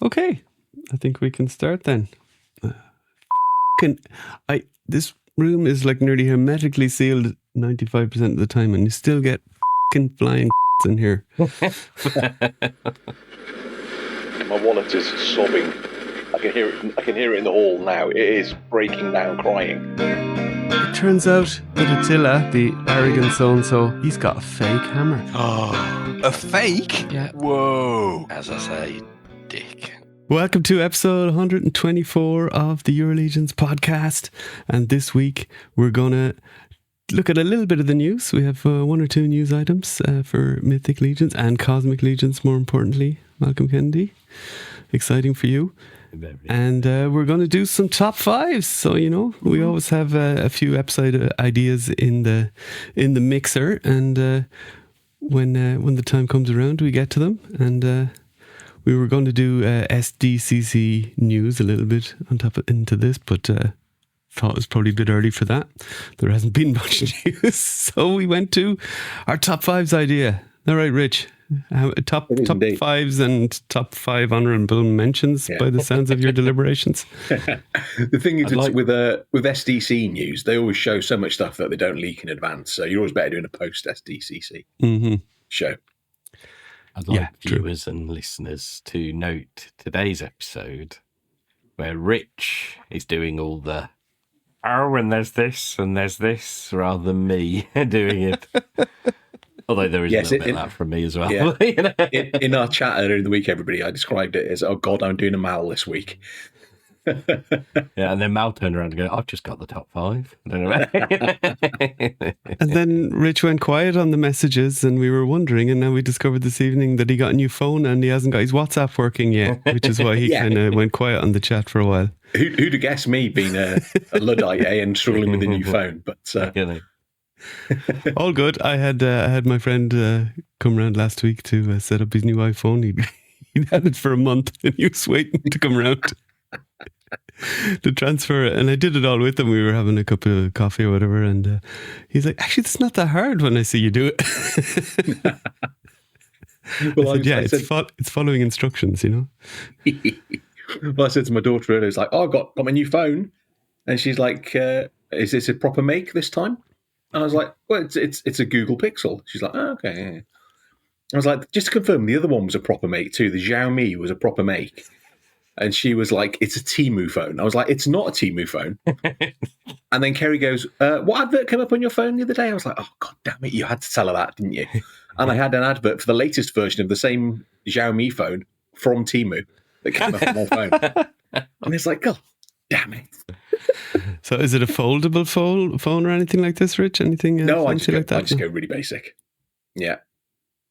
Okay, I think we can start then. This room is like nearly hermetically sealed 95% of the time, and you still get flying in here. My wallet is sobbing. I can hear it. I can hear it in the hall now. It is breaking down, crying. It turns out that Attila, the arrogant so-and-so, he's got a fake hammer. Oh, a fake? Yeah. Whoa. As I say, dick. Welcome to episode 124 of the Euro Legions podcast. And this week we're going to look at a little bit of the news. We have one or two news items for Mythic Legions and Cosmic Legions, more importantly. Malcolm Kennedy, exciting for you. And we're going to do some top fives. So, you know, we always have a few episode ideas in the mixer. And when the time comes around, we get to them. And we were going to do SDCC news a little bit on top into this, but thought it was probably a bit early for that. There hasn't been much news. So we went to our top fives idea. All right, Rich. Top fives and top five honourable mentions by the sounds of your deliberations. The thing is, with SDC news, they always show so much stuff that they don't leak in advance. So you're always better doing a post SDCC show. I'd like viewers and listeners to note today's episode where Rich is doing all the and there's this rather than me doing it. Although there is a little bit of that from me as well. Yeah. You know? in our chat earlier in the week, everybody, I described it as, oh God, I'm doing a Mal this week. Yeah, and then Mal turned around and go, I've just got the top five. I don't know. And then Rich went quiet on the messages and we were wondering, and now we discovered this evening that he got a new phone and he hasn't got his WhatsApp working yet, which is why he kind of went quiet on the chat for a while. Who'd have guessed me being a Luddite and struggling with a new phone? But all good. I had my friend come around last week to set up his new iPhone. He'd had it for a month and he was waiting to come around to transfer it, and I did it all with him. We were having a cup of coffee or whatever, and he's like, actually it's not that hard when I see you do it. Well, I said, it's following instructions, you know. Well, I said to my daughter earlier, it's like, oh, I got my new phone, and she's like, is this a proper make this time? And I was like, well, it's a Google Pixel. She's like, oh, okay. I was like, just to confirm, the other one was a proper make too. The Xiaomi was a proper make. And she was like, it's a Temu phone. I was like, it's not a Temu phone. And then Kerry goes, what advert came up on your phone the other day? I was like, oh, God damn it, you had to tell her that, didn't you? And I had an advert for the latest version of the same Xiaomi phone from Temu that came up on my phone. And it's like, God damn it. So is it a foldable phone or anything like this, Rich? Anything no, I like that? I just go really basic. Yeah.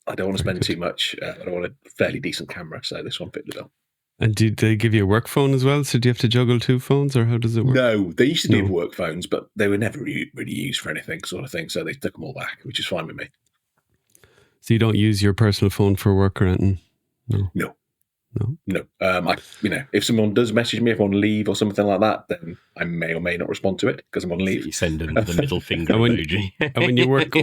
I don't want to spend too much. I don't want a fairly decent camera, so this one fit the bill. And did they give you a work phone as well? So do you have to juggle two phones, or how does it work? No, they used to give work phones, but they were never really used for anything, sort of thing. So they took them all back, which is fine with me. So you don't use your personal phone for work or anything? No. If someone does message me, if I'm on leave or something like that, then I may or may not respond to it because I'm on leave. So you send them the middle finger emoji. And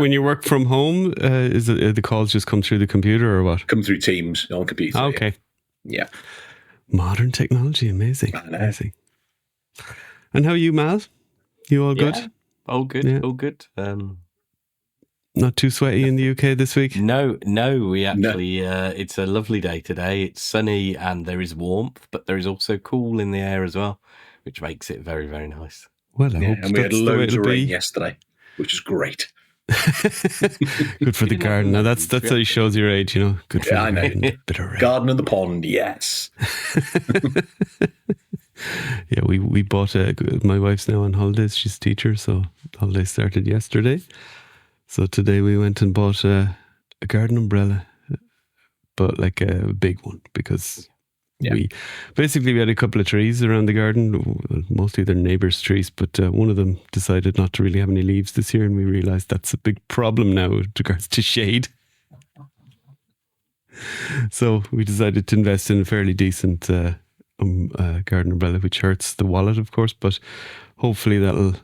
when you work from home, is it, the calls just come through the computer or what? Come through Teams on computer. Oh, okay. Yeah. Modern technology, amazing. Amazing. And how are you, Mal? You all good? All good, yeah. All good. Not too sweaty in the UK this week? No, we actually, it's a lovely day today. It's sunny and there is warmth, but there is also cool in the air as well, which makes it very, very nice. Well, I hope and we had loads of rain yesterday, which is great. Good for the garden. Now that's how he shows your age, you know. Good for the garden. Bit of rain. Garden and the pond, yes. Yeah, we bought my wife's now on holidays. She's a teacher, so holidays started yesterday. So today we went and bought a garden umbrella, but like a big one, because we had a couple of trees around the garden, mostly they're neighbours' trees, but one of them decided not to really have any leaves this year, and we realised that's a big problem now with regards to shade. So we decided to invest in a fairly decent garden umbrella, which hurts the wallet, of course, but hopefully that'll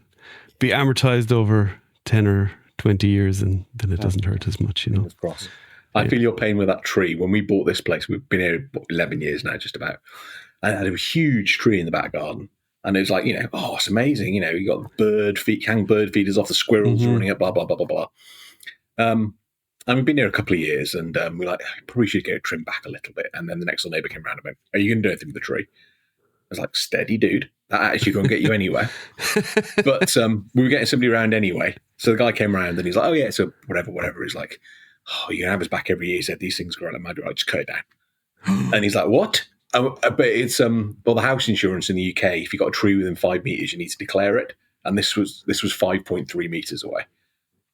be amortised over 10 or 20 years and then it doesn't hurt as much, you know. I feel your pain with that tree. When we bought this place, we've been here 11 years now, just about. And it had a huge tree in the back garden. And it was like, oh, it's amazing. You got hang bird feeders off the squirrels running up, blah, blah, blah, blah, blah. And we've been here a couple of years, and we're like, probably should get it trimmed back a little bit. And then the next door neighbour came around and went, are you going to do anything with the tree? I was like, steady, dude. That attitude won't get you anywhere. But we were getting somebody around anyway. So the guy came around and he's like, oh, yeah, so whatever. He's like, oh, you can have us back every year. He said, these things grow like mad. Right, just cut it down. And he's like, what? But it's the house insurance in the UK, if you've got a tree within 5 meters, you need to declare it. And this was 5.3 meters away.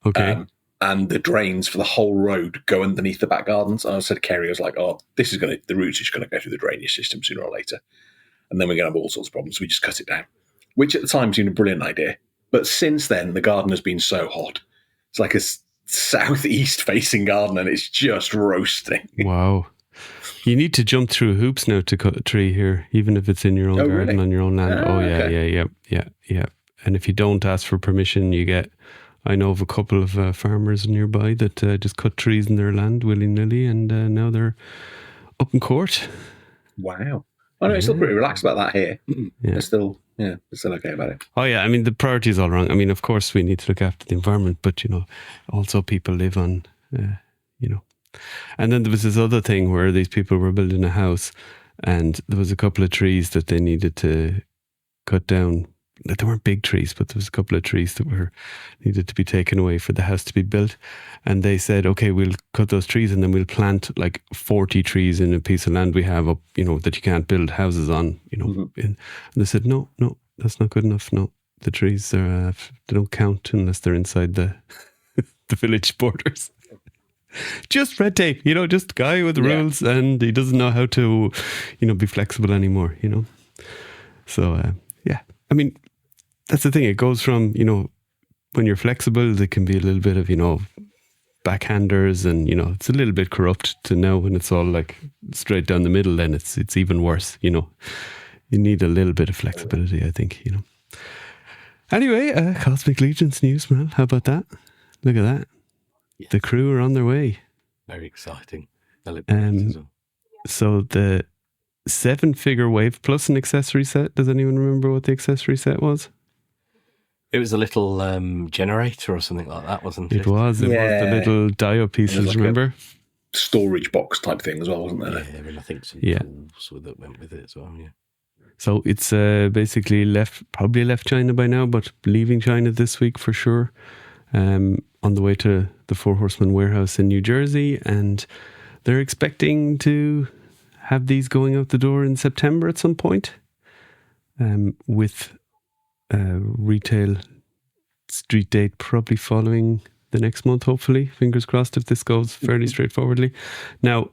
Okay. And the drains for the whole road go underneath the back gardens. And I said to Kerry, I was like, oh, the roots are just going to go through the drainage system sooner or later. And then we're going to have all sorts of problems. We just cut it down, which at the time seemed a brilliant idea. But since then, the garden has been so hot. It's like a southeast facing garden, and it's just roasting. Wow. You need to jump through hoops now to cut a tree here, even if it's in your own garden, really? on your own land. Okay. Yeah. And if you don't ask for permission, I know of a couple of farmers nearby that just cut trees in their land willy-nilly, and now they're up in court. Wow. I know, it's still pretty relaxed about that here. Yeah. It's still okay about it. Oh, yeah. I mean, the priority is all wrong. I mean, of course, we need to look after the environment, but, also people live on, And then there was this other thing where these people were building a house, and there was a couple of trees that they needed to cut down. They weren't big trees, but there was a couple of trees that needed to be taken away for the house to be built. And they said, okay, we'll cut those trees and then we'll plant like 40 trees in a piece of land we have up, that you can't build houses on, And they said, no, that's not good enough. No, the trees they don't count unless they're inside the village borders. Just red tape, just a guy with rules, and he doesn't know how to, be flexible anymore, So, I mean, that's the thing. It goes from, when you're flexible, there can be a little bit of, backhanders, and, it's a little bit corrupt, to now when it's all like straight down the middle, then it's even worse, You need a little bit of flexibility, I think, Anyway, Cosmic Legions news, Mal. How about that? Look at that. Yes. The crew are on their way. Very exciting. As well. So the 7-figure wave plus an accessory set. Does anyone remember what the accessory set was? It was a little generator or something like that, wasn't it? It was the little dio pieces, like remember? Storage box type thing as well, wasn't there? Yeah, and I think some tools that went with it as well, yeah. So it's basically probably left China by now, but leaving China this week for sure. On the way to the Four Horsemen warehouse in New Jersey, and they're expecting to have these going out the door in September at some point, with retail street date probably following the next month, hopefully. Fingers crossed if this goes fairly straightforwardly. Now,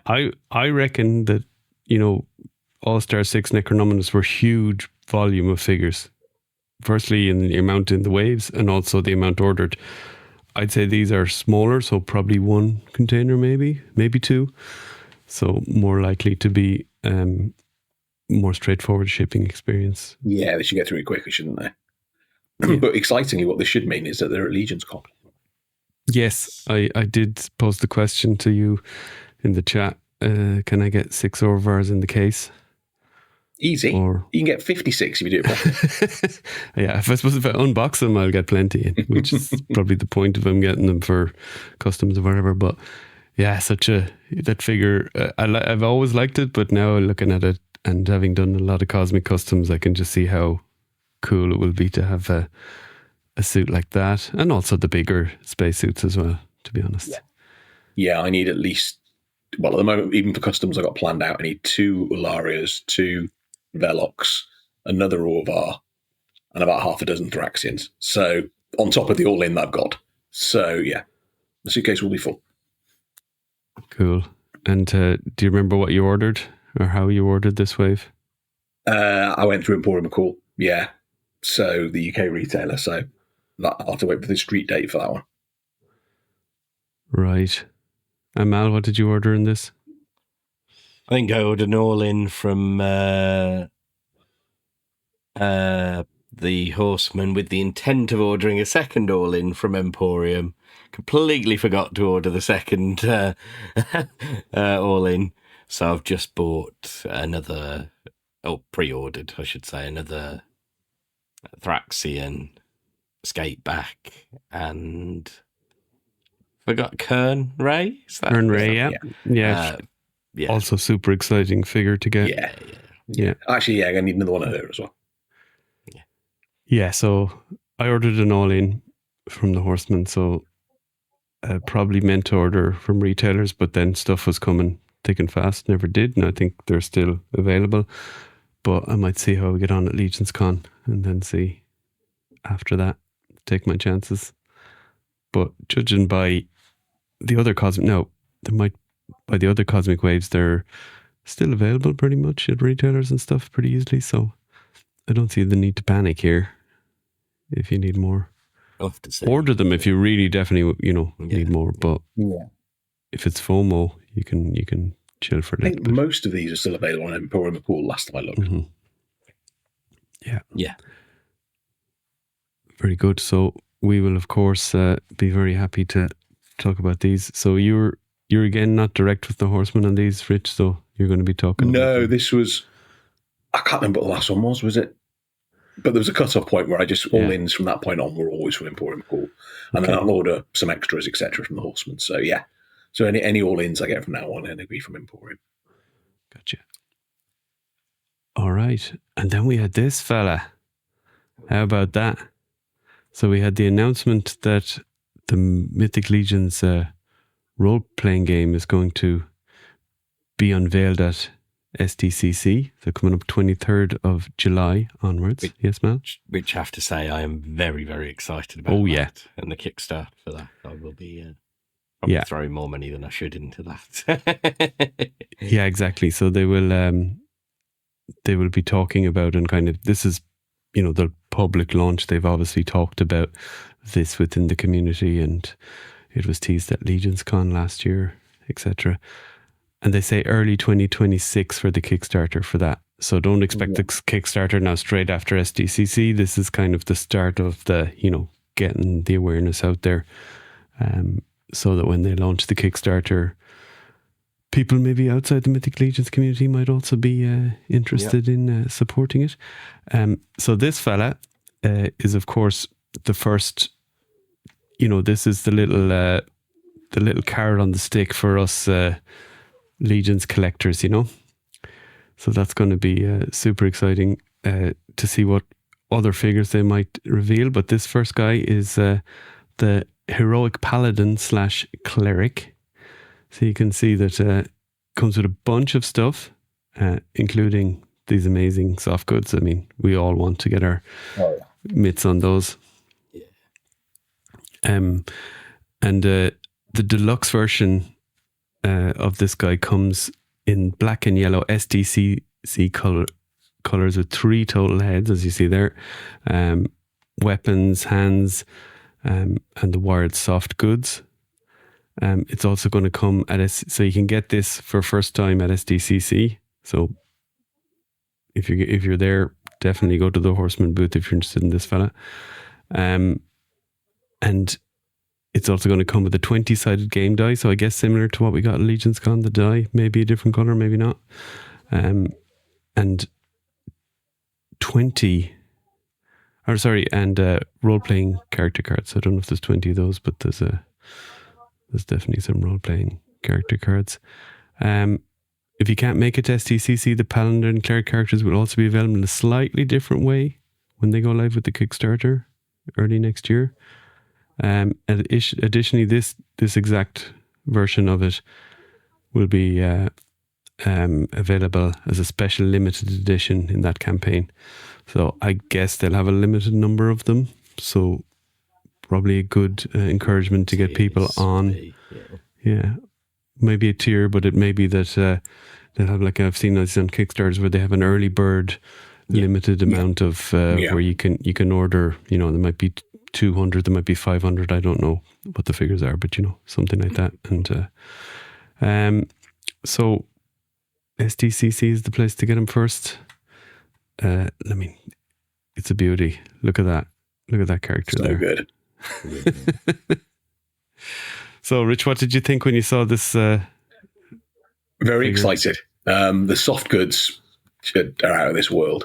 I reckon that, All-Star 6 Necronominus were huge volume of figures. Firstly, in the amount in the waves, and also the amount ordered. I'd say these are smaller, so probably one container, maybe two. So more likely to be more straightforward shipping experience. Yeah, they should get through it quicker, shouldn't they? Yeah. But excitingly, what this should mean is that they're at Legion's Con. Yes, I did pose the question to you in the chat. Can I get 6 Orvars in the case? Easy. You can get 56 if you do it properly. Yeah, I suppose if I unbox them, I'll get plenty, which is probably the point of them getting them for customs or whatever. But yeah, that figure, I've always liked it, but now looking at it and having done a lot of cosmic customs, I can just see how cool it will be to have a suit like that, and also the bigger spacesuits as well, to be honest. Yeah, I need at least, well, at the moment, even for customs I got planned out, I need 2 Ularias, 2 Velox, another Orvar, and about half a dozen Thraxians. So, on top of the all-in that I've got. So, yeah, the suitcase will be full. Cool. And do you remember what you ordered, or how you ordered this wave? I went through Emporium McCall, yeah. So, the UK retailer, so I'll have to wait for the street date for that one. Right. And Mal, what did you order in this? I think I ordered an all-in from the Horseman with the intent of ordering a second all-in from Emporium, completely forgot to order the second all in. So I've just bought another, pre-ordered, I should say, another Thraxian skate back, and forgot Kern Ray. Is that Kern Ray, yeah. Yeah. Also super exciting figure to get. Yeah. Actually, I need another one of her as well. Yeah, so I ordered an all-in from the Horseman, so I probably meant to order from retailers, but then stuff was coming thick and fast, never did, and I think they're still available. But I might see how we get on at Legions Con and then see after that, take my chances. But judging by the other cosmic waves, they're still available pretty much at retailers and stuff pretty easily, so I don't see the need to panic here. If you need more, order them if you really definitely need more. But if it's FOMO, you can chill for a little bit. I think most of these are still available on Emporium Pool last time I looked. Mm-hmm. Yeah. Very good. So we will of course be very happy to talk about these. So you're again not direct with the Horseman on these, Rich. So you're going to be talking. No, this was. I can't remember what the last one was. Was it? But there was a cut-off point where I just all-ins from that point on were always from Emporium Pool. And then I'll order some extras, etc. from the Horseman. So, yeah. So any all-ins I get from now on, it'll be from Emporium. Gotcha. All right. And then we had this fella. How about that? So we had the announcement that the Mythic Legions role-playing game is going to be unveiled at SDCC, so coming up 23rd of July onwards. Yes, Mal? Which I have to say I am very, very excited about. That. And the Kickstarter for that. I will be probably throwing more money than I should into that. Yeah, exactly. So they will be talking about, and kind of, this is, the public launch. They've obviously talked about this within the community, and it was teased at Legions Con last year, etc. And they say early 2026 for the Kickstarter for that. So don't expect the Kickstarter now straight after SDCC. This is kind of the start of the, getting the awareness out there, so that when they launch the Kickstarter, people maybe outside the Mythic Legions community might also be interested in supporting it. So this fella is, of course, the first, this is the little carrot on the stick for us Legions collectors, so that's going to be super exciting to see what other figures they might reveal. But this first guy is the heroic paladin / cleric, so you can see that comes with a bunch of stuff, including these amazing soft goods. I mean, we all want to get our mitts on those. And the deluxe version of this guy comes in black and yellow SDCC colors with 3 total heads, as you see there, weapons, hands, and the wired soft goods. It's also going to come so you can get this for first time at SDCC. So if you're there, definitely go to the Horseman booth if you're interested in this fella. And it's also going to come with a 20-sided game die, so I guess similar to what we got at Legions Con, the die, maybe a different colour, maybe not. And 20, role-playing character cards. I don't know if there's 20 of those, but there's definitely some role-playing character cards. If you can't make it to STCC, the Paladin and Cleric characters will also be available in a slightly different way when they go live with the Kickstarter early next year. Additionally, this exact version of it will be available as a special limited edition in that campaign. So I guess they'll have a limited number of them. So probably a good encouragement to get people on. Yeah, maybe a tier, but it may be that they'll have, like I've seen those on Kickstarters where they have an early bird limited amount of where you can order. There might be 200, there might be 500. I don't know what the figures are, but something like that. And so SDCC is the place to get them first. It's a beauty. Look at that. Look at that character so there. Good. So, Rich, what did you think when you saw this? Very figure? excited. The soft goods are out of this world.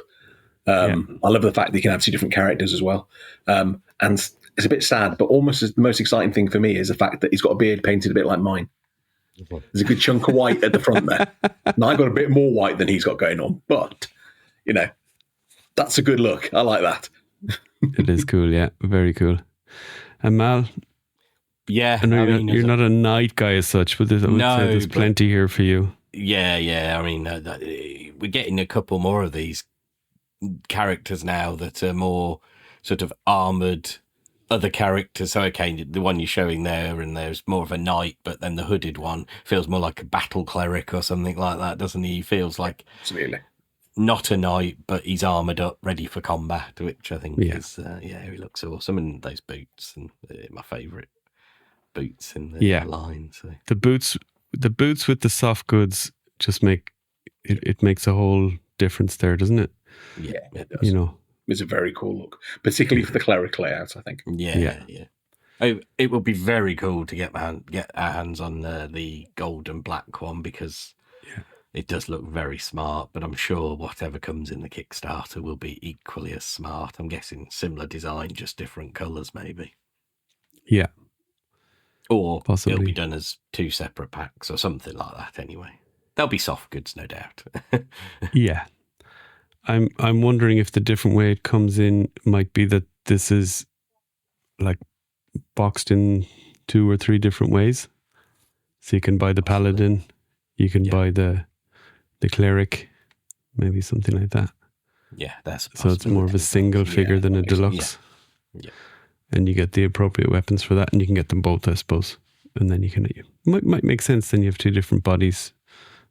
I love the fact that you can have 2 different characters as well. And it's a bit sad, but almost the most exciting thing for me is the fact that he's got a beard painted a bit like mine. There's a good chunk of white at the front there. Now I've got a bit more white than he's got going on, but, that's a good look. I like that. It is cool, yeah. Very cool. And Mal? Yeah. I know you're not a knight guy as such, but there's plenty here for you. Yeah. I mean, we're getting a couple more of these characters now that are more sort of armoured other characters. So, okay, the one you're showing there, and there's more of a knight, but then the hooded one feels more like a battle cleric or something like that, doesn't he? He feels like Absolutely. Not a knight, but he's armoured up, ready for combat, which I think is, he looks awesome. And those boots, and my favourite boots in the line. So the boots with the soft goods just make it makes a whole difference there, doesn't it? Yeah, it does. It's a very cool look, particularly for the cleric layout, I think. Yeah. Oh, it would be very cool to get our hands on the gold and black one, because it does look very smart, but I'm sure whatever comes in the Kickstarter will be equally as smart. I'm guessing similar design, just different colours maybe. Yeah. Or possibly it'll be done as 2 separate packs or something like that anyway. There'll be soft goods, no doubt. Yeah. I'm wondering if the different way it comes in might be that this is like boxed in 2 or 3 different ways. So you can buy the paladin, you can buy the cleric, maybe something like that. Yeah, that's so it's more of a single figure than a deluxe. Yeah. And you get the appropriate weapons for that, and you can get them both, I suppose. And then you can might make sense. Then you have 2 different bodies,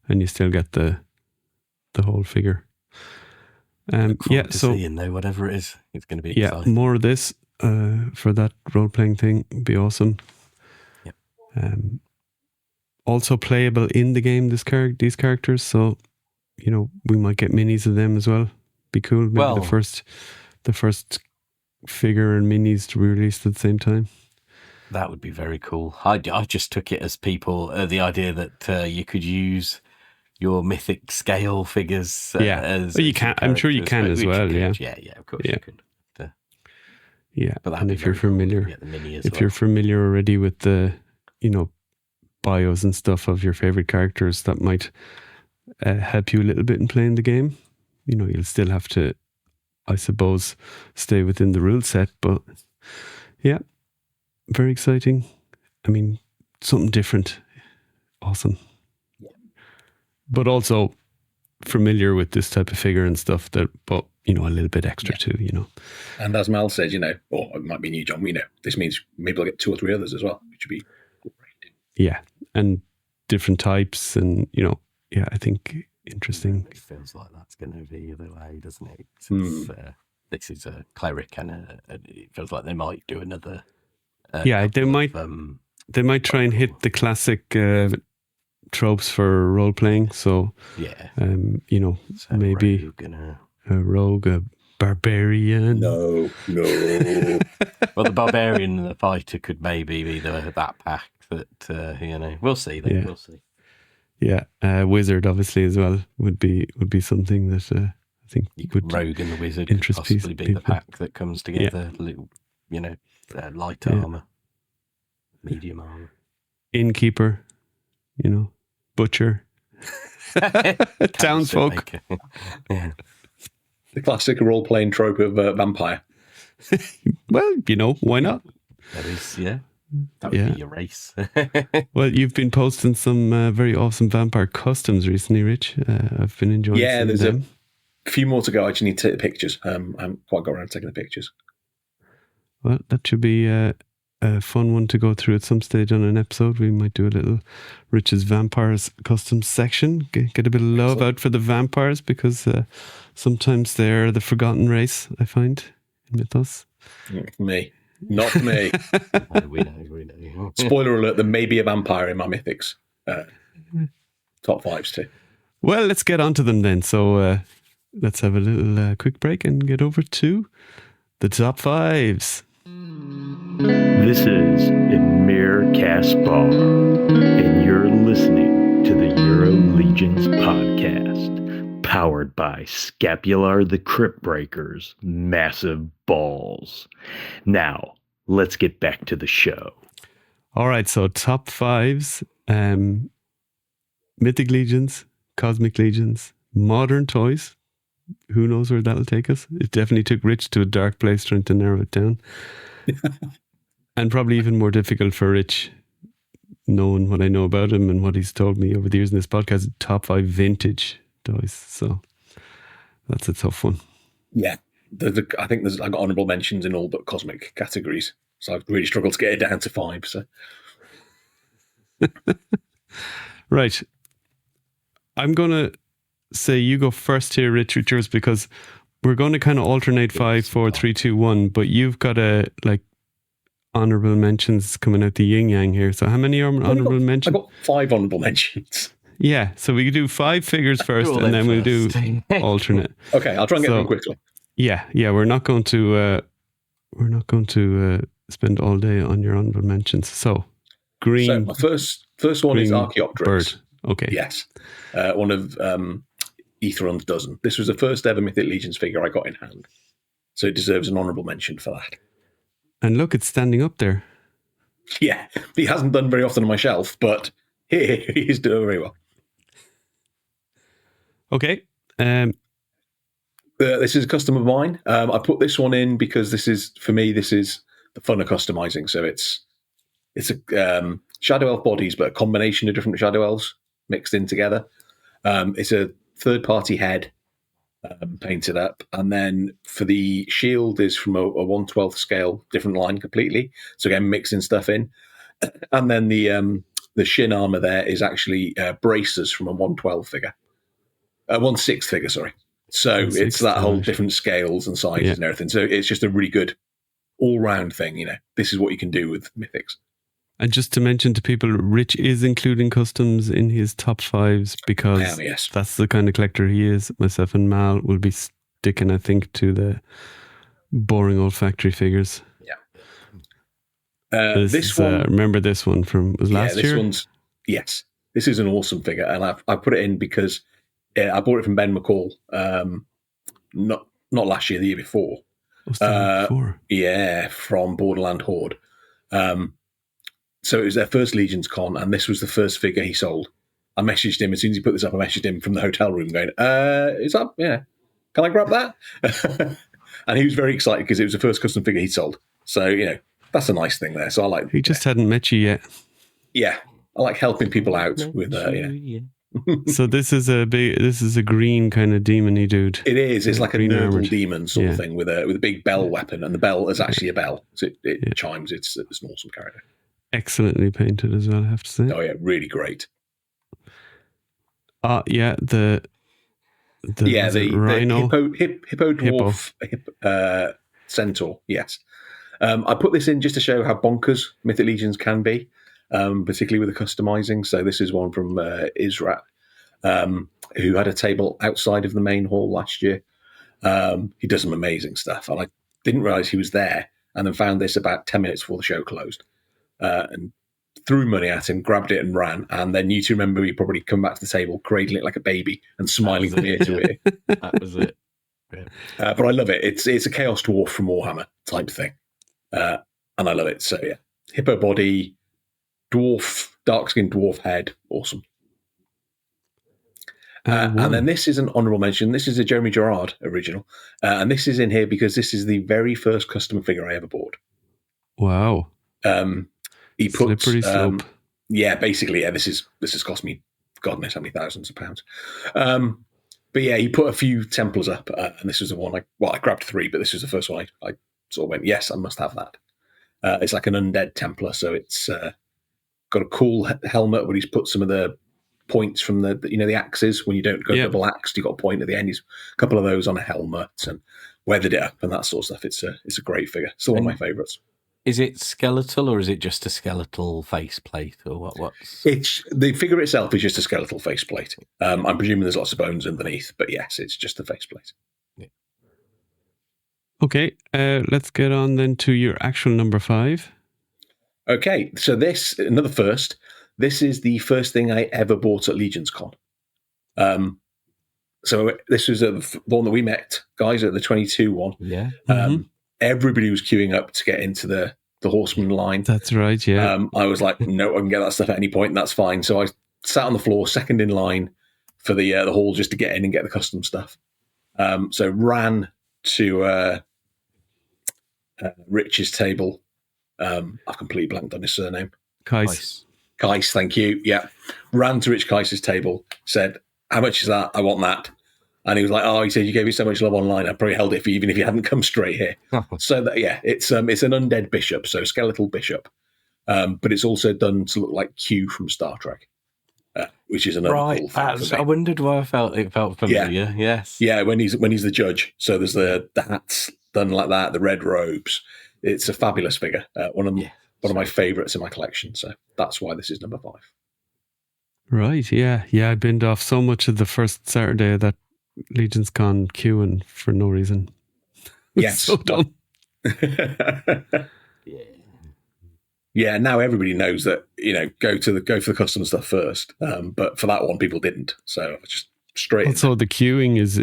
and you still get the whole figure. Seeing though, whatever it is, it's going to be exciting. More of this for that role playing thing would be awesome. Yep. Also playable in the game, these characters, so we might get minis of them as well. Be cool. Maybe the first figure and minis to be released at the same time. That would be very cool. I just took it as the idea that you could use your mythic scale figures. As you can. I'm sure you can as well. Yeah, of course you could. But and if you're familiar, you're familiar already with the bios and stuff of your favorite characters, that might help you a little bit in playing the game. You'll still have to, I suppose, stay within the rule set, but very exciting. I mean, something different. Awesome. But also familiar with this type of figure and stuff, but a little bit extra too, And as Mal said, or it might be new, John, this means maybe I'll get 2 or 3 others as well, which would be great. Yeah, and different types, and I think interesting. It feels like that's going to be the way, doesn't it? Since this is a cleric, and it feels like they might do another. They might try and hit the classic tropes for role playing. So maybe a rogue, a barbarian. No. Well, the barbarian and the fighter could maybe be that pack that we'll see. We'll see. Yeah, wizard obviously as well would be something that I think rogue and the wizard could possibly be the pack that comes together. Little, light armor, medium armor, innkeeper, butcher, townsfolk. Yeah. The classic role-playing trope of vampire. Well, why not? That is, that would be your race. Well, you've been posting some very awesome vampire customs recently, Rich. I've been enjoying seeing there's them. A few more to go. I just need to take the pictures. I haven't quite got around to taking the pictures. Well, that should be a fun one to go through at some stage on an episode. We might do a little Rich's Vampires Customs section. Get a bit of love out for the vampires, because sometimes they're the forgotten race, I find, in Mythos. Not me. We know. Spoiler alert, there may be a vampire in my Mythics. Top 5s too. Well, let's get on to them then. So let's have a little quick break and get over to the top 5s. This is Emir Kaspar, and you're listening to the Euro Legions podcast, powered by Scapular the Crypt Breaker's massive balls. Now, let's get back to the show. All right, so top fives, Mythic Legions, Cosmic Legions, modern toys. Who knows where that'll take us? It definitely took Rich to a dark place trying to narrow it down. And probably even more difficult for Rich, knowing what I know about him and what he's told me over the years in this podcast, top 5 vintage toys. So that's a tough one. Yeah. I think I got honourable mentions in all but cosmic categories. So I've really struggled to get it down to 5. So Right. I'm going to say you go first here, Rich, with yours, because we're going to kind of alternate 5, 4, 3, 2, 1, but you've got a honourable mentions coming out the yin yang here. So how many honourable mentions? I got 5 honourable mentions. Yeah, so we could do 5 figures first, and then we'll do alternate. Okay, I'll try and get them quickly. Yeah, we're not going to spend all day on your honourable mentions. So green. So my first one is Archaeopteryx. Bird. Okay. Yes, one of Etheron's dozen. This was the first ever Mythic Legions figure I got in hand, so it deserves an honourable mention for that. And look, it's standing up there. Yeah, he hasn't done very often on my shelf, but he's doing very well. Okay. This is a custom of mine. I put this one in because this is the fun of customizing. So it's a Shadow Elf bodies, but a combination of different Shadow Elves mixed in together. It's a third-party head painted up, and then for the shield is from a 1/12 scale, different line completely. So again, mixing stuff in, and then the shin armor there is actually braces from a 1/12 figure, 1/6 figure. Sorry. So it's that whole different scales and sizes and everything. So it's just a really good all-round thing. You know, this is what you can do with Mythics. And just to mention to people, Rich is including customs in his top 5s because that's the kind of collector he is. Myself and Mal will be sticking, I think, to the boring old factory figures. Yeah. This one, remember this one from last year? Yes. This is an awesome figure, and I put it in because I bought it from Ben McCall. Not last year, the year before. Before? Yeah, from Borderland Horde. So it was their first Legions con, and this was the first figure he sold. I messaged him as soon as he put this up. I messaged him from the hotel room, going, "It's up, yeah. Can I grab that?" And he was very excited because it was the first custom figure he sold. So that's a nice thing there. So I like. He just hadn't met you yet. Yeah, I like helping people out with. So this is a green kind of demon-y dude. It is. It's like a noble demon sort of thing with a big bell weapon, and the bell is actually a bell. So it chimes. It's an awesome character. Excellently painted as well, I have to say. Oh yeah, really great. The rhino, hippo dwarf centaur. Yes, I put this in just to show how bonkers Mythic Legions can be, particularly with the customizing. So this is one from Israt, who had a table outside of the main hall last year. He does some amazing stuff, and I didn't realize he was there, and then found this about 10 minutes before the show closed. And threw money at him, grabbed it and ran. And then you two remember me probably come back to the table, cradling it like a baby and smiling from ear to ear. That was it. Yeah. But I love it. It's a Chaos Dwarf from Warhammer type thing. And I love it. So yeah, hippo body, dwarf, dark-skinned dwarf head. Awesome. And then this is an honourable mention. This is a Jeremy Gerard original. And this is in here because this is the very first custom figure I ever bought. Wow. He put Slippery slope. Yeah, basically, this has cost me God knows how many thousands of pounds. But yeah, he put a few Templars up, and this was the one I grabbed 3, but this was the first one I sort of went, yes, I must have that. It's like an undead Templar, so it's got a cool helmet where he's put some of the points from the axes. When you don't go double axed, you got a point at the end. He's a couple of those on a helmet and weathered it up and that sort of stuff. It's a great figure. Still one of my favourites. Is it skeletal or is it just a skeletal faceplate or what's? It's the figure itself is just a skeletal faceplate. I'm presuming there's lots of bones underneath, but yes, it's just a faceplate. Yeah. Okay, let's get on then to your actual number 5. Okay, so another first. This is the first thing I ever bought at Legions Con. So this was the one that we met, guys, at the 22 one. Yeah. Everybody was queuing up to get into the Horseman line. That's right, yeah. I was like, no, I can get that stuff at any point, and that's fine. So I sat on the floor, second in line for the hall just to get in and get the custom stuff. So ran to Rich's table. I've completely blanked on his surname. Kais, thank you. Yeah. Ran to Rich Kais's table, said, how much is that? I want that. And he was like, he said, you gave me so much love online, I probably held it for you even if you hadn't come straight here. So it's an undead bishop, so skeletal bishop. But it's also done to look like Q from Star Trek, which is another cool thing. I wondered why it felt familiar. Yeah. Yes. Yeah, when he's the judge. So there's the hats done like that, the red robes. It's a fabulous figure. One of my favourites in my collection. So that's why this is number 5. Right, yeah. I binned off so much of the first Saturday of that Legions Con queuing for no reason. Yes. So dumb. Yeah, now everybody knows that, go for the custom stuff first. But for that one, people didn't. So just straight. Also, the queuing is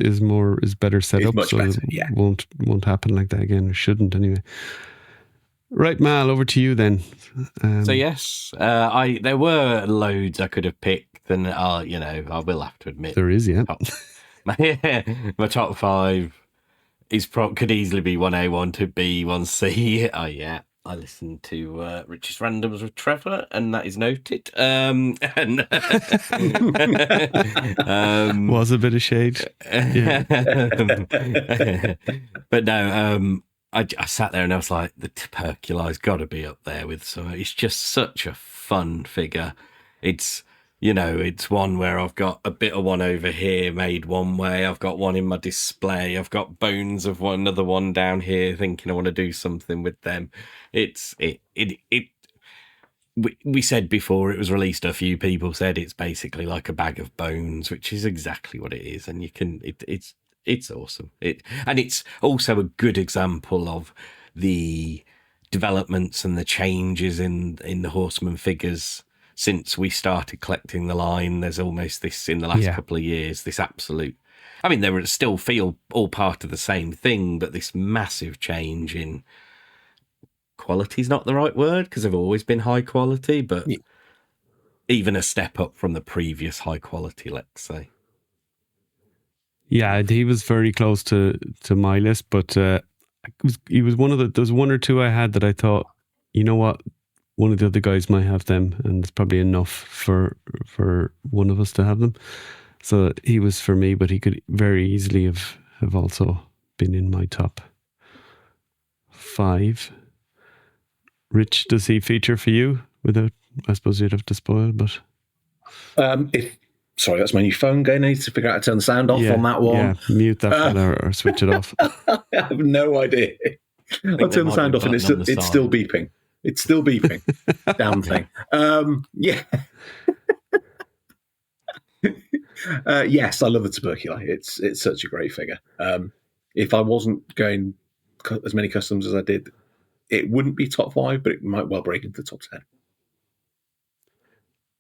better set up, much so better, it won't happen like that again. It shouldn't anyway. Right, Mal, over to you then. So yes, there were loads I could have picked, and I will have to admit there is, yeah. My top 5 could easily be 1A, 1B, 1C. Oh yeah, I listened to Rich's Randoms with Trevor, and that is noted. Was a bit of shade, yeah. But no. I sat there and I was like, the Tuberculi's got to be up there with some. It's just such a fun figure. It's, it's one where I've got a bit of one over here made one way. I've got one in my display. I've got bones of another one down here thinking I want to do something with them. We said before it was released, a few people said it's basically like a bag of bones, which is exactly what it is. And it's awesome. And it's also a good example of the developments and the changes in the Horseman figures since we started collecting the line. There's almost this in the last couple of years, this absolute, I mean, they still feel all part of the same thing, but this massive change in quality is not the right word because they've always been high quality, but even a step up from the previous high quality, let's say. Yeah, he was very close to my list, but he was one of there's one or two I had that I thought, you know what, one of the other guys might have them, and it's probably enough for one of us to have them. So he was for me, but he could very easily have also been in my top 5. Rich, does he feature for you? Without, I suppose you'd have to spoil, but sorry, that's my new phone going. I need to figure out how to turn the sound off on that one. Yeah, mute that fella or switch it off. I have no idea. I'll turn the sound off and it's still beeping. It's still beeping. Damn thing. Yeah. Yes, I love the Tuberculi. It's such a great figure. If I wasn't going as many customs as I did, it wouldn't be top 5, but it might well break into the top 10.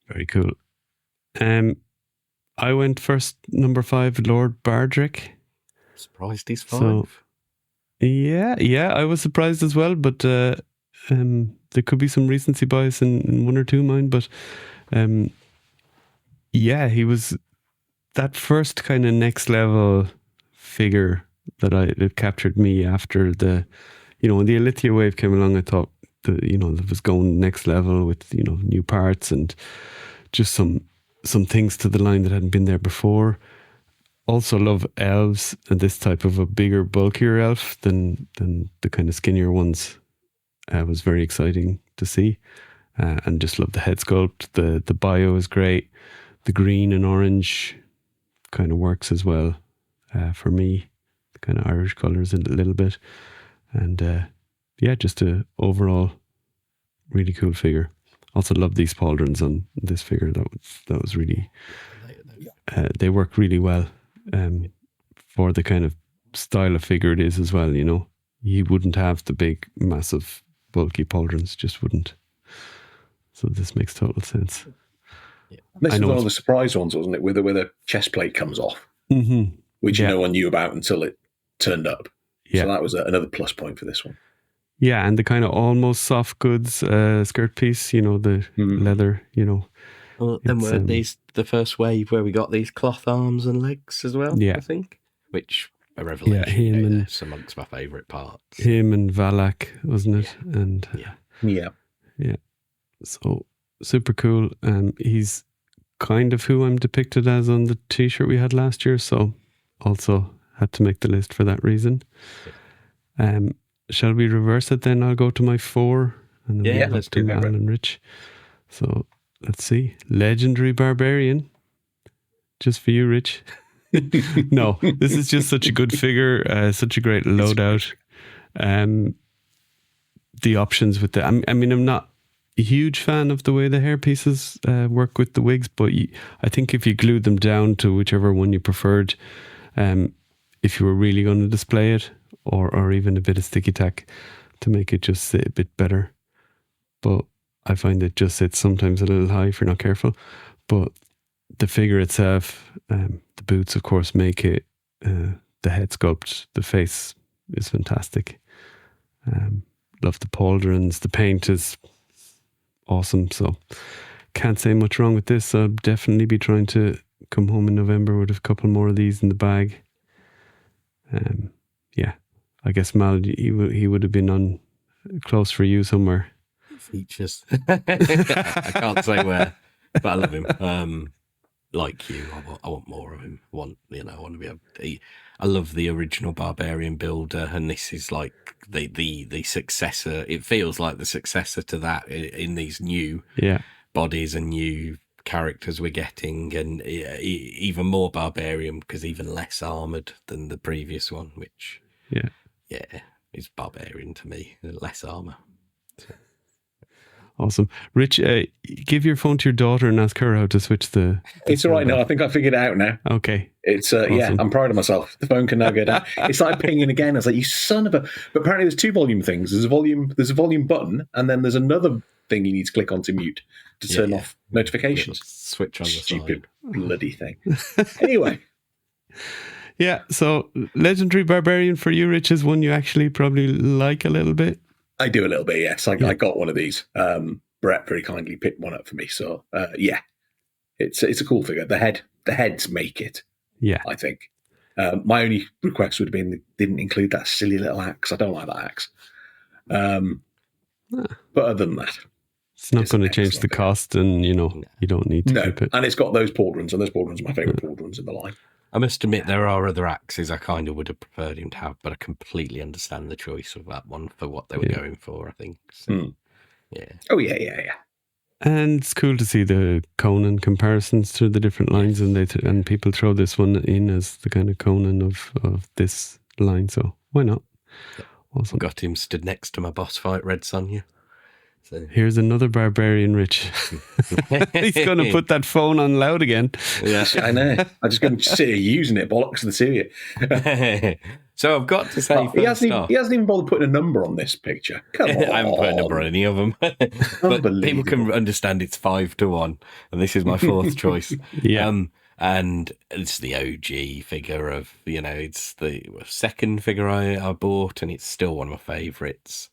Very cool. I went first, number 5, Lord Bardrick. Surprised he's 5. So, yeah, I was surprised as well, but there could be some recency bias in one or two of mine, but he was that first kind of next level figure that captured me after when the Alithia wave came along. I thought that was going next level with new parts and just some things to the line that hadn't been there before. Also love elves and this type of a bigger, bulkier elf than the kind of skinnier ones. Was very exciting to see, and just love the head sculpt. The bio is great. The green and orange kind of works as well for me. The kind of Irish colours a little bit, and just a overall really cool figure. Also love these pauldrons on this figure. That was really they work really well for the kind of style of figure it is as well. he wouldn't have the big, massive, bulky pauldrons. Just wouldn't. So this makes total sense. This was one of the surprise ones, wasn't it? Where the chest plate comes off, which no one knew about until it turned up. Yeah. So that was another plus point for this one. Yeah, and the kind of almost soft goods skirt piece, the leather, Well, then were these the first wave where we got these cloth arms and legs as well, I think? Which a revelation. Yeah, it's amongst my favourite parts. Him and Valak, wasn't it? Yeah. And Yeah. So super cool. He's kind of who I'm depicted as on the t-shirt we had last year, so also had to make the list for that reason. Shall we reverse it then? I'll go to my 4 and then let's do Mal and Rich. So let's see. Legendary Barbarian. Just for you, Rich. No, this is just such a good figure, such a great loadout. The options with the I'm not a huge fan of the way the hair pieces work with the wigs, but I think if you glued them down to whichever one you preferred, if you were really going to display it, or even a bit of sticky tack to make it just sit a bit better. But I find it just sits sometimes a little high if you're not careful. But the figure itself, the boots of course make it, the head sculpt, the face is fantastic. Love the pauldrons, the paint is awesome, so can't say much wrong with this. I'll definitely be trying to come home in November with a couple more of these in the bag. I guess Mal, he would have been on close for you somewhere. Features. I can't say where, but I love him. Like you, I want more of him. I want to be able to I love the original Barbarian builder, and this is like the successor. It feels like the successor to that in these new bodies and new characters we're getting, and even more Barbarian because even less armoured than the previous one, which is Barbarian to me, less armour. Awesome. Rich, give your phone to your daughter and ask her how to switch the... It's all right now. I think I figured it out now. Okay. It's, awesome. I'm proud of myself. The phone can now go down. It's like pinging again. I was like, you son of a... But apparently there's 2 volume things. There's a volume button, and then there's another thing you need to click on to mute to turn off notifications. Switch on the stupid bloody thing. Anyway. Yeah, so Legendary Barbarian for you, Rich, is one you actually probably like a little bit. I do a little bit, yes. I got one of these. Brett very kindly picked one up for me. So, it's a cool figure. The heads make it, I think. My only request would have been they didn't include that silly little axe. I don't like that axe. But other than that, it's not going to change the cost, and, you don't need to keep it. And it's got those pauldrons, and those pauldrons are my favourite pauldrons in the line. I must admit, there are other axes I kind of would have preferred him to have, but I completely understand the choice of that one for what they were going for, I think. So, Oh, yeah. And it's cool to see the Conan comparisons to the different lines, and people throw this one in as the kind of Conan of this line, so why not? Yeah. Awesome. Got him stood next to my boss fight, Red Sonja. So. Here's another Barbarian, Rich. He's going to put that phone on loud again. Yeah, I know. I'm just going to sit here using it, bollocks, and see it. So I've got to say, he hasn't even bothered putting a number on this picture. Come on. I haven't put a number on any of them. But people can understand it's 5-1, and this is my 4th choice. And it's the OG figure of, it's the 2nd figure I bought, and it's still one of my favourites.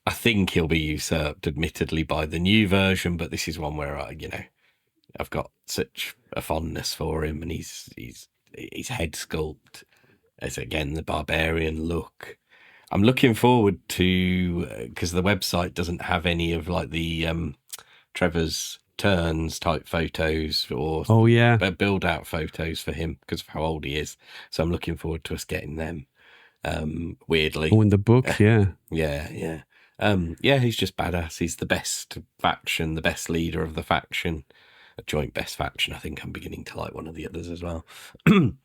I think he'll be usurped, admittedly, by the new version, but this is one where I've got such a fondness for him, and his head sculpt as again the barbarian look. I'm looking forward to, because the website doesn't have any of like the Trevor's turns type photos or build out photos for him because of how old he is. So I'm looking forward to us getting them. Weirdly, in the book, yeah. He's just badass. He's the best faction, the best leader of the faction, a joint best faction. I think I'm beginning to like one of the others as well. And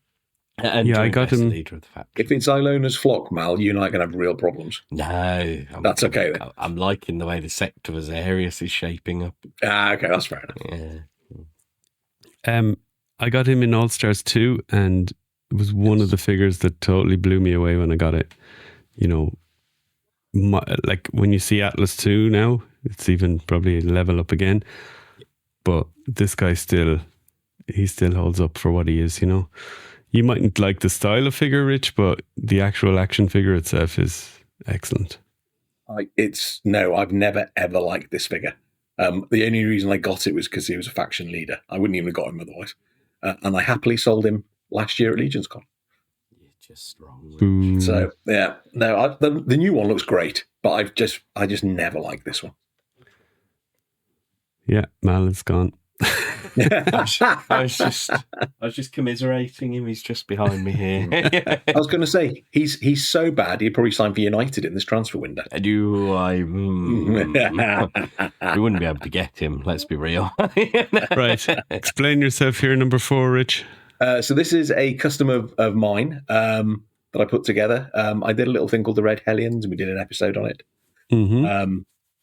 I got him. Leader of the faction. If it's Ilona's flock, Mal, you and I are going to have real problems. No, that's okay then. I'm liking the way the sector of Azarius is shaping up. Okay, that's fair enough. Yeah. I got him in All Stars 2, and it was one of the figures that totally blew me away when I got it. like when you see Atlas 2 now, it's even probably a level up again. But this guy still holds up for what he is, you know. You mightn't like the style of figure, Rich, but the actual action figure itself is excellent. I've never ever liked this figure. The only reason I got it was because he was a faction leader. I wouldn't even have got him otherwise. And I happily sold him last year at Legions Con. You're just wrong. Boo. So yeah, no, the new one looks great, but I just never liked this one. Yeah, Mal is gone. I was just commiserating him. He's just behind me here. I was going to say he's so bad he'd probably sign for United in this transfer window. We wouldn't be able to get him. Let's be real. Right, explain yourself here, number 4, Rich. So this is a custom of mine that I put together. I did a little thing called the Red Hellions, and we did an episode on it. Mm-hmm.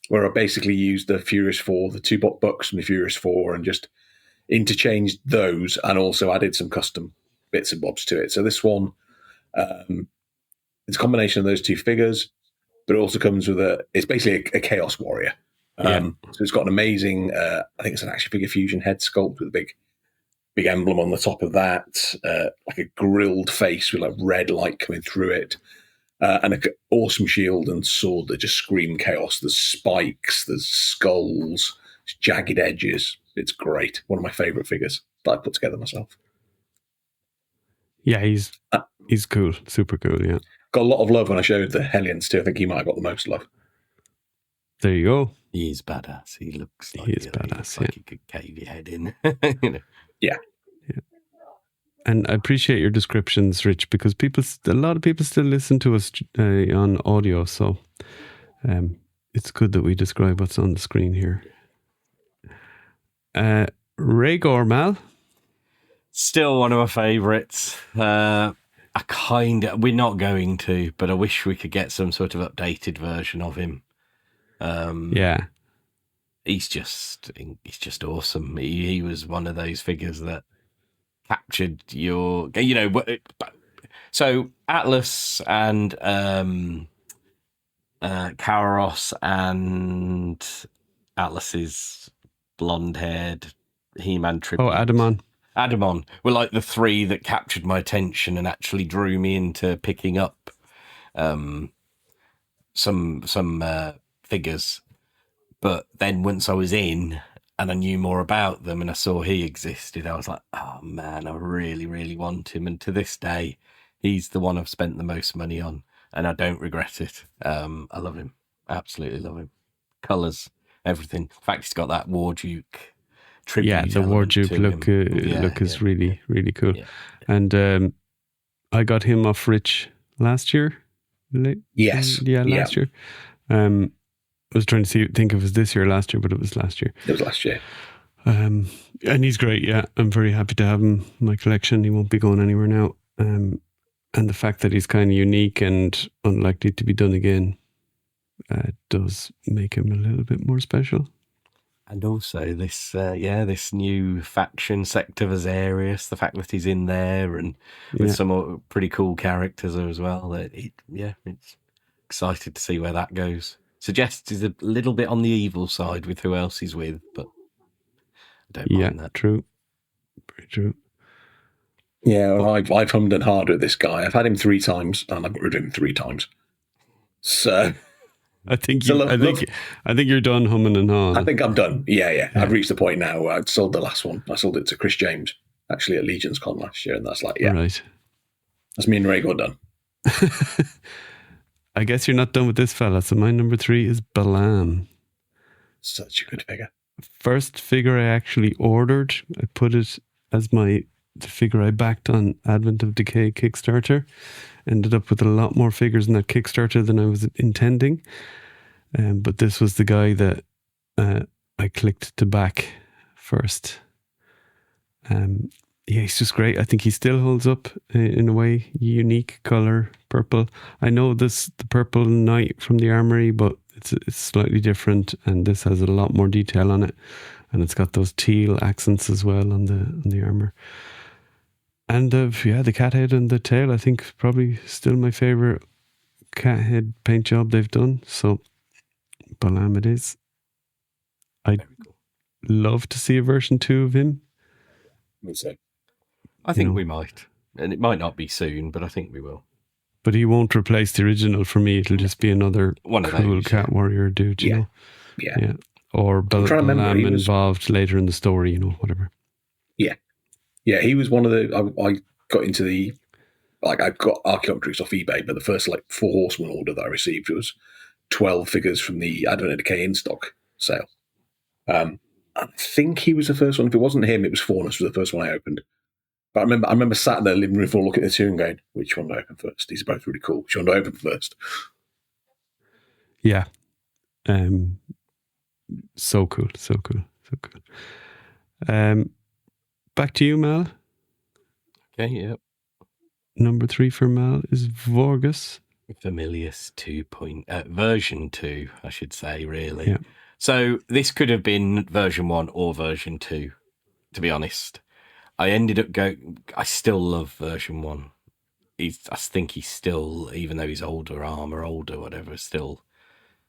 Where I basically used the Furious 4, the 2 books from the Furious 4, and just interchanged those and also added some custom bits and bobs to it. So this one, it's a combination of those 2 figures, but it also comes with it's basically a Chaos Warrior. So it's got an amazing, I think it's an action figure fusion head sculpt with a big emblem on the top of that, like a grilled face with like red light coming through it. And an awesome shield and sword that just scream chaos. There's spikes, there's skulls, jagged edges. It's great. One of my favourite figures that I put together myself. Yeah, he's cool. Super cool, yeah. Got a lot of love when I showed the Hellions too. I think he might have got the most love. There you go. He is badass. He looks like badass, like he could cave your head in. Yeah. And I appreciate your descriptions, Rich, because a lot of people still listen to us on audio, so it's good that we describe what's on the screen here. Rhaegar, Mal? Still one of my favourites. We're not going to, but I wish we could get some sort of updated version of him. Yeah. He's just awesome. He was one of those figures that captured your, so Atlas and Kairos and Atlas's blonde-haired He-Man tribute. Oh, Adamon were like the 3 that captured my attention and actually drew me into picking up some figures. But then once I was in and I knew more about them and I saw he existed, I was like, oh man, I really, really want him. And to this day, he's the one I've spent the most money on, and I don't regret it. I love him. Absolutely love him. Colours, everything. In fact, he's got that War Duke tribute. Yeah, the War Duke look is really, really cool. Yeah. And I got him off Rich last year. Yes. Yeah, last year. I was trying to think if it was this year or last year, but it was last year. It was last year. And he's great, yeah. I'm very happy to have him in my collection. He won't be going anywhere now. And the fact that he's kind of unique and unlikely to be done again does make him a little bit more special. And also this new faction, Sector Vasarius, the fact that he's in there and with some pretty cool characters as well. It's excited to see where that goes. Suggests he's a little bit on the evil side with who else he's with, but I don't mind that. True. Very true. Yeah, well, I've hummed and hard with this guy. I've had him 3 times, and I've got rid of him 3 times. So I think you're done humming and hawing. I think I'm done. Yeah. I've reached the point now where I'd sold the last one. I sold it to Chris James, actually at Legions Con last year, and that's like, right. That's me and Rhaegar done. I guess you're not done with this fella. So my number 3 is Balaam. Such a good figure. First figure I actually ordered. I put it as the figure I backed on Advent of Decay Kickstarter. Ended up with a lot more figures in that Kickstarter than I was intending. But this was the guy that I clicked to back first. He's just great. I think he still holds up in a way. Unique color, purple. I know the purple knight from the armory, but it's slightly different, and this has a lot more detail on it, and it's got those teal accents as well on the armor. And the cat head and the tail, I think, probably still my favorite cat head paint job they've done. So, Balam it is. I'd love to see a version 2 of him. Me too. I think we might. And it might not be soon, but I think we will. But he won't replace the original for me. It'll just be another One of cool those, cat warrior dude, you know? Yeah. Or Balam he was involved later in the story, you know, whatever. Yeah, he was one of the... I got into the... Like, I've got Archaeopteryx off eBay, but the first, 4 Horsemen order that I received was 12 figures from the Advent Decay in stock sale. I think he was the first one. If it wasn't him, it was Faunus was the first one I opened. But I remember sat in the living room floor looking at the two and going, which one do I open first? These are both really cool. Which one do I open first? Yeah. So cool. Back to you, Mal. Okay, yep. Number 3 for Mal is Vorgus. Familius 2. Version 2, I should say, really. Yeah. So this could have been version 1 or version 2, to be honest. I ended up I still love version 1. I think he's still, even though he's older, whatever, still,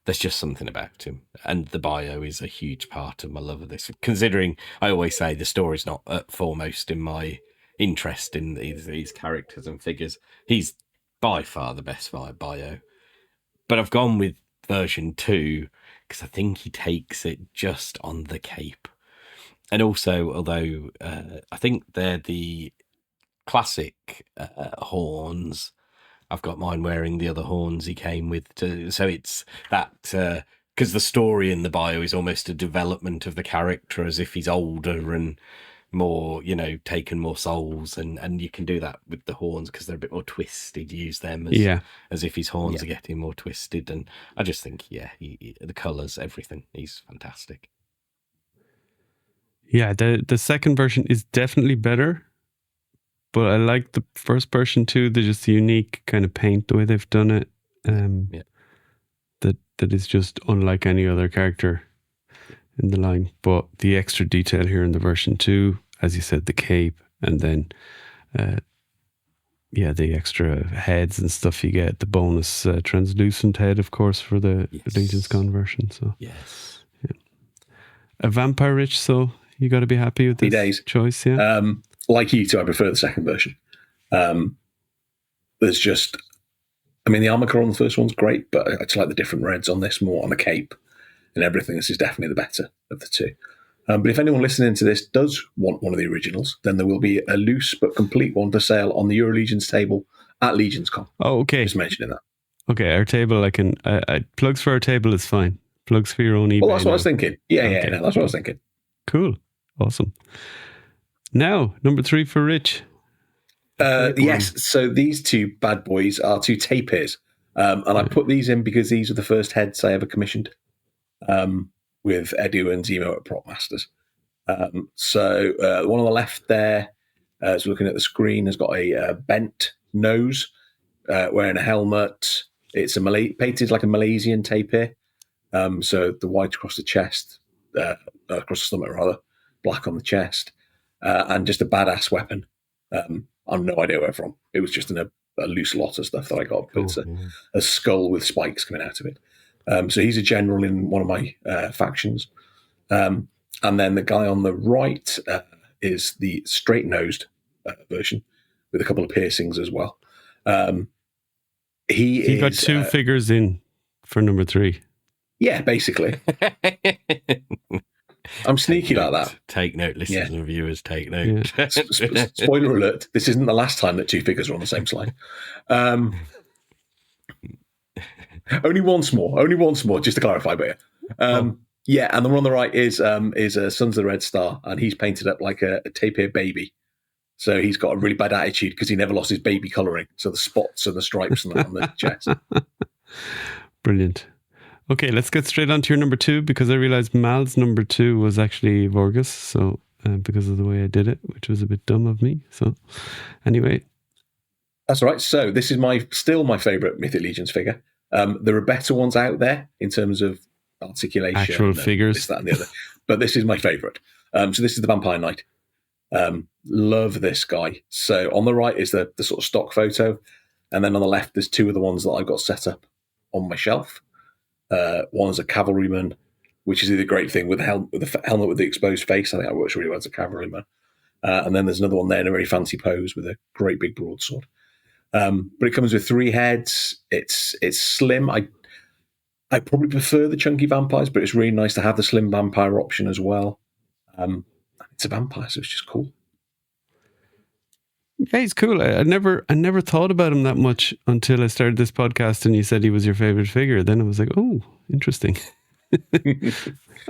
there's just something about him. And the bio is a huge part of my love of this. Considering, I always say the story's not foremost in my interest in these characters and figures. He's by far the best bio. But I've gone with version 2 because I think he takes it just on the cape. And also, although I think they're the classic horns, I've got mine wearing the other horns he came with too. So it's that, because the story in the bio is almost a development of the character as if he's older and more, taken more souls. And you can do that with the horns because they're a bit more twisted. Use them as if his horns are getting more twisted. And I just think, the colours, everything, he's fantastic. Yeah, the second version is definitely better, but I like the first version too. They're just the unique kind of paint, the way they've done it. That is just unlike any other character in the line. But the extra detail here in the version 2, as you said, the cape, and then the extra heads and stuff you get. The bonus translucent head, of course, for the Legion's Con version. So a vampire rich, so you got to be happy with this choice, yeah. Like you two, I prefer the second version. There's just, the armor color on the first one's great, but I just like the different reds on this more on the cape and everything. This is definitely the better of the two. But if anyone listening to this does want one of the originals, then there will be a loose but complete one for sale on the Euro Legions table at Legions Con. Oh, okay. Just mentioning that. Okay, our table, plugs for our table is fine. Plugs for your own eBay. Well, that's what I was thinking. That's what I was thinking. Cool. Awesome. Now, number 3 for Rich. Yes, so these two bad boys are 2 tapirs. And I put these in because these are the first heads I ever commissioned with Edu and Zemo at Prop Masters. So the one on the left there, as we're looking at the screen, has got a bent nose, wearing a helmet. It's painted like a Malaysian tapir. So the white across the chest, across the stomach rather, black on the chest, and just a badass weapon. I've no idea where from. It was just in a loose lot of stuff that I got. But it's a skull with spikes coming out of it. So he's a general in one of my factions. And then the guy on the right is the straight-nosed version with a couple of piercings as well. He got 2 figures in for number 3. Yeah, basically. I'm sneaky like that. Take note, listeners and viewers, take note. Yeah. Spoiler alert, this isn't the last time that 2 figures are on the same slide. Only once more, just to clarify, but yeah. And the one on the right is Sons of the Red Star, and he's painted up like a tapir baby. So he's got a really bad attitude because he never lost his baby colouring. So the spots and the stripes on the chest. Brilliant. Okay, let's get straight on to your number 2, because I realized Mal's number 2 was actually Vorgus, so because of the way I did it, which was a bit dumb of me. So anyway. That's all right. So this is still my favourite Mythic Legions figure. There are better ones out there in terms of articulation. Actual figures. This, that, and the other. But this is my favourite. So this is the Vampire Knight. Love this guy. So on the right is the sort of stock photo. And then on the left, there's two of the ones that I've got set up on my shelf. One is a cavalryman, which is the great thing with the helmet with the exposed face. I think that works really well as a cavalryman. And then there's another one there in a very fancy pose with a great big broadsword. But it comes with 3 heads. It's slim. I probably prefer the chunky vampires, but it's really nice to have the slim vampire option as well. It's a vampire, so it's just cool. Yeah, he's cool. I never thought about him that much until I started this podcast and you said he was your favorite figure. Then I was like, oh, interesting. I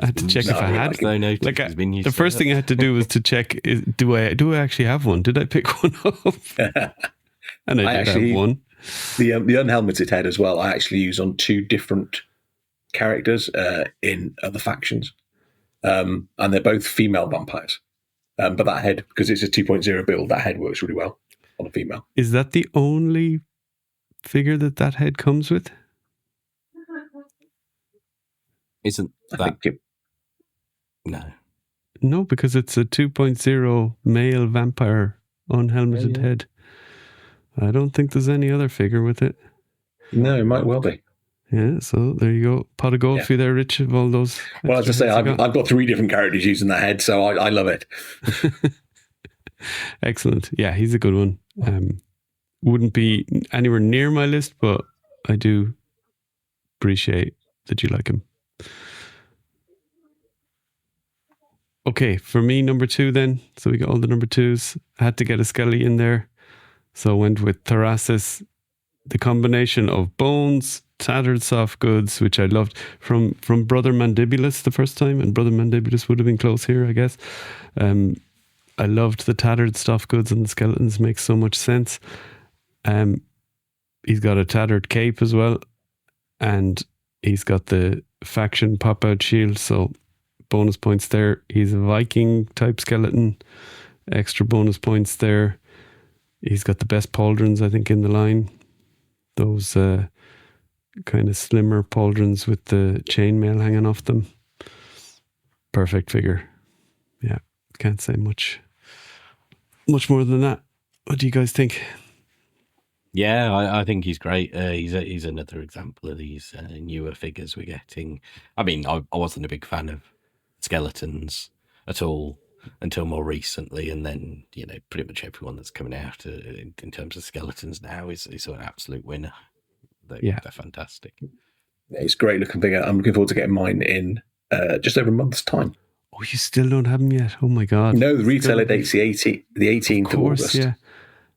had to check if I had. The first thing I had to do was to check: do I actually have one? Did I pick one up? And I did have one. The unhelmeted head as well. I actually use on 2 different characters in other factions, and they're both female vampires. But that head, because it's a 2.0 build, that head works really well on a female. Is that the only figure that head comes with? Isn't that... No, because it's a 2.0 male vampire unhelmeted head. I don't think there's any other figure with it. No, it might well be. Yeah, so there you go. Pot of gold for you there, Rich, of all those. Well, as I say, I've got 3 different characters using that head, so I love it. Excellent. Yeah, he's a good one. Wouldn't be anywhere near my list, but I do appreciate that you like him. Okay, for me, number 2 then. So we got all the number 2s. I had to get a Skelly in there. So I went with Thrasis, the combination of bones, tattered soft goods, which I loved from Brother Mandibulus the first time, and Brother Mandibulus would have been close here, I guess. I loved the tattered soft goods and the skeletons, makes so much sense. He's got a tattered cape as well, and he's got the faction pop-out shield, so bonus points there. He's a Viking type skeleton, extra bonus points there. He's got the best pauldrons, I think, in the line. Those kind of slimmer pauldrons with the chainmail hanging off them. Perfect figure. Yeah, can't say much more than that. What do you guys think? Yeah, I think he's great. He's another example of these newer figures we're getting. I mean, I wasn't a big fan of skeletons at all until more recently, and then pretty much everyone that's coming out in terms of skeletons now is an absolute winner. They're fantastic. It's a great looking figure. I'm looking forward to getting mine in just over a month's time. Oh, you still don't have him yet? Oh my god! No, the retailer date's the 18th of August. Yeah,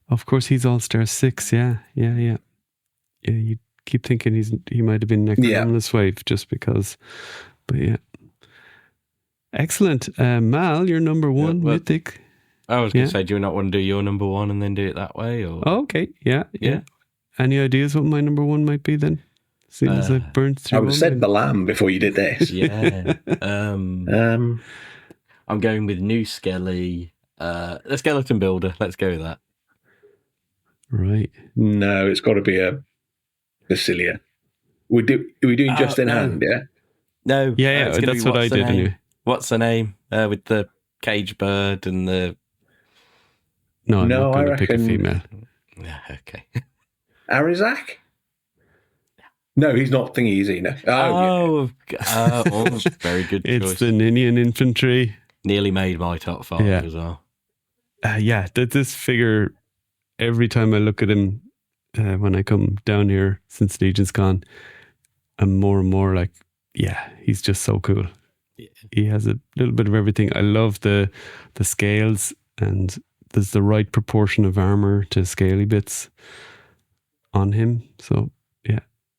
of course he's All-Star 6. Yeah. You keep thinking he might have been next on this wave just because, but yeah. Excellent. Mal, your number 1, Mythic. I was going to say, do you not want to do your number 1 and then do it that way? Or? Oh, okay. Yeah. Any ideas what my number 1 might be then? As soon as I burned through. I would have said the lamb before you did this. Yeah. I'm going with New Skelly. The skeleton builder. Let's go with that. Right. No, it's got to be a Basilia. Are we doing just in hand, yeah? No. Yeah, that's what I did anyway. What's the name? With the cage bird and the... No, I'm not going to pick a female. Yeah, okay. Arizak? No, he's not thingy, is he? No. Very good choice. It's the Ninian infantry. Nearly made my top 5 as well. This figure, every time I look at him, when I come down here since Legion's gone, I'm more and more like, he's just so cool. Yeah. He has a little bit of everything. I love the scales, and there's the right proportion of armor to scaly bits on him. So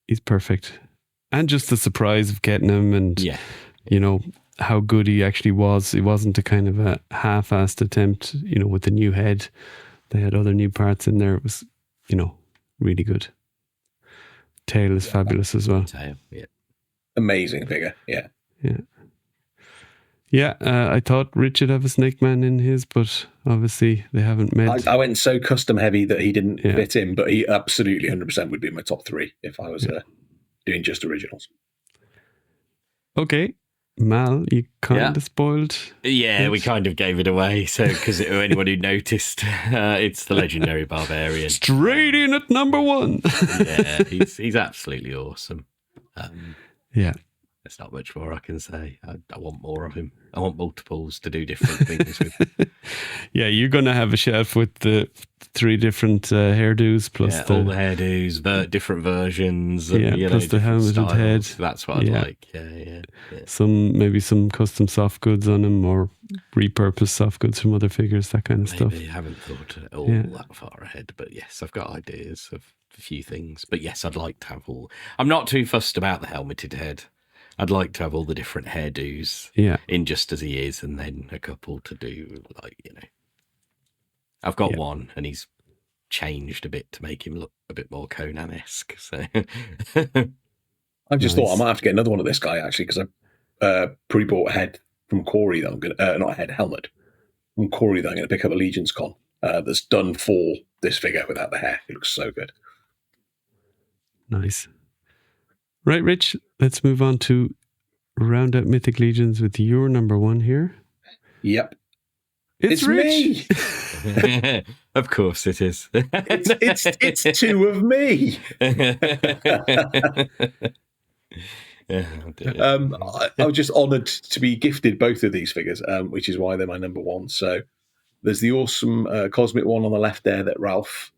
he's perfect. And just the surprise of getting him, and how good he actually was. It wasn't a kind of a half-assed attempt, with the new head. They had other new parts in there. It was, really good. Tail is fabulous as well. Tail, yeah. Amazing figure, yeah. Yeah, I thought Rich would have a Snake Man in his, but obviously they haven't met. I went so custom heavy that he didn't fit in, but he absolutely 100% would be in my top 3 if I was doing just originals. Okay, Mal, you kind of spoiled. Yeah, we kind of gave it away. So, because anyone who noticed, it's the legendary barbarian. Straight in at number 1. Yeah, he's absolutely awesome. Yeah. There's not much more I can say. I want more of him. I want multiples to do different things with. Yeah, you're going to have a shelf with the 3 different hairdos plus all the hairdos, different versions. And, plus the helmeted styles. head. That's what I'd like. Yeah. Maybe some custom soft goods on him, or repurposed soft goods from other figures, that kind of stuff. I haven't thought all that far ahead, but yes, I've got ideas of a few things. But yes, I'd like to have all. I'm not too fussed about the helmeted head. I'd like to have all the different hairdos in just as he is, and then a couple to do, I've got one, and he's changed a bit to make him look a bit more Conan-esque. So I've just thought I might have to get another one of this guy, actually, because I pre-bought a head from Corey that I'm going to, not a head, helmet from Corey that I'm going to pick up at Legions Con that's done for this figure without the hair. It looks so good. Nice. Right, Rich, let's move on to round out Mythic Legions with your number 1 here. Yep. It's Rich. Me. Of course it is. It's 2 of me. I was just honoured to be gifted both of these figures, which is why they're my number 1. So there's the awesome Cosmic one on the left there that Ralph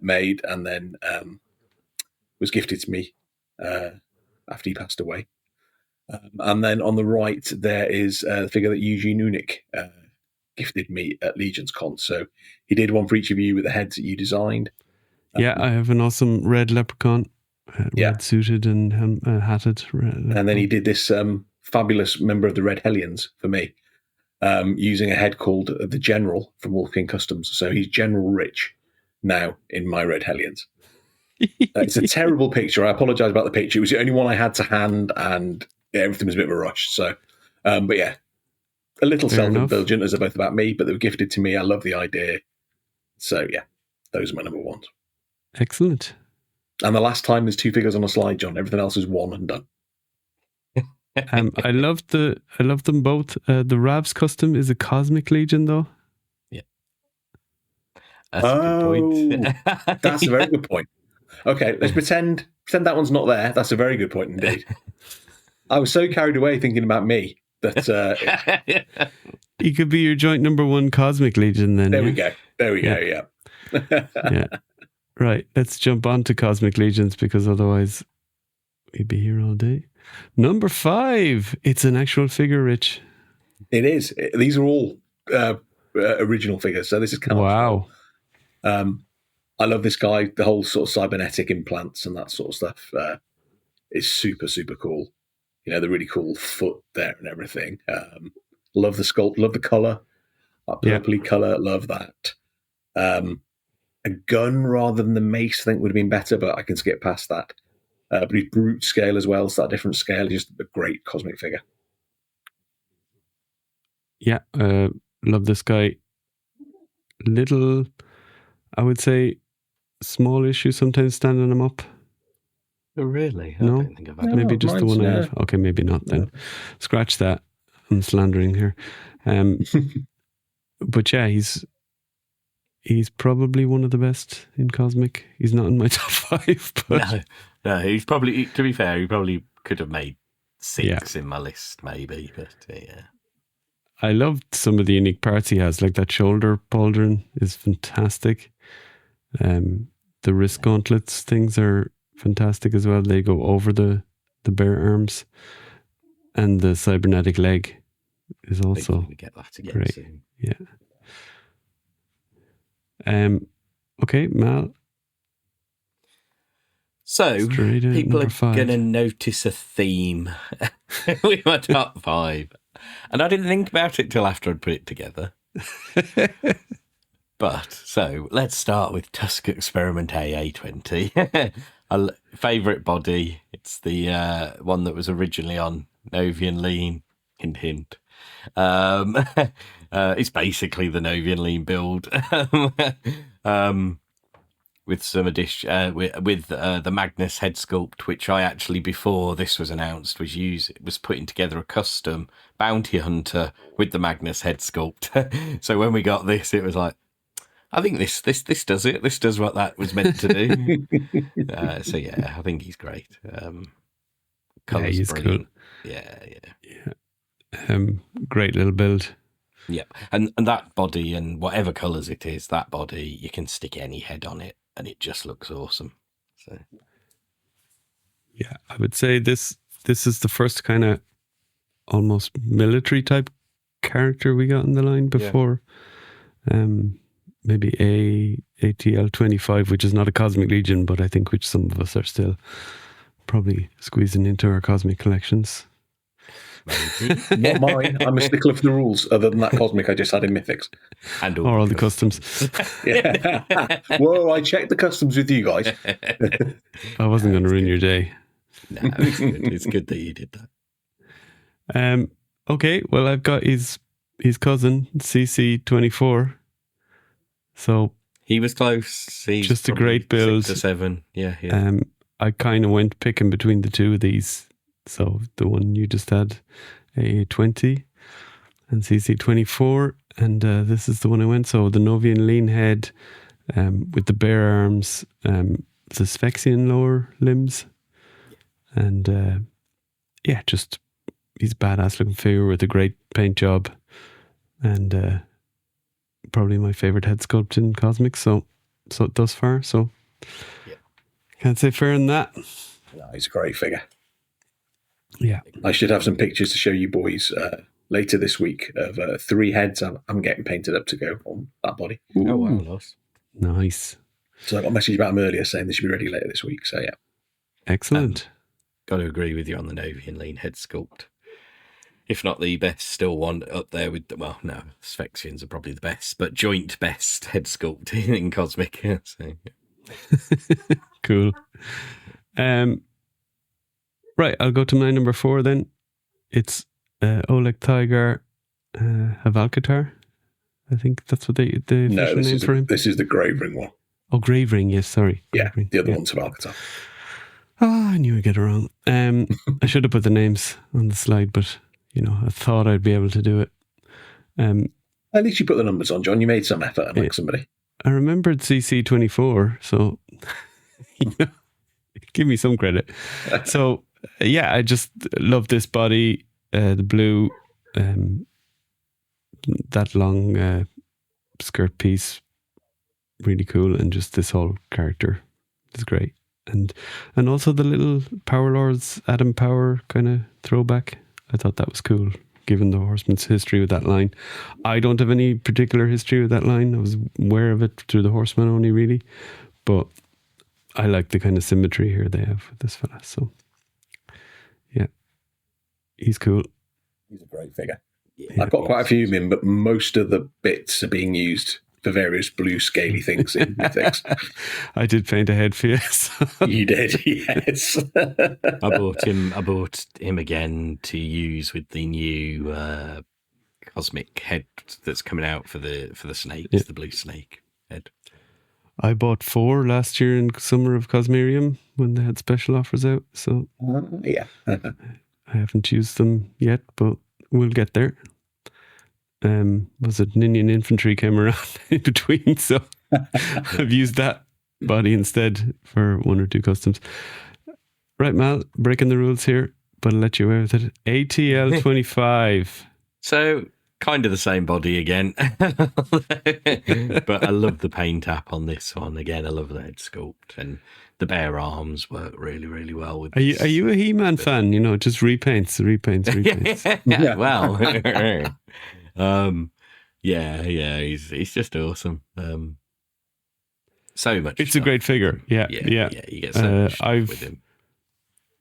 made and then was gifted to me after he passed away. And then on the right, there is a figure that Eugene Unick gifted me at Legions Con. So he did one for each of you with the heads that you designed. I have an awesome red leprechaun, red suited and hatted. And then he did this fabulous member of the Red Hellions for me, using a head called the General from Wolf King Customs. So he's General Rich now in my Red Hellions. It's a terrible picture. I apologise about the picture. It was the only one I had to hand, and everything was a bit of a rush. So, but yeah, a little self-indulgent as they're both about me, but they were gifted to me. I love the idea. So yeah, those are my number 1s. Excellent. And the last time there's 2 figures on a slide, John. Everything else is 1 and done. I love them both. The Ravs custom is a Cosmic Legion, though. Yeah, that's a good point. That's a very good point. Okay, let's pretend that one's not there. That's a very good point indeed. I was so carried away thinking about me that he could be your joint number 1 Cosmic Legion then. There we go. Yeah. Yeah. Right, let's jump on to Cosmic Legions because otherwise we'd be here all day. Number 5. It's an actual figure, Rich. It is. These are all original figures. So this is kind of wow. I love this guy. The whole sort of cybernetic implants and that sort of stuff is super, super cool. The really cool foot there and everything. Love the sculpt. Love the color. That purpley color. Love that. A gun rather than the mace, I think, would have been better, but I can skip past that. But he's brute scale as well, so that different scale is just a great cosmic figure. Yeah, love this guy. Little, I would say, small issue sometimes standing him up. Oh, really? I no? don't think I've had Maybe just the one I have. Okay, maybe not then. Scratch that. I'm slandering here. But yeah, he's probably one of the best in Cosmic. He's not in my top 5. But no, he's probably, to be fair, he probably could have made 6 in my list, maybe. But yeah. I loved some of the unique parts he has, like that shoulder pauldron is fantastic. The wrist gauntlets things are fantastic as well. They go over the bare arms, and the cybernetic leg is also get that again great. Soon. Yeah. Okay, Mal. So people are going to notice a theme with my top 5, and I didn't think about it till after I'd put it together. But so let's start with Tusk Experiment AA20. Favorite body. It's the one that was originally on Novian Lean. Hint, hint. It's basically the Novian Lean build. with some addition with the Magnus head sculpt, which I actually, before this was announced, was putting together a custom bounty hunter with the Magnus head sculpt. So when we got this, it was like, I think this does it. This does what that was meant to do. So yeah, I think he's great. Colours he's brilliant. cool. Yeah. Great little build. Yeah, and that body, and whatever colours it is, that body, you can stick any head on it, and it just looks awesome. So yeah, I would say this is the first kind of almost military type character we got in the line before. Maybe ATL 25, which is not a Cosmic Legion, but I think which some of us are still probably squeezing into our Cosmic collections. Not mine. I'm a stickler for the rules, other than that Cosmic I just had in Mythics. And all the customs. Yeah. Whoa, I checked the customs with you guys. I wasn't going to ruin your day. No, it's good. It's good that you did that. Okay, well, I've got his cousin, CC24. So he was close. He's just a great build. 6 or 7. Yeah. I kind of went picking between the two of these. So the one you just had, A20 and CC24, and this is the one I went. So the Novian lean head with the bare arms, the Sphexian lower limbs, and just he's a badass looking figure with a great paint job, and probably my favorite head sculpt in Cosmic. So thus far, so can't say fair in that. No, he's a great figure. Yeah, I should have some pictures to show you boys later this week of 3 heads I'm getting painted up to go on that body. Ooh. Oh wow, nice. So I got a message about them earlier saying they should be ready later this week. So yeah, excellent. Got to agree with you on the Novian lean head sculpt. If not the best, still one up there with Sphexians are probably the best, but joint best head sculpt in Cosmic. So, yeah. Cool. Right, I'll go to my number 4 then. It's Oleg Tiger Havalkatar. I think that's what the official name for him. This is the Grave Ring one. Oh, Grave Ring, yes, sorry. Yeah, the other one's Havalkatar. Oh, I knew I'd get it wrong. I should have put the names on the slide, but I thought I'd be able to do it. At least you put the numbers on, John. You made some effort, unlike somebody. I remembered CC24, so give me some credit. So, yeah, I just love this body, the blue, that long skirt piece, really cool, and just this whole character is great. And also the little Power Lords, Adam Power kind of throwback. I thought that was cool, given the Horseman's history with that line. I don't have any particular history with that line. I was aware of it through the Horseman only, really. But I like the kind of symmetry here they have with this fella. So, yeah, he's cool. He's a great figure. Yeah. I've got quite a few of him, but most of the bits are being used for various blue scaly things in Mythics. I did paint a head for you. So. You did, yes. I bought him again to use with the new Cosmic head that's coming out for the snakes, the blue snake head. I bought 4 last year in summer of Cosmerium when they had special offers out. So yeah, I haven't used them yet, but we'll get there. Was it Ninian Infantry came around in between, so I've used that body instead for 1 or 2 customs. Right, Mal, breaking the rules here, but I'll let you away with it. ATL 25. So, kind of the same body again. But I love the paint app on this one. Again, I love the head sculpt, and the bare arms work really, really well with this. Are you a He-Man fan? Just repaints. Yeah, well... he's just awesome. So much. It's a great figure. Yeah. You get so much with him.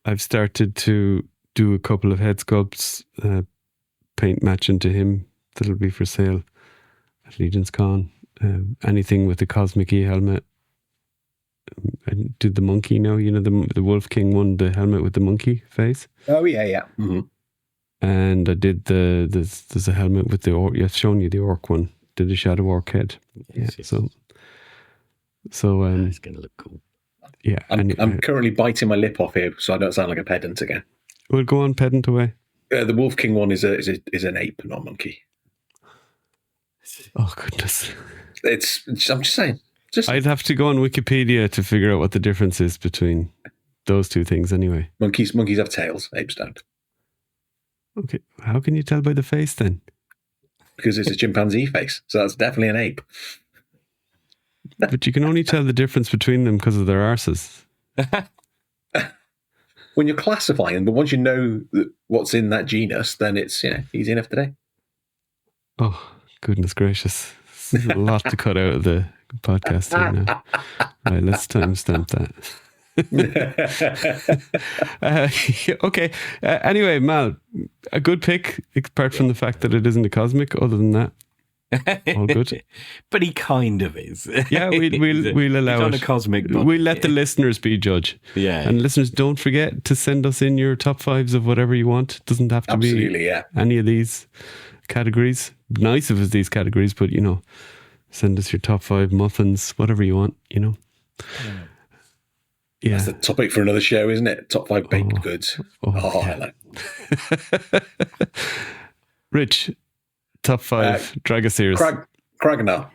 I've started to do a couple of head sculpts, paint matching to him. That'll be for sale at Legion's Con. Anything with the Cosmic E helmet. I did the monkey now. The Wolf King one, the helmet with the monkey face. Oh yeah. Mm-hmm. And I did there's a helmet with the orc. I've shown you the orc one. Did a shadow orc head. Yes. So So it's going to look cool. Yeah, I'm currently biting my lip off here, so I don't sound like a pedant again. We'll go on pedant away. The Wolf King one is an ape, not a monkey. Oh goodness! I'm just saying. I'd have to go on Wikipedia to figure out what the difference is between those two things. Anyway, monkeys have tails. Apes don't. Okay, how can you tell by the face then? Because it's a chimpanzee face, so that's definitely an ape. But you can only tell the difference between them because of their arses. When you're classifying, but once you know what's in that genus, then it's easy enough today. Oh, goodness gracious. There's a lot to cut out of the podcast here now. Right, let's timestamp that. Okay. Anyway, Mal, a good pick, apart from the fact that it isn't a cosmic. Other than that, all good. But he kind of is. Yeah, we'll allow he's on it. A cosmic body. We'll let the listeners be judge. Yeah. And listeners, don't forget to send us in your top fives of whatever you want. It doesn't have to be any of these categories. Nice if it's these categories, but send us your top 5 muffins, whatever you want, Yeah. That's the topic for another show, isn't it? Top 5 baked goods. Yeah. Rich, top 5 Dragosaurus. Kragnar.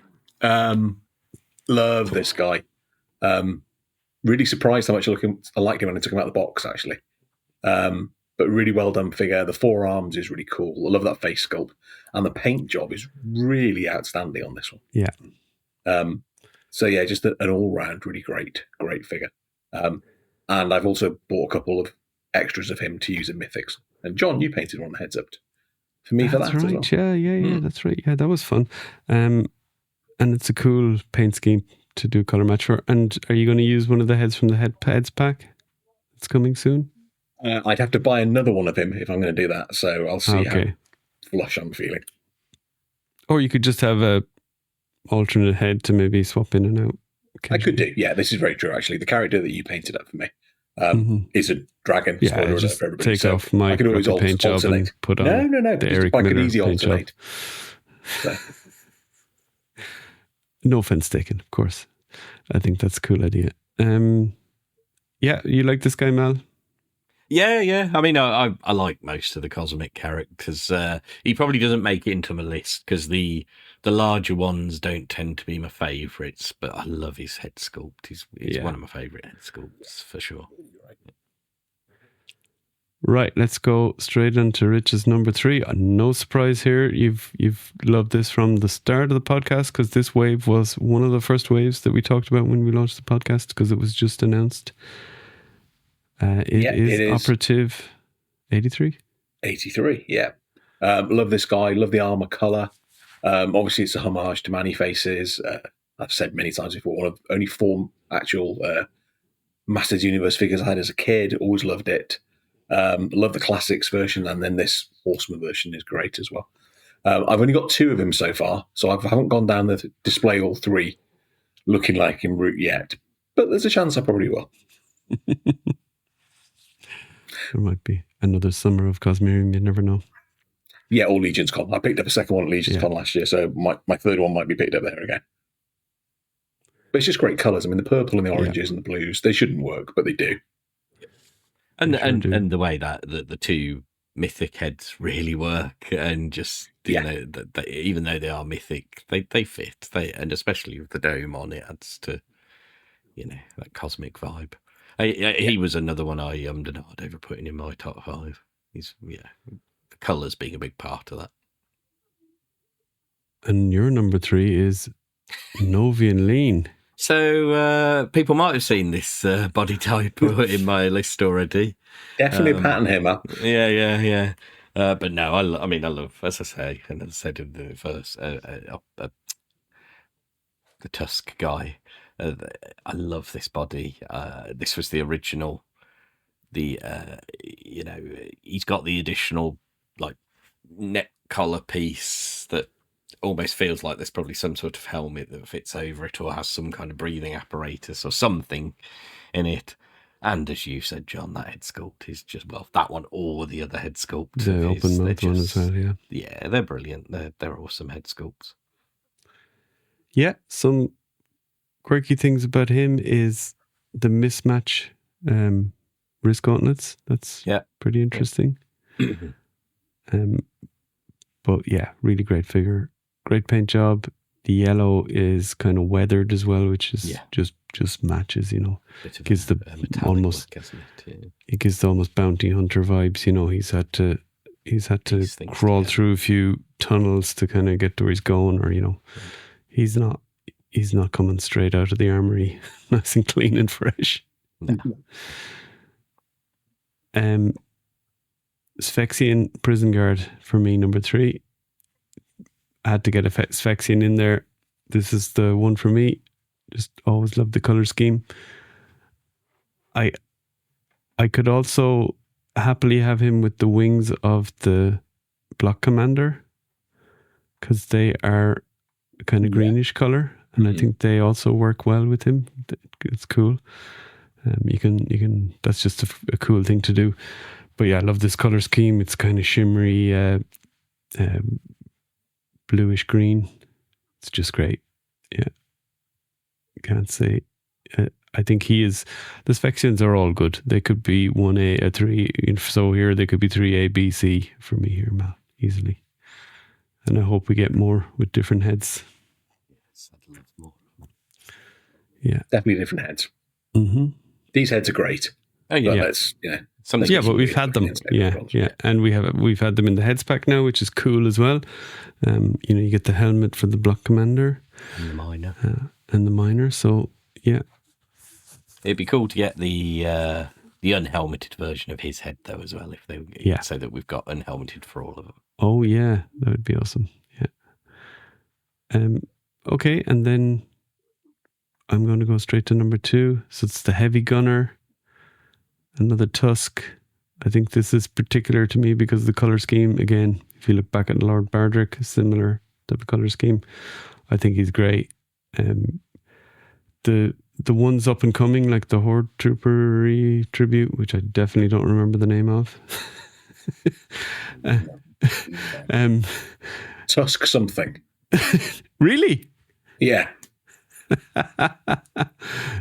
Love this guy. Really surprised how much I liked him when I took him out of the box, actually. But really well done figure. The forearms is really cool. I love that face sculpt. And the paint job is really outstanding on this one. Yeah. So yeah, just an all-round really great figure. And I've also bought a couple of extras of him to use in Mythics. And John, you painted one heads up for me for that right. as well. Yeah, that's right. Yeah, that was fun. And it's a cool paint scheme to do color match for. And are you going to use one of the heads from the heads pack? It's coming soon. I'd have to buy another one of him if I'm going to do that. So I'll see how flush I'm feeling. Or you could just have a alternate head to maybe swap in and out. I could do. Yeah, this is very true, actually. The character that you painted up for me is a dragon. Yeah, spoiler just for everybody. take off my paint job and put on no. the Eric I could Miller easy paint alternate. job. No offense taken, of course. I think that's a cool idea. Yeah, you like this guy, Mal? Yeah. I mean, I like most of the cosmic characters. He probably doesn't make it into my list because the larger ones don't tend to be my favourites, but I love his head sculpt. He's one of my favourite head sculpts for sure. Right, let's go straight into Rich's number 3. No surprise here. You've loved this from the start of the podcast because this wave was one of the first waves that we talked about when we launched the podcast because it was just announced. It is Operative 83. 83, yeah. Love this guy. Love the armor color. Obviously, it's a homage to Man-E-Faces. I've said many times before, one of only 4 actual Masters Universe figures I had as a kid. Always loved it. Love the classics version, and then this Horseman version is great as well. I've only got 2 of him so far, so I haven't gone down the display all 3 looking like him route yet. But there's a chance I probably will. There might be another summer of Cosmerium, you never know. Yeah, or Legions Con. I picked up a second one at Legions Con last year, so my third one might be picked up there again. But it's just great colours. I mean, the purple and the oranges and the blues, they shouldn't work, but they do. And the way that the 2 mythic heads really work, and just you know that even though they are mythic, they fit. And especially with the dome on, it adds to that cosmic vibe. He was another one I denied over putting in my top 5. He's the colours being a big part of that. And your number 3 is Novian Lean. So people might have seen this body type in my list already. Definitely a pattern here, man. Yeah. But no, I love, as I say, and as I said in the first, the Tusk guy. I love this body. This was the original. He's got the additional neck collar piece that almost feels like there's probably some sort of helmet that fits over it or has some kind of breathing apparatus or something in it. And as you said, John, that head sculpt is just, that one or the other head sculpt. The open mouth one as well, yeah. Yeah, they're brilliant. They're awesome head sculpts. Yeah, some quirky things about him is the mismatch wrist gauntlets. That's pretty interesting. But yeah, really great figure. Great paint job. The yellow is kind of weathered as well, which is just matches, you know. Gives the almost look, it gives the almost bounty hunter vibes, you know. He's had to crawl through a few tunnels to kind of get to where he's going, or you know, he's not coming straight out of the armory nice and clean and fresh. No. Sphyxian Prison Guard for me, number 3. I had to get a Sphyxian in there. This is the one for me. Just always loved the color scheme. I could also happily have him with the wings of the Block Commander, because they are kind of greenish color, and I think they also work well with him. It's cool. You can. That's just a cool thing to do. But yeah, I love this color scheme. It's kind of shimmery, bluish green. It's just great. Yeah, can't say. I think he is. The Sphyxians are all good. They could be 1A, a 3. So here they could be 3A, B, C for me here, Mal, easily. And I hope we get more with different heads. Yes, I'd love more. Yeah, definitely different heads. Mm-hmm. These heads are great. Oh yeah, that's but we've had them. Yeah, and we've had them in the heads pack now, which is cool as well. You know, you get the helmet for the Block Commander and the minor. So yeah, it'd be cool to get the unhelmeted version of his head though as well, if they so that we've got unhelmeted for all of them. Oh yeah, that would be awesome. Yeah. Okay, and then I'm going to go straight to number 2. So it's the Heavy Gunner. Another Tusk. I think this is particular to me because of the color scheme. Again, if you look back at Lord Bardrick, similar type of color scheme. I think he's great. The ones up and coming, like the Horde Troopery tribute, which I definitely don't remember the name of. Tusk something. Really? Yeah.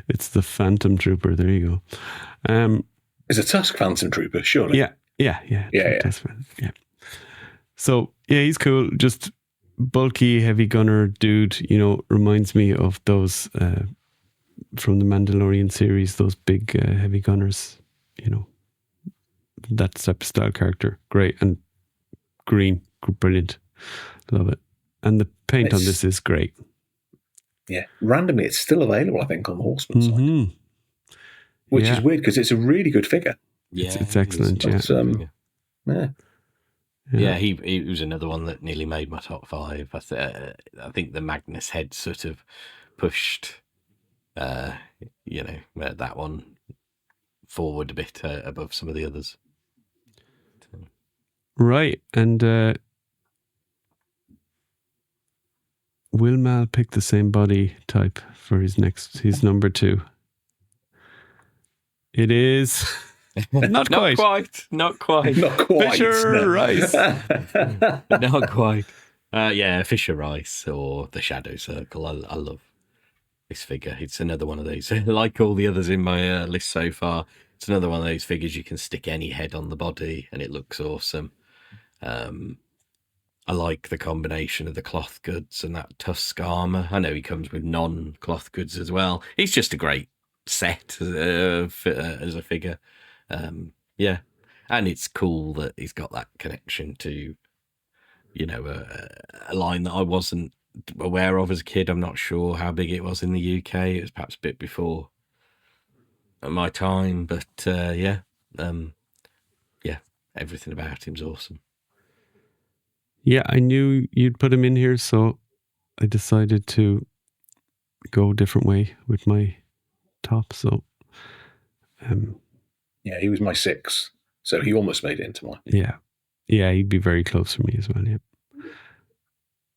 It's the Phantom Trooper. There you go. It's a Tusk Phantom Trooper, surely. Yeah. So yeah, he's cool. Just bulky, heavy gunner dude. You know, reminds me of those from the Mandalorian series. Those big heavy gunners. You know, that type of style character. Great, and green, brilliant. Love it. And the paint on this is great. Yeah, randomly it's still available, I think, on the Horseman side. Which is weird because it's a really good figure. Yeah, it's excellent. He was another one that nearly made my top 5. I think the Magnus head sort of pushed, that one forward a bit above some of the others. Right, and will Mal pick the same body type for his number 2? It is not quite. Not quite. Fisher Rice. Not quite. Fisher Rice or the Shadow Circle. I love this figure. It's another one of those, like all the others in my list so far. It's another one of those figures you can stick any head on the body and it looks awesome. I like the combination of the cloth goods and that Tusk armor. I know he comes with non-cloth goods as well. He's just a great set as a figure. And it's cool that he's got that connection to, a line that I wasn't aware of as a kid. I'm not sure how big it was in the UK. It was perhaps a bit before my time, but everything about him's awesome. Yeah, I knew you'd put him in here, so I decided to go a different way with my top. So, he was my 6, so he almost made it into mine. Yeah, he'd be very close for me as well. Yeah.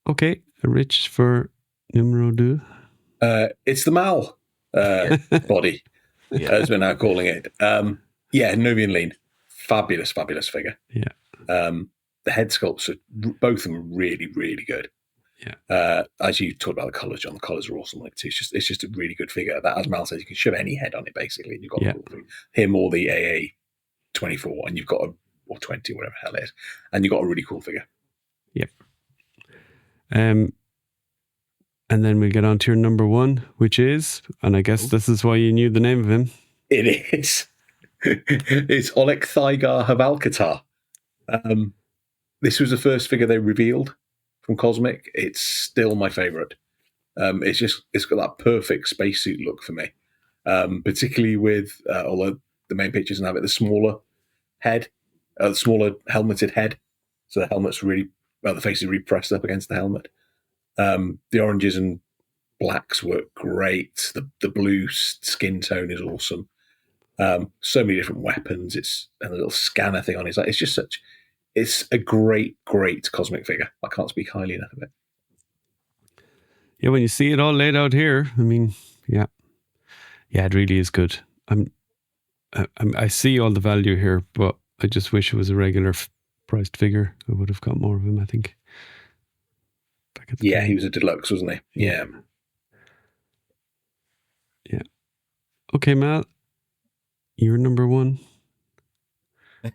Okay, Rich for numero 2. It's the Mal body, as we're now calling it. Nubian Lean, fabulous figure. Yeah. The head sculpts are both of them really, really good. As you talked about the colours, John, the colours are awesome. Like too. It's just a really good figure. That, as Mal says, you can shove any head on it basically, and you've got a cool figure. Him or the AA 24, and you've got or 20, whatever the hell it is, and you've got a really cool figure. Yep. And then we get on to your number one, which is, and I guess this is why you knew the name of him. It is. It's Oleg Thygar Havalkatar. This was the first figure they revealed from Cosmic. It's still my favourite. It's got that perfect spacesuit look for me, particularly with although the main picture doesn't have it, the smaller head, the smaller helmeted head. So the helmet's really, the face is really pressed up against the helmet. The oranges and blacks work great. The blue skin tone is awesome. So many different weapons. It's and a little scanner thing on it. It's just such. It's a great Cosmic figure. I can't speak highly enough of it. Yeah, when you see it all laid out here, I mean, yeah, it really is good. I see all the value here, but I just wish it was a regular priced figure. I would have got more of him, I think. Yeah, he was a deluxe, wasn't he? Yeah. Okay, Mal, you're number one.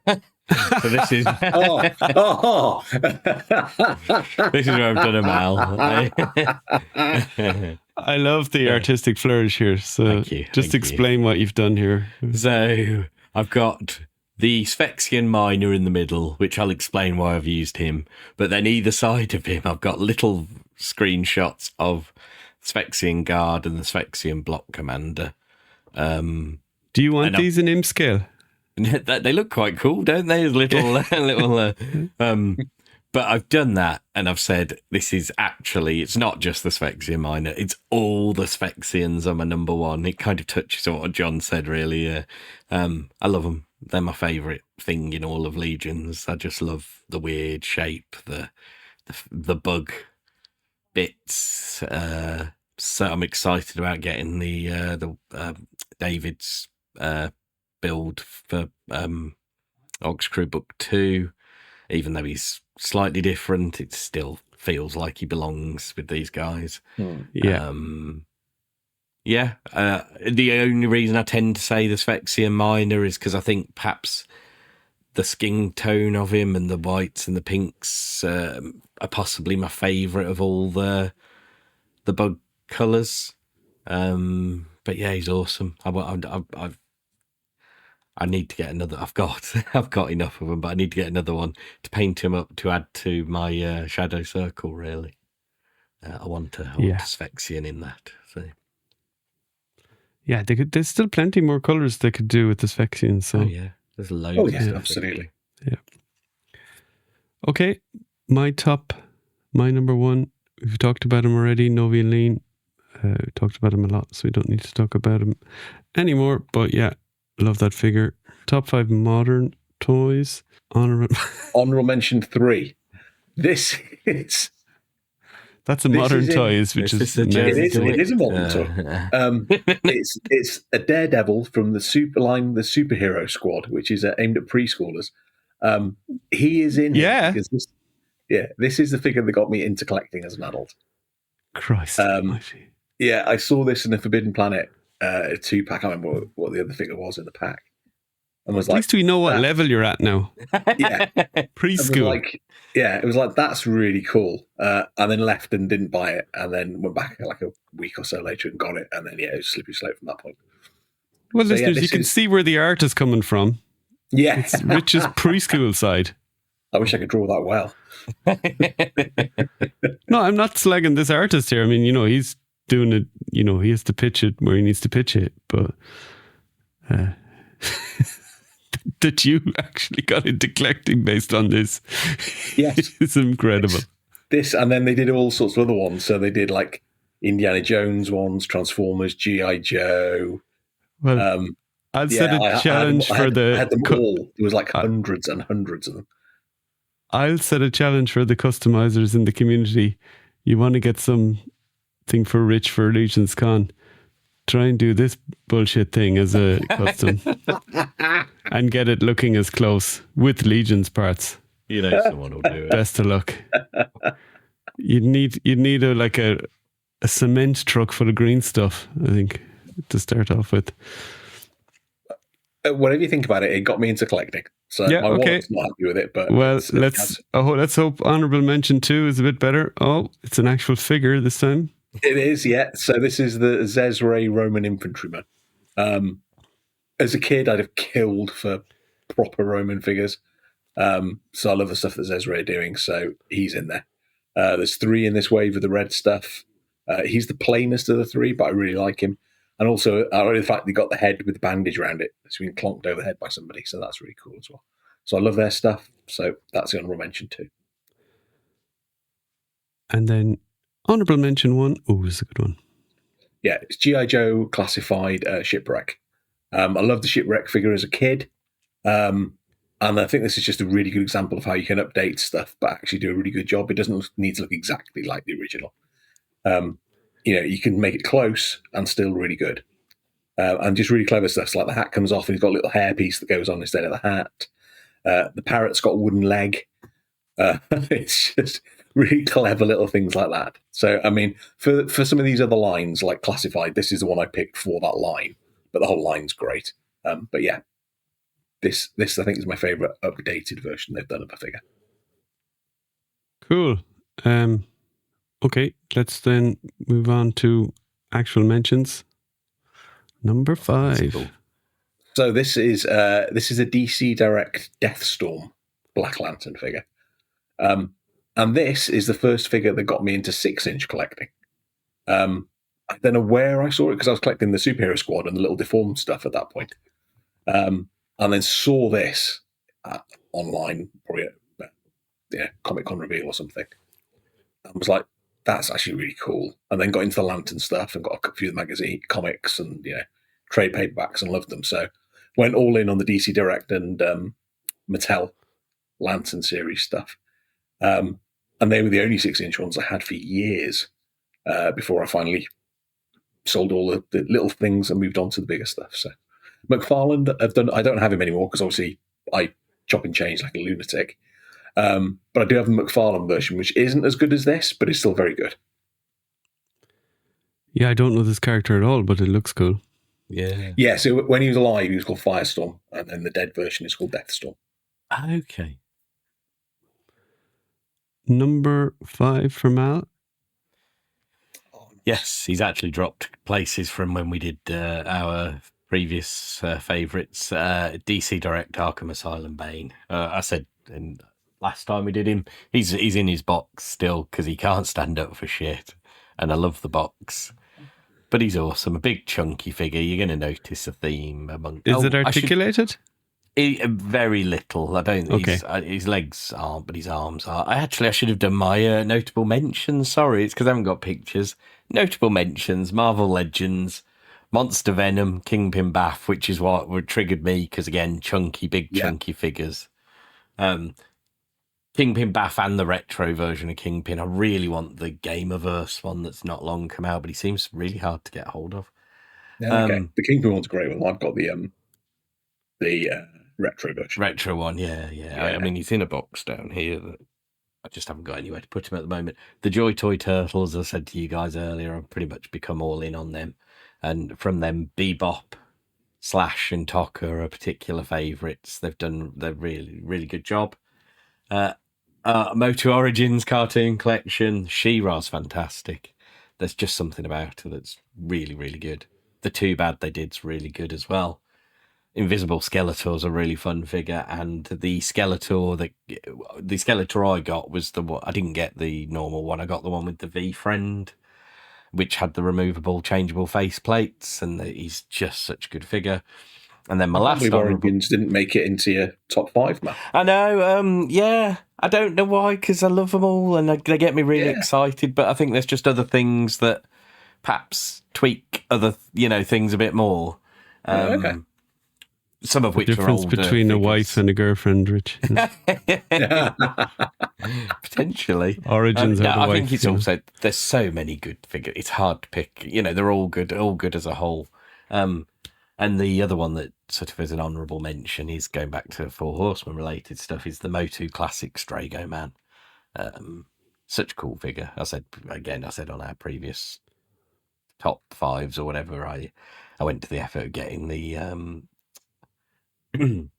So this is this is where I've done a Mal. I love the artistic flourish here. So just explain what you've done here. So I've got the Sphexian Miner in the middle, which I'll explain why I've used him. But then either side of him, I've got little screenshots of Sphexian Guard and the Sphexian Block Commander. Do you want these in imp scale? They look quite cool, don't they? As little. But I've done that, and I've said this is actually, it's not just the Sphexian Miner, it's all the Sphexians are my number one. It kind of touches on what John said, really. I love them. They're my favourite thing in all of Legions. I just love the weird shape, the bug bits. So I'm excited about getting the David's build for Ox Crew Book 2. Even though he's slightly different, it still feels like he belongs with these guys. Yeah. The only reason I tend to say the Sphexian Miner is because I think perhaps the skin tone of him and the whites and the pinks are possibly my favourite of all the bug colours. But yeah, he's awesome. I need to get another. I've got enough of them, but I need to get another one to paint him up to add to my shadow circle. Really, I want a Sphexian in that. So. Yeah, there's still plenty more colours they could do with the Sphexian. So there's loads. Oh yeah, absolutely. Yeah. Okay, my number one. We've talked about him already. Novi and Lean. We talked about him a lot, so we don't need to talk about him anymore. But yeah. Love that figure. Top 5 modern toys. Honourable mention 3. This is... That's a modern toys, which is... It is a modern toy. It's a Daredevil from the Superhero Squad, which is aimed at preschoolers. He is in here because this is the figure that got me into collecting as an adult. Christ. Yeah, I saw this in the Forbidden Planet 2-pack. I can't remember what the other figure was in the pack. And was at least we know what level you're at now. Yeah. Preschool. It was like, that's really cool. And then left and didn't buy it. And then went back like a week or so later and got it. And then, it was slippery slope from that point. Well, listeners, you can see where the art is coming from. Yeah. It's Rich's preschool side. I wish I could draw that well. No, I'm not slagging this artist here. I mean, he's doing it, he has to pitch it where he needs to pitch it, but that you actually got into collecting based on this is incredible. This, and then they did all sorts of other ones. So they did like Indiana Jones ones, Transformers, G.I. Joe. Well, I'd set a challenge for the... I had them all. There was like hundreds and hundreds of them. I'll set a challenge for the customizers in the community. You want to get something for Rich for Legion's Con, try and do this bullshit thing as a custom and get it looking as close with Legion's parts. Someone will do it. Best of luck. You'd need a cement truck full of green stuff, I think, to start off with. Whatever you think about it, it got me into collecting. So my wallet's not happy with it, but let's hope honourable mention 2 is a bit better. Oh, it's an actual figure this time. It is, yeah. So this is the Zezre Roman infantryman. As a kid, I'd have killed for proper Roman figures. So I love the stuff that Zezre are doing. So he's in there. There's 3 in this wave of the red stuff. He's the plainest of the 3, but I really like him. And also, I like the fact they got the head with the bandage around it. It's been clonked over the head by somebody, so that's really cool as well. So I love their stuff. So that's the honourable mention 2. And then honourable mention 1. Oh, this is a good one. Yeah, it's G.I. Joe classified Shipwreck. I love the Shipwreck figure as a kid. And I think this is just a really good example of how you can update stuff, but actually do a really good job. It doesn't need to look exactly like the original. You can make it close and still really good. And just really clever stuff. So like the hat comes off and he's got a little hairpiece that goes on instead of the hat. The parrot's got a wooden leg. It's just really clever little things like that. So, I mean, for some of these other lines, like Classified, this is the one I picked for that line. But the whole line's great. But yeah, this I think is my favourite updated version they've done of a figure. Cool. Okay, let's then move on to actual mentions. Number 5. Cool. So this is a DC Direct Deathstorm Black Lantern figure. And this is the first figure that got me into 6-inch collecting. I don't know where I saw it because I was collecting the Superhero Squad and the little deformed stuff at that point. And then saw this online, probably at Comic-Con reveal or something. I was like, that's actually really cool. And then got into the Lantern stuff and got a few of the magazine comics and trade paperbacks and loved them. So went all in on the DC Direct and Mattel Lantern series stuff. And they were the only 6-inch ones I had for years before I finally sold all the little things and moved on to the bigger stuff. So McFarlane, I don't have him anymore because obviously I chop and change like a lunatic. But I do have the McFarlane version, which isn't as good as this, but it's still very good. Yeah, I don't know this character at all, but it looks cool. Yeah, so when he was alive, he was called Firestorm, and then the dead version is called Deathstorm. Okay. Number 5 for Mal. Yes, he's actually dropped places from when we did our previous favourites. DC Direct Arkham Asylum Bane. I said last time we did him, he's in his box still because he can't stand up for shit. And I love the box. But he's awesome. A big chunky figure. You're going to notice a theme among... Is it articulated? Very little. I don't. Okay. His legs aren't, but his arms are. I should have done my notable mentions. Sorry, it's because I haven't got pictures. Notable mentions: Marvel Legends, Monster Venom, Kingpin Bath, which is what triggered me because again, chunky figures. Kingpin Bath and the retro version of Kingpin. I really want the Gamerverse one that's not long come out, but he seems really hard to get hold of. Okay. The Kingpin one's a great one. I've got the retro version. Retro one, yeah. I mean, he's in a box down here that I just haven't got anywhere to put him at the moment. The Joy Toy Turtles, as I said to you guys earlier, I've pretty much become all in on them. And from them, Bebop, Slash and Tokka are particular favourites. They've done a really, really good job. Motu Origins cartoon collection, She-Ra's fantastic. There's just something about her that's really, really good. The Too Bad They Did's really good as well. Invisible Skeletor's a really fun figure, and the Skeletor I got was the one. I didn't get the normal one. I got the one with the V-Friend, which had the removable, changeable face plates, and he's just such a good figure. And then my last Origins didn't make it into your top 5, man. I know. Yeah, I don't know why, because I love them all, and they get me really excited. But I think there's just other things that perhaps tweak other, things a bit more. Okay. Some of which are older. Difference between a wife and a girlfriend, Rich. Potentially. Origins of the I wife. think it's also, there's so many good figures. It's hard to pick. They're all good as a whole. And the other one that sort of is an honourable mention is going back to Four Horsemen related stuff is the Motu Classic Strago Man. such a cool figure. I said on our previous top fives or whatever, I went to the effort of getting the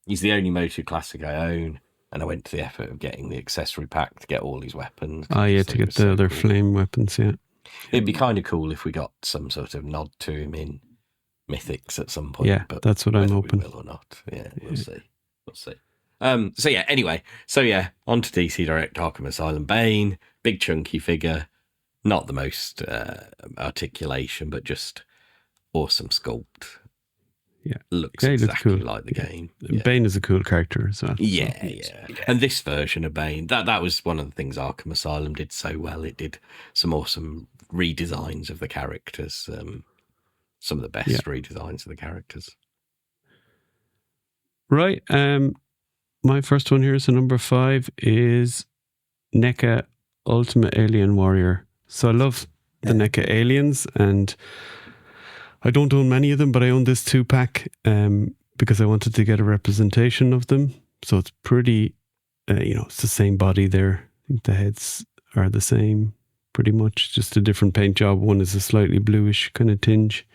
he's the only Motu Classic I own, and I went to the effort of getting the accessory pack to get all his weapons. Oh yeah, to get the other flame weapons. Yeah, it'd be kind of cool if we got some sort of nod to him in Mythics at some point. Yeah, but that's what I'm hoping. We will or not? Yeah, we'll see. So yeah. Anyway, on to DC Direct Arkham Asylum Bane, big chunky figure, not the most articulation, but just awesome sculpt. Yeah, looks okay, exactly cool. like the game. Bane is a cool character as well. Yeah. And this version of Bane, that was one of the things Arkham Asylum did so well. It did some awesome redesigns of the characters, some of the best redesigns of the characters. Right. My first one here, so number 5 is NECA Ultimate Alien Warrior. So I love the NECA aliens, and I don't own many of them, but I own this 2-pack because I wanted to get a representation of them. So it's pretty, it's the same body there. I think the heads are the same, pretty much, just a different paint job. One is a slightly bluish kind of tinge,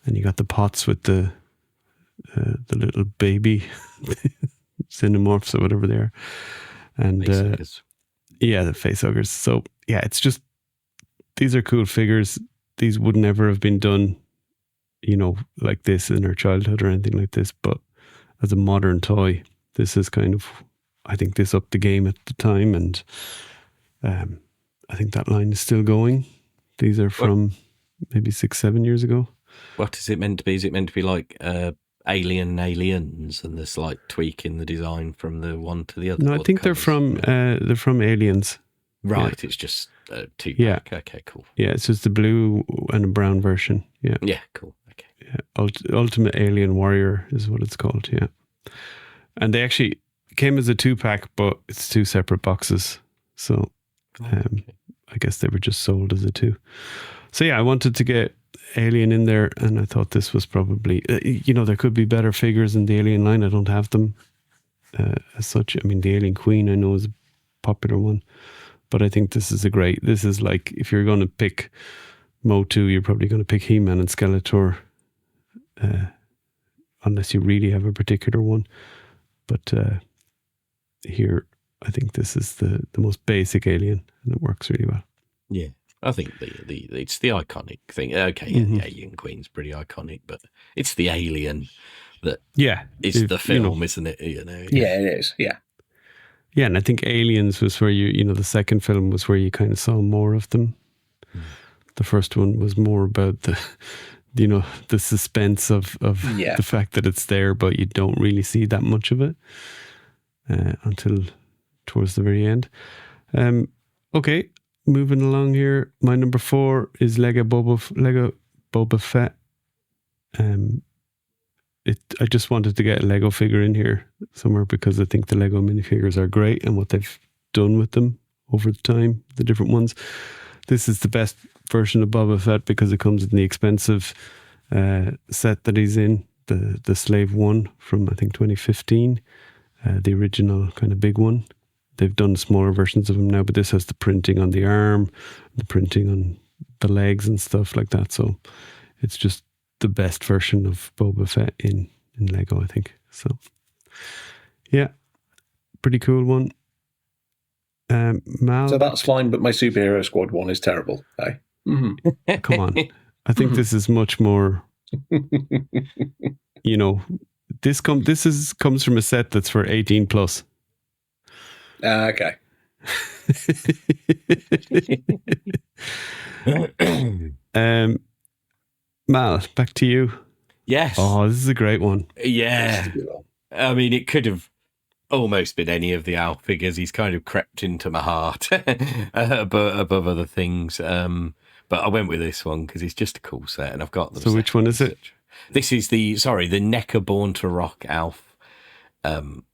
and you got the pots with the little baby xenomorphs or whatever they are, and the facehuggers. So yeah, it's just, these are cool figures. These would never have been done, like this in our childhood or anything like this, but as a modern toy, this is kind of, I think this upped the game at the time, and I think that line is still going. These are from maybe 6-7 years ago. What is it meant to be? Is it meant to be like aliens, and there's like tweaking the design from the one to the other? No, I think they're from Aliens. Right, yeah. It's just 2-pack. Yeah. Okay, cool. Yeah, it's just the blue and a brown version. Yeah. Yeah, cool. Okay. Yeah. Ultimate Alien Warrior is what it's called. Yeah. And they actually came as a 2-pack, but it's 2 separate boxes. So I guess they were just sold as a 2. So yeah, I wanted to get Alien in there, and I thought this was probably, there could be better figures in the Alien line. I don't have them as such. I mean, the Alien Queen I know is a popular one, but I think this is this is like, if you're going to pick Motu, you're probably going to pick He-Man and Skeletor, unless you really have a particular one. But here, I think this is the most basic Alien, and it works really well. Yeah. I think it's the iconic thing. Okay, the Alien Queen's pretty iconic, but it's the alien that is the film, isn't it? Yeah, it is. Yeah. Yeah, and I think Aliens was where the second film was where you kind of saw more of them. The first one was more about the suspense of the fact that it's there, but you don't really see that much of it until towards the very end. Okay. Moving along here, my number 4 is Lego Boba Fett. I just wanted to get a Lego figure in here somewhere because I think the Lego minifigures are great, and what they've done with them over the time, the different ones. This is the best version of Boba Fett because it comes in the expensive set that he's in, the Slave 1 from I think 2015, the original kind of big one. They've done smaller versions of him now, but this has the printing on the arm, the printing on the legs and stuff like that. So it's just the best version of Boba Fett in Lego, I think. So yeah, pretty cool one. Mal, so that's fine, but my Superhero Squad one is terrible. Hey? Mm-hmm. Come on. I think this is much more, this comes from a set that's for 18 plus. Okay. Mal, back to you. Yes. Oh, this is a great one. Yeah. I mean, it could have almost been any of the Alf figures. He's kind of crept into my heart above other things. But I went with this one because it's just a cool set, and I've got them. So which one is it? This is the NECA Born to Rock Alf.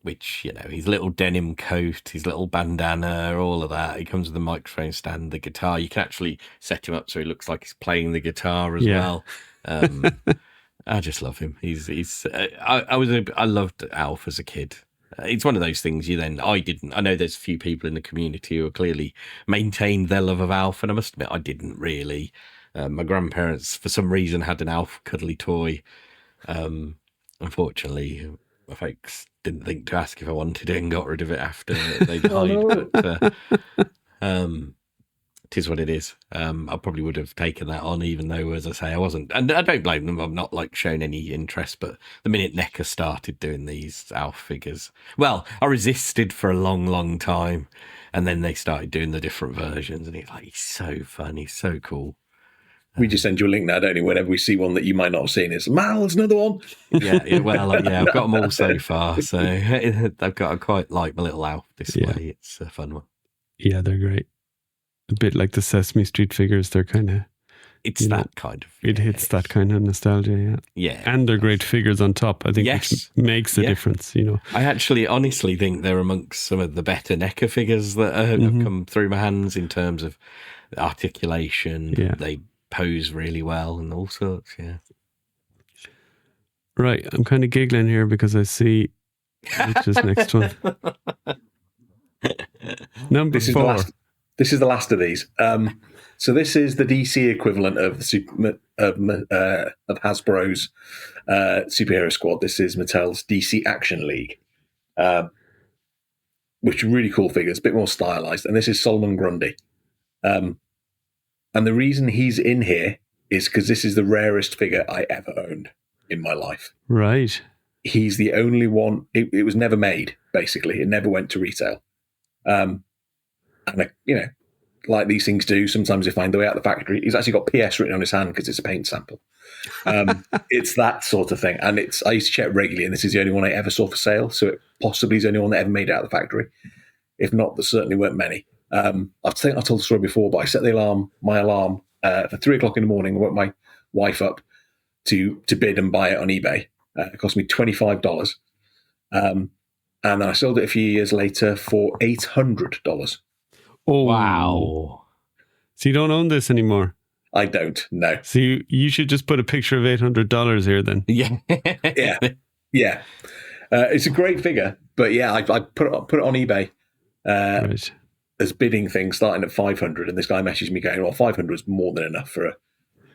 Which, his little denim coat, his little bandana, all of that. He comes with a microphone stand, the guitar. You can actually set him up so he looks like he's playing the guitar as well. I just love him. I loved Alf as a kid. it's one of those things I know there's a few people in the community who are clearly maintained their love of Alf, and I must admit I didn't really. My grandparents, for some reason, had an Alf cuddly toy. Unfortunately, my folks didn't think to ask if I wanted it and got rid of it after they died. But it is what it is. I probably would have taken that on, even though, as I say, I wasn't. And I don't blame them. I'm not like shown any interest. But the minute NECA started doing these Alf figures, well, I resisted for a long, long time. And then they started doing the different versions. And it's like, he's so fun. He's so cool. We just send you a link now, don't we? Whenever we see one that you might not have seen, it's Mal, there's another one. Yeah, I've got them all so far. So I quite like my little Alf display. It's a fun one. Yeah, they're great. A bit like the Sesame Street figures. They're kind of... It's that kind of... It hits that kind of nostalgia, yeah. Yeah. And they're great figures on top, I think, which makes a difference, I actually honestly think they're amongst some of the better NECA figures that have come through my hands in terms of articulation. Yeah. They pose really well and all sorts, yeah. Right, I'm kind of giggling here because I see which is next one. Number 4. This is the last of these. So this is the DC equivalent of the of Hasbro's superhero squad. This is Mattel's DC Action League, which are really cool figures, a bit more stylized. And this is Solomon Grundy. And the reason he's in here is because this is the rarest figure I ever owned in my life. Right. He's the only one. It was never made, basically. It never went to retail. And, like these things do, sometimes they find their way out of the factory. He's actually got PS written on his hand because it's a paint sample. It's that sort of thing. And I used to check regularly, and this is the only one I ever saw for sale. So it possibly is the only one that ever made it out of the factory. If not, there certainly weren't many. I think I told the story before, but I set my alarm for 3 o'clock in the morning. I woke my wife up to bid and buy it on eBay. It cost me $25. And then I sold it a few years later for $800. Oh, wow. So you don't own this anymore? I don't, no. So you should just put a picture of $800 here then. Yeah. Yeah. It's a great figure, but yeah, I put it on eBay. Right. As bidding thing starting at 500, and this guy messaged me going, well, 500 is more than enough for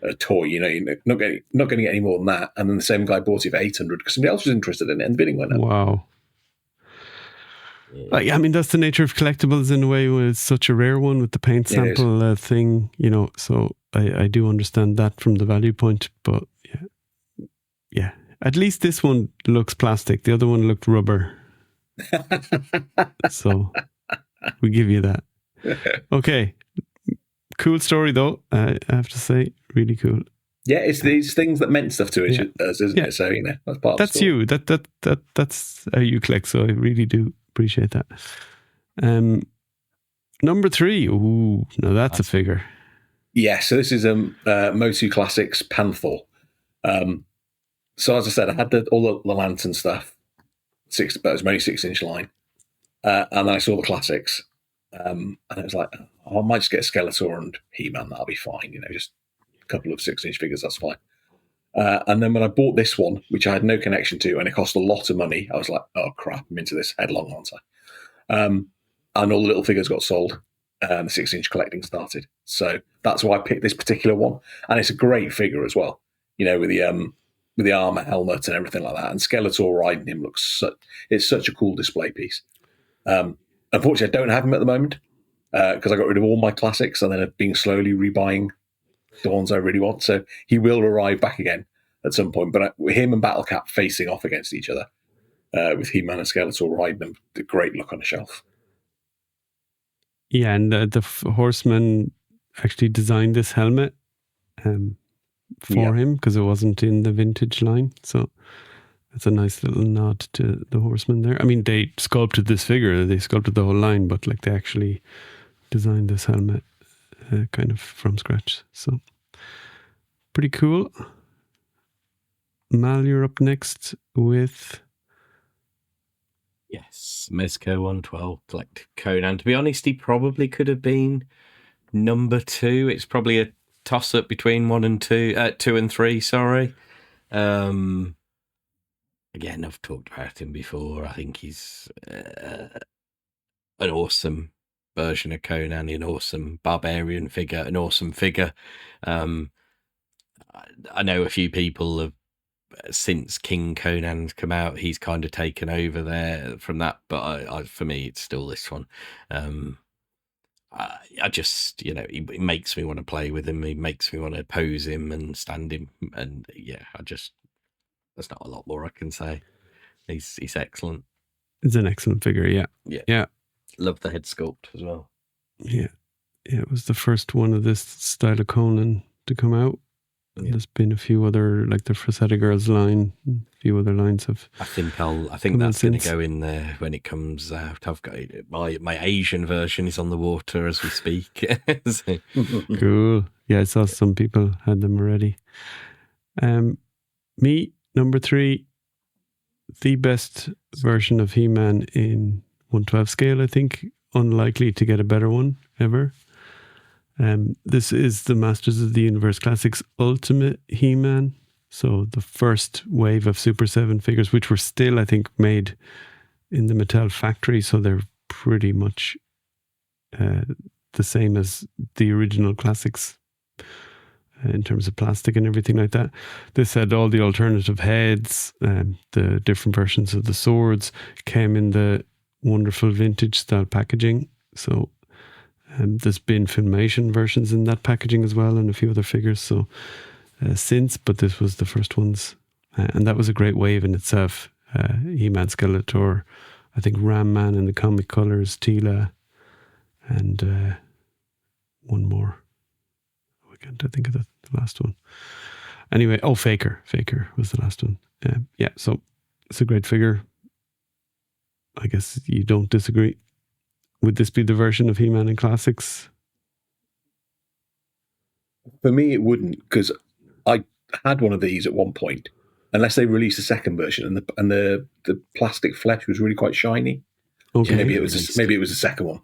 a toy, you're not going to get any more than that. And then the same guy bought it for 800 because somebody else was interested in it, and the bidding went up. Wow. I mean, that's the nature of collectibles in a way, when it's such a rare one with the paint sample thing, so I do understand that from the value point, but yeah. At least this one looks plastic. The other one looked rubber. So we give you that. Okay. Cool story though, I have to say. Really cool. Yeah, it's these things that meant stuff to us, isn't it? So, that's part of the story. You. That's how you collect, so I really do appreciate that. Number 3. Ooh, now that's a figure. Yeah, so this is Motu Classics Panther. So as I said, I had all the lantern stuff, but it was only 6-inch line. And then I saw the classics. And it was like, I might just get a Skeletor and He-Man, that'll be fine. Just a couple of 6-inch figures, that's fine. And then when I bought this one, which I had no connection to, and it cost a lot of money, I was like, oh crap, I'm into this headlong, aren't I? And all the little figures got sold, and the 6-inch collecting started. So that's why I picked this particular one. And it's a great figure as well, with the armor, helmet, and everything like that. And Skeletor riding him it's such a cool display piece. Unfortunately, I don't have him at the moment because I got rid of all my classics and then have been slowly rebuying the ones I really want. So he will arrive back again at some point. But him and Battle Cat facing off against each other with He-Man and Skeletor riding them, the great look on the shelf. Yeah, and the Horseman actually designed this helmet for him because it wasn't in the vintage line. So it's a nice little nod to the Horseman there. I mean, they sculpted this figure, they sculpted the whole line, but they actually designed this helmet kind of from scratch. So pretty cool. Mal, you're up next with... Yes, Mezco 112 Collected Conan. To be honest, he probably could have been number 2. It's probably a toss-up between 2 and 3, sorry. again, I've talked about him before. I think he's an awesome version of Conan, an awesome barbarian figure, an awesome figure. I know a few people have, since King Conan's come out, he's kind of taken over there from that, but for me, it's still this one. I just, he makes me want to play with him. He makes me want to pose him and stand him. And yeah, there's not a lot more I can say. He's excellent. It's an excellent figure, yeah. Yeah. Love the head sculpt as well. Yeah. It was the first one of this style of Conan to come out. Yeah. There's been a few other, like the Frazetta Girls line, a few other lines of. I think that's going to go in there when it comes out. I've got my Asian version is on the water as we speak. So. Cool. Yeah, I saw some people had them already. Me, number 3, the best version of He-Man in 1/12 scale. I think unlikely to get a better one ever. This is the Masters of the Universe Classics Ultimate He-Man. So the first wave of Super 7 figures, which were still, I think, made in the Mattel factory. So they're pretty much the same as the original classics in terms of plastic and everything like that. This had all the alternative heads, the different versions of the swords came in the wonderful vintage style packaging. So there's been Filmation versions in that packaging as well, and a few other figures since, but this was the first ones. And that was a great wave in itself. He-Man, Skeletor, I think Ram Man in the comic colors, Tila, and one more. I can't think of the last one. Anyway, Faker. Faker was the last one. Yeah, so it's a great figure. I guess you don't disagree. Would this be the version of He-Man in Classics? For me, it wouldn't, because I had one of these at one point, unless they released a second version, and the plastic flesh was really quite shiny. Okay, so maybe it was the second one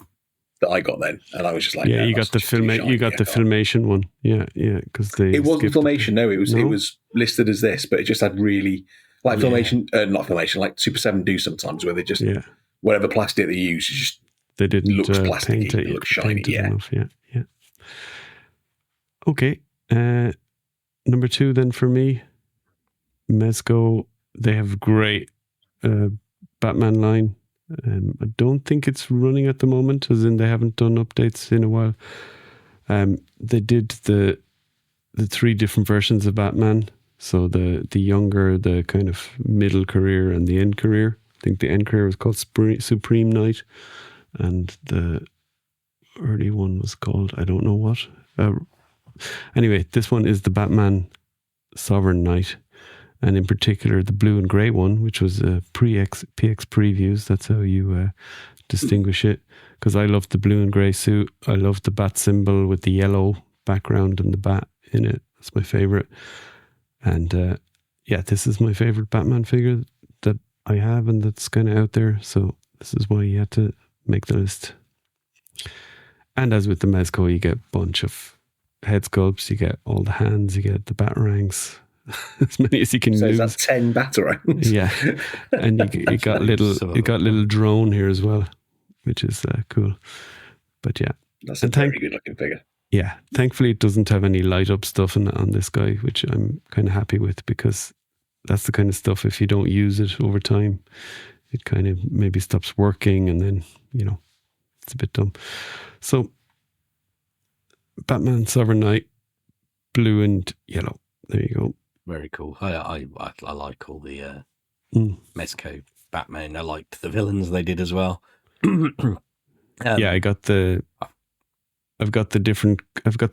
that I got then, and I was just like, yeah, you got the Filmation one, yeah, because it wasn't Filmation. No, it was listed as this, but it just had really like Filmation, not Filmation, like Super 7 do sometimes, where they just whatever plastic they use, just they didn't looks plasticky, it looks shiny, enough, yeah. Okay, number 2 then for me, Mezco. They have great Batman line. I don't think it's running at the moment, as in they haven't done updates in a while. They did the 3 different versions of Batman. So the younger, the kind of middle career, and the end career. I think the end career was called Supreme Knight, and the early one was called I don't know what. Anyway, this one is the Batman Sovereign Knight, and in particular the blue and grey one, which was PX previews. That's how you distinguish it, because I love the blue and grey suit. I love the bat symbol with the yellow background and the bat in it. That's my favourite. And this is my favourite Batman figure that I have, and that's kind of out there. So this is why you had to make the list. And as with the Mezco, you get a bunch of head sculpts, you get all the hands, you get the batarangs, as many as you can use. So is that 10 batarangs? Yeah, and you got little drone here as well, which is cool. But yeah, that's a very good looking figure. Yeah, thankfully it doesn't have any light up stuff on this guy, which I'm kind of happy with, because that's the kind of stuff, if you don't use it over time, it kind of maybe stops working, and then it's a bit dumb. So Batman Sovereign Knight, blue and yellow. There you go. Very cool. I like all the Mezco Batman. I liked the villains they did as well. I've got the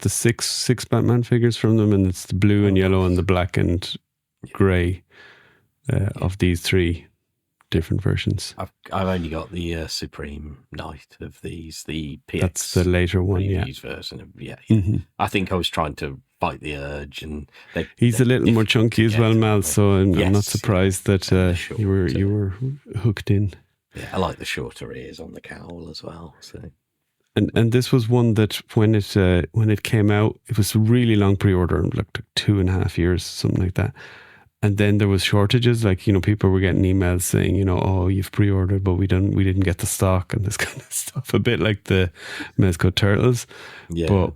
six Batman figures from them, and it's the blue and yellow and the black and grey of these 3 different versions. I've only got the Supreme Knight of these, the PX. That's the later one, version of Mm-hmm. I think I was trying to fight the urge, and he's a little more chunky as well, Mal. So I'm not surprised that you were hooked in. Yeah, I like the shorter ears on the cowl as well. So. And this was one that when it came out, it was a really long pre-order, like 2.5 years, something like that. And then there was shortages, like, people were getting emails saying, oh, you've pre-ordered, but we didn't get the stock and this kind of stuff. A bit like the Mezco Turtles. Yeah. But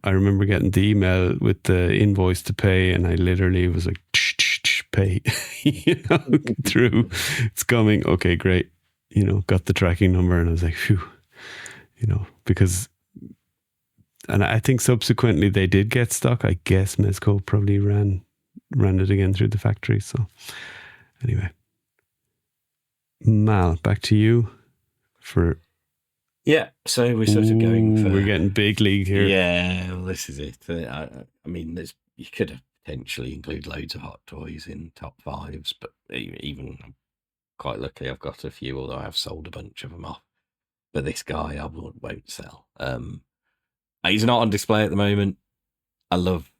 I remember getting the email with the invoice to pay, and I literally was like, pay, through. It's coming. Okay, great. Got the tracking number, and I was like, phew, because, and I think subsequently they did get stock. I guess Mezco probably ran it again through the factory. So anyway, Mal, back to you for. Yeah, so we're sort of going for. We're getting big league here. Yeah, well, this is it. I mean, you could have potentially include loads of Hot Toys in top fives, but even I'm quite lucky I've got a few, although I have sold a bunch of them off. But this guy I won't sell. He's not on display at the moment. I love,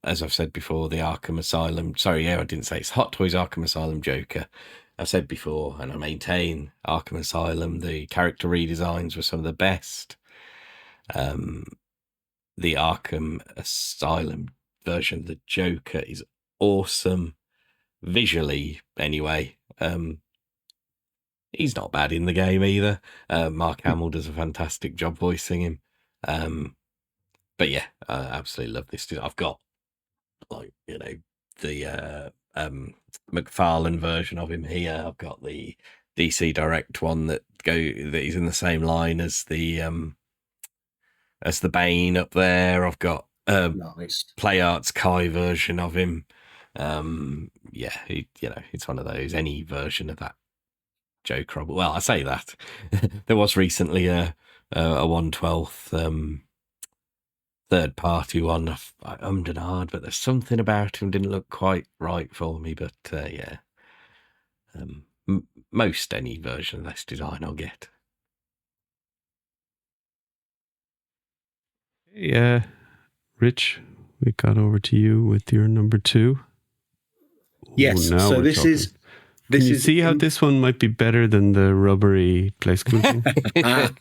as I've said before, the Arkham Asylum. Sorry, yeah, I didn't say it's Hot Toys Arkham Asylum Joker. I've said before, and I maintain, Arkham Asylum, the character redesigns were some of the best. The Arkham Asylum version of the Joker is awesome, visually anyway. He's not bad in the game either. Mark Hamill does a fantastic job voicing him. But yeah, I absolutely love this. I've got, the McFarlane version of him here. I've got the DC Direct one that is in the same line as the Bane up there. I've got Nice. Play Arts Kai version of him. It's one of those, any version of that Joker. Well, I say that there was recently a 1/12 third party one. I ummed and ahed, but there's something about him didn't look quite right for me. But most any version of this design I'll get. Yeah, Rich, we got over to you with your number 2. Yes, so this talking. is. Can you see how this one might be better than the rubbery play school thing? It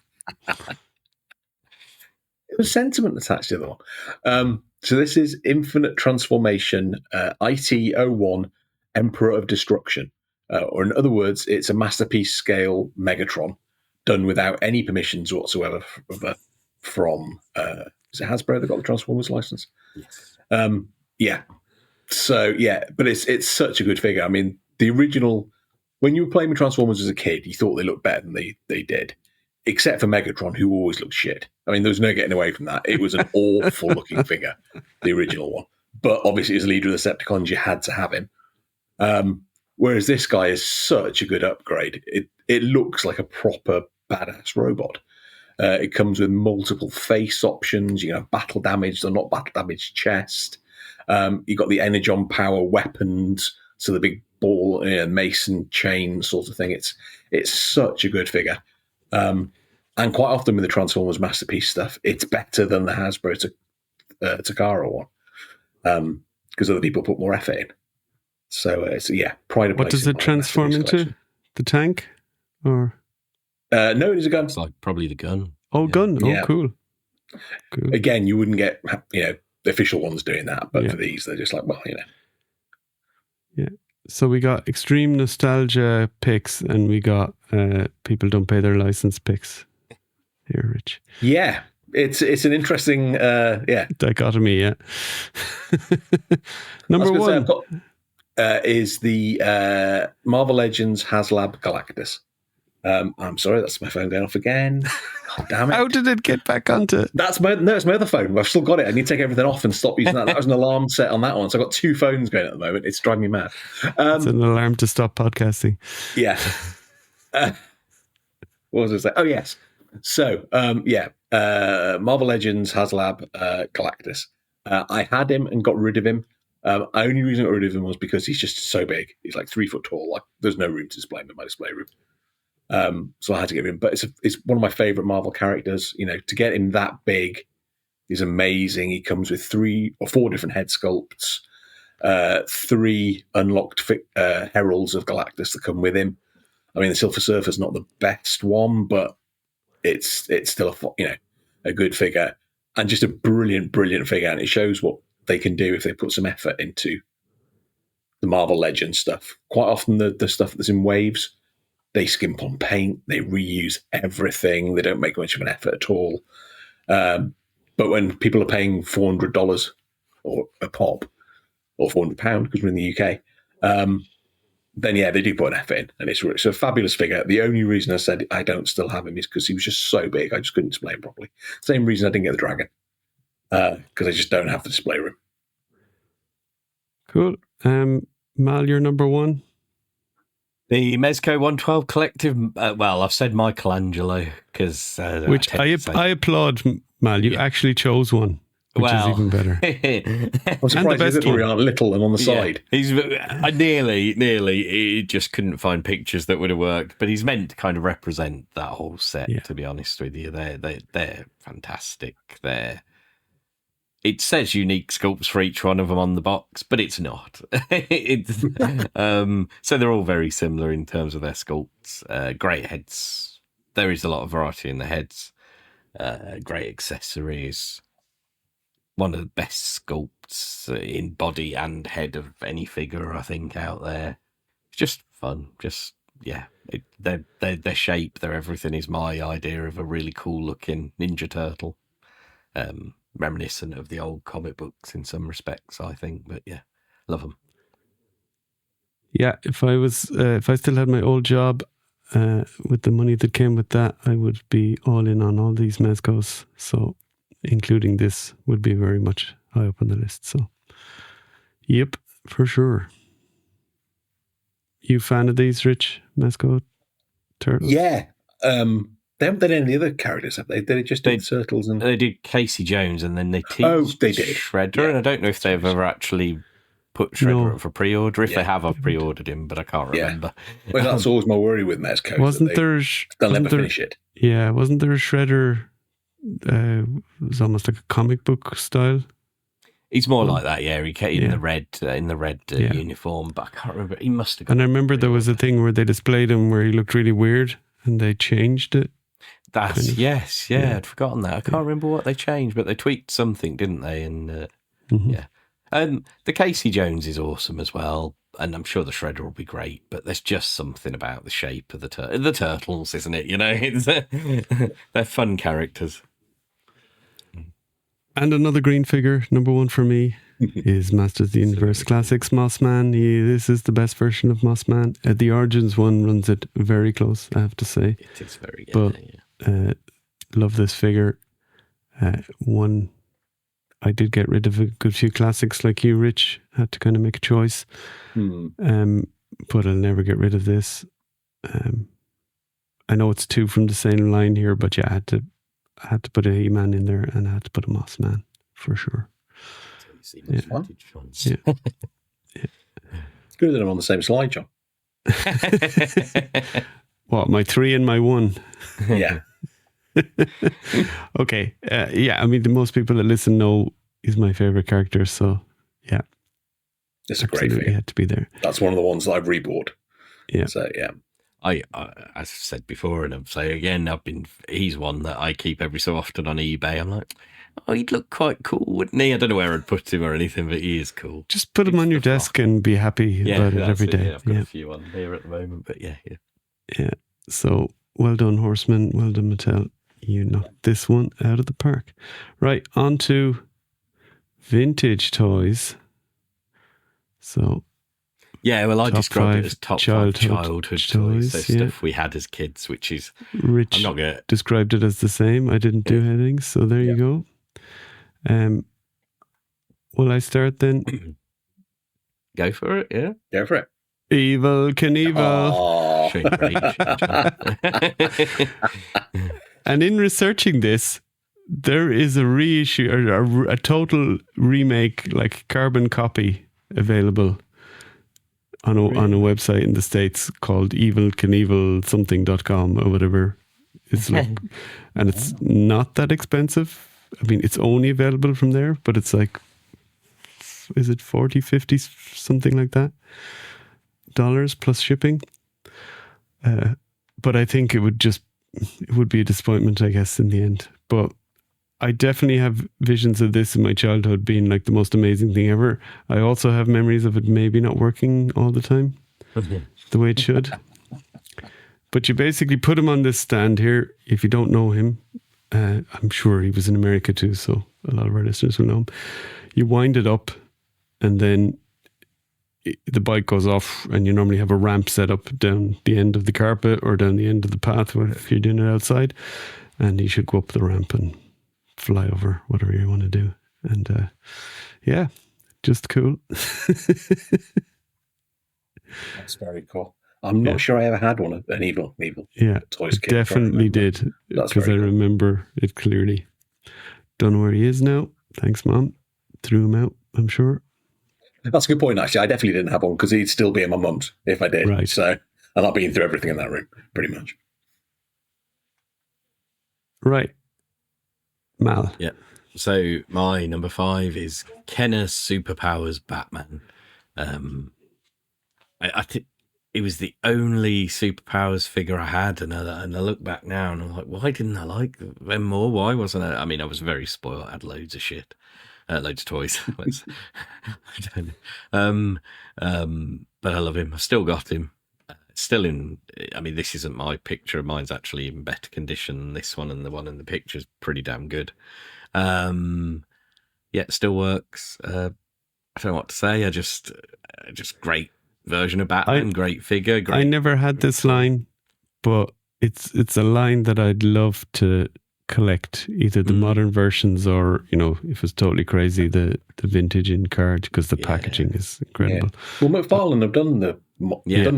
was sentiment attached to the one. So this is Infinite Transformation IT-01 Emperor of Destruction. Or in other words, it's a masterpiece scale Megatron done without any permissions whatsoever from is it Hasbro that got the Transformers license? Yes. Yeah. So yeah, but it's such a good figure. I mean, the original, when you were playing with Transformers as a kid, you thought they looked better than they did. Except for Megatron, who always looked shit. I mean, there was no getting away from that. It was an awful looking figure, the original one. But obviously, as leader of the Decepticons, you had to have him. Whereas this guy is such a good upgrade. It looks like a proper badass robot. It comes with multiple face options. You have battle damaged or not battle damaged chest. You've got the Energon power weapons, so the big ball mason chain sort of thing. It's such a good figure. And quite often with the Transformers Masterpiece stuff, it's better than the Hasbro Takara one, because other people put more effort in. So yeah, pride of place. What does it transform into? The tank? Or no, it is a gun. It's like probably the gun. Oh, yeah. Gun. Oh, yeah. Cool. Again, you wouldn't get the official ones doing that, but for these, they're just like, well, Yeah. So we got extreme nostalgia picks, and we got people don't pay their license picks. Here, Rich. Yeah, it's an interesting dichotomy. Yeah. Number 1 is the Marvel Legends HasLab Galactus. I'm sorry, that's my phone going off again. God damn it! How did it get back onto? It's my other phone. I've still got it. I need to take everything off and stop using that. That was an alarm set on that one, so I've got 2 phones going at the moment. It's driving me mad. It's an alarm to stop podcasting. Yeah. What was I saying? Oh yes. So Marvel Legends HasLab Galactus. I had him and got rid of him. Only reason I got rid of him was because he's just so big. He's like 3 foot tall. Like there's no room to display him in my display room. So I had to get him. But it's one of my favorite Marvel characters. To get him that big is amazing. He comes with 3 or 4 different head sculpts, 3 unlocked heralds of Galactus that come with him. I mean, the Silver Surfer's not the best one, but it's still a good figure and just a brilliant figure. And it shows what they can do if they put some effort into the Marvel Legends stuff. Quite often the stuff that's in waves, they skimp on paint, they reuse everything, they don't make much of an effort at all. But when people are paying $400 or a pop, or £400 because we're in the UK, then yeah, they do put an effort in, and it's a fabulous figure. The only reason I said I don't still have him is because he was just so big, I just couldn't display him properly. Same reason I didn't get the dragon, because I just don't have the display room. Cool. Mal, you're number one. The Mezco 112 Collective. Well, I've said Michelangelo because which I applaud, Mal. You actually chose one. Which is even better. I'm surprised his little aren't little and on the side. He's nearly. He just couldn't find pictures that would have worked. But he's meant to kind of represent that whole set. To be honest with you, they're fantastic. It says unique sculpts for each one of them on the box, but it's not. So they're all very similar in terms of their sculpts. Great heads. There is a lot of variety in the heads. Great accessories. One of the best sculpts in body and head of any figure, I think, out there. It's just fun. Just, their shape, their everything is my idea of a really cool looking Ninja Turtle. Reminiscent of the old comic books in some respects, I think. But yeah, love them. Yeah, if I still had my old job, with the money that came with that, I would be all in on all these Mezcos. So, including this would be very much high up on the list. So, yep, for sure. You fan of these, Rich? Mezco Turtles? Yeah. They haven't done any of the other characters, have they? They just did Turtles and... They did Casey Jones and then they teased they did. Shredder, and I don't know if they've ever actually put Shredder up for pre-order. If they have, I've pre-ordered him, but I can't remember. Well, that's always my worry with Mezco. They'll never finish it. Yeah, wasn't there a Shredder? It was almost like a comic book style. He's more like that, yeah. He came in the red uniform, but I can't remember. He must have. And I remember there was a thing where they displayed him where he looked really weird, and they changed it. Yes, I'd forgotten that. I can't remember what they changed, but they tweaked something, didn't they? And the Casey Jones is awesome as well, and I'm sure the Shredder will be great. But there's just something about the shape of the turtles, isn't it? You know, they're fun characters. And another green figure, number one for me, is Masters of the Universe Classics Mossman. This is the best version of Mossman. The Origins one runs it very close, I have to say. It is very good. But love this figure. I did get rid of a good few classics like you, Rich. Had to kind of make a choice. But I'll never get rid of this. I know it's two from the same line here, but yeah, I had to put a He-Man in there, and I had to put a Mossman for sure. Yeah. It's good that I'm on the same slide, John. What, my 3 and my 1? Yeah. Okay. I mean, most people that listen know he's my favorite character, so yeah. It's a great figure. Had to be there. That's one of the ones that I've rebought. Yeah. So, yeah. I as I've said before, and I'll say again, he's one that I keep every so often on eBay. I'm like, he'd look quite cool, wouldn't he? I don't know where I'd put him or anything, but he is cool. Just put him on your desk and be happy about it every day. Yeah, I've got a few on here at the moment, but yeah. Yeah. So, well done, Horseman. Well done, Mattel. You knocked this one out of the park. Right, on to vintage toys. So, yeah, well, I described it as top 5 childhood toys. So stuff we had as kids, which is... Rich described it as the same. I didn't do headings, so there you go. Will I start then? Go for it, yeah. Go for it. Evel Knievel. And in researching this, there is a reissue or a total remake, like carbon copy, available on a website in the States called evilknievel.com or whatever. It's like, and it's not that expensive. I mean, it's only available from there, but it's like, is it 40, 50, something like that? Dollars plus shipping. But I think it would be a disappointment, I guess, in the end. But I definitely have visions of this in my childhood being like the most amazing thing ever. I also have memories of it maybe not working all the time the way it should. But you basically put him on this stand here. If you don't know him, I'm sure he was in America too, so a lot of our listeners will know him. You wind it up, and then the bike goes off, and you normally have a ramp set up down the end of the carpet or down the end of the path if you're doing it outside, and you should go up the ramp and fly over whatever you want to do. And yeah, just cool. That's very cool. I'm not sure I ever had one, an evil toys kit. Definitely did, because I remember it clearly. Don't know where he is now. Thanks, Mom. Threw him out, I'm sure. That's a good point, actually. I definitely didn't have one because he'd still be in my mum's if I did. Right. So, and I've been through everything in that room, pretty much. Right. Mal. Yeah. So my number 5 is Kenner's Superpowers Batman. I think it was the only Superpowers figure I had, and I look back now and I'm like, why didn't I like them more? Why wasn't I? I mean, I was very spoiled. I had loads of shit, loads of toys. But I love him. I've still got him. Still in. I mean, this isn't my picture. Mine's actually in better condition than this one, and the one in the picture is pretty damn good. Yeah, it still works. I don't know what to say. Just great version of Batman, great figure. Great. I never had this line, but it's a line that I'd love to collect, either the modern versions or, if it's totally crazy, the vintage in card, because the packaging is incredible. Yeah. Well, McFarlane have done done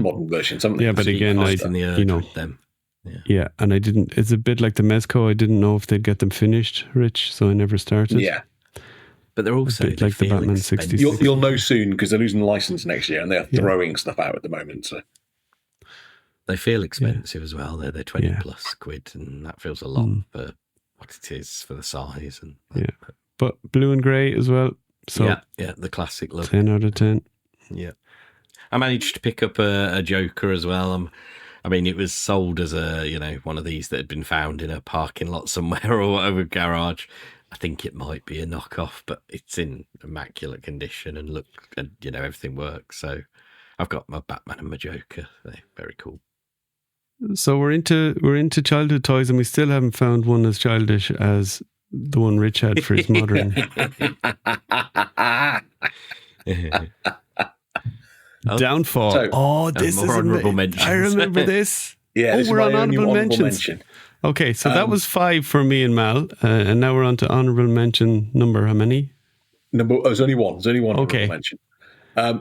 modern versions, haven't they? Yeah, but again, yeah, and I didn't. It's a bit like the Mezco. I didn't know if they'd get them finished, Rich, so I never started. Yeah. But they're also like the Batman 66. You'll know soon because they're losing the license next year and they're throwing stuff out at the moment. So they feel expensive as well. They're 20 plus quid, and that feels a lot for what it is for the size. And but blue and grey as well. So yeah, the classic look. 10 out of 10. Yeah, I managed to pick up a Joker as well. I mean, it was sold as one of these that had been found in a parking lot somewhere or over a garage. I think it might be a knockoff, but it's in immaculate condition and everything works. So I've got my Batman and my Joker. They're very cool. So we're into childhood toys, and we still haven't found one as childish as the one Rich had for his modern. Downfall. So, this is honourable mentions. I remember this. Yeah, we're on honourable mentions. Okay, so that was 5 for me and Mal, and now we're on to honourable mention number. How many? There's only one. Okay. Honourable mention.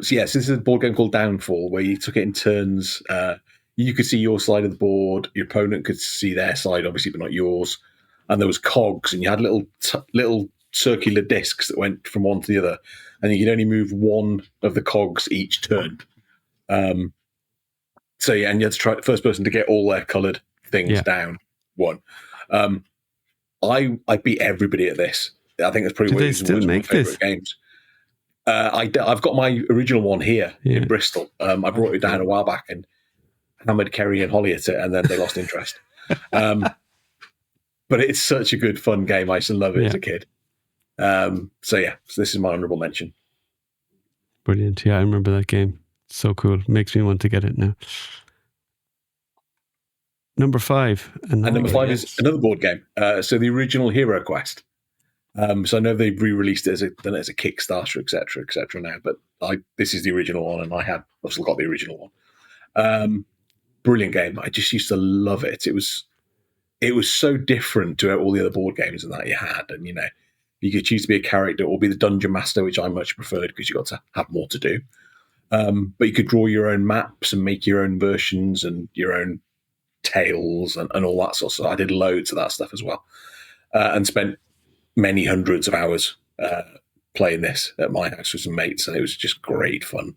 So yes, this is a board game called Downfall, where you took it in turns. You could see your side of the board. Your opponent could see their side, obviously, but not yours. And there was cogs, and you had little circular discs that went from one to the other, and you could only move one of the cogs each turn. And you had to try the first person to get all their coloured things down. One. I beat everybody at this. I think that's probably one of my favourite games. I've got my original one here in Bristol. I brought it down a while back and hammered Kerry and Holly at it, and then they lost interest. But it's such a good, fun game. I used to love it as a kid. So this is my honourable mention. Brilliant. Yeah, I remember that game. So cool. Makes me want to get it now. Number 5. And number 5 is another board game. So the original Hero Quest. So I know they've re-released it as a Kickstarter, etc. now, but this is the original one, and I've still got the original one. Brilliant game. I just used to love it. It was so different to all the other board games that you had, and you could choose to be a character or be the dungeon master, which I much preferred because you got to have more to do. But you could draw your own maps and make your own versions and your own tales and all that sort of stuff. I did loads of that stuff as well, and spent many hundreds of hours playing this at my house with some mates, and it was just great fun.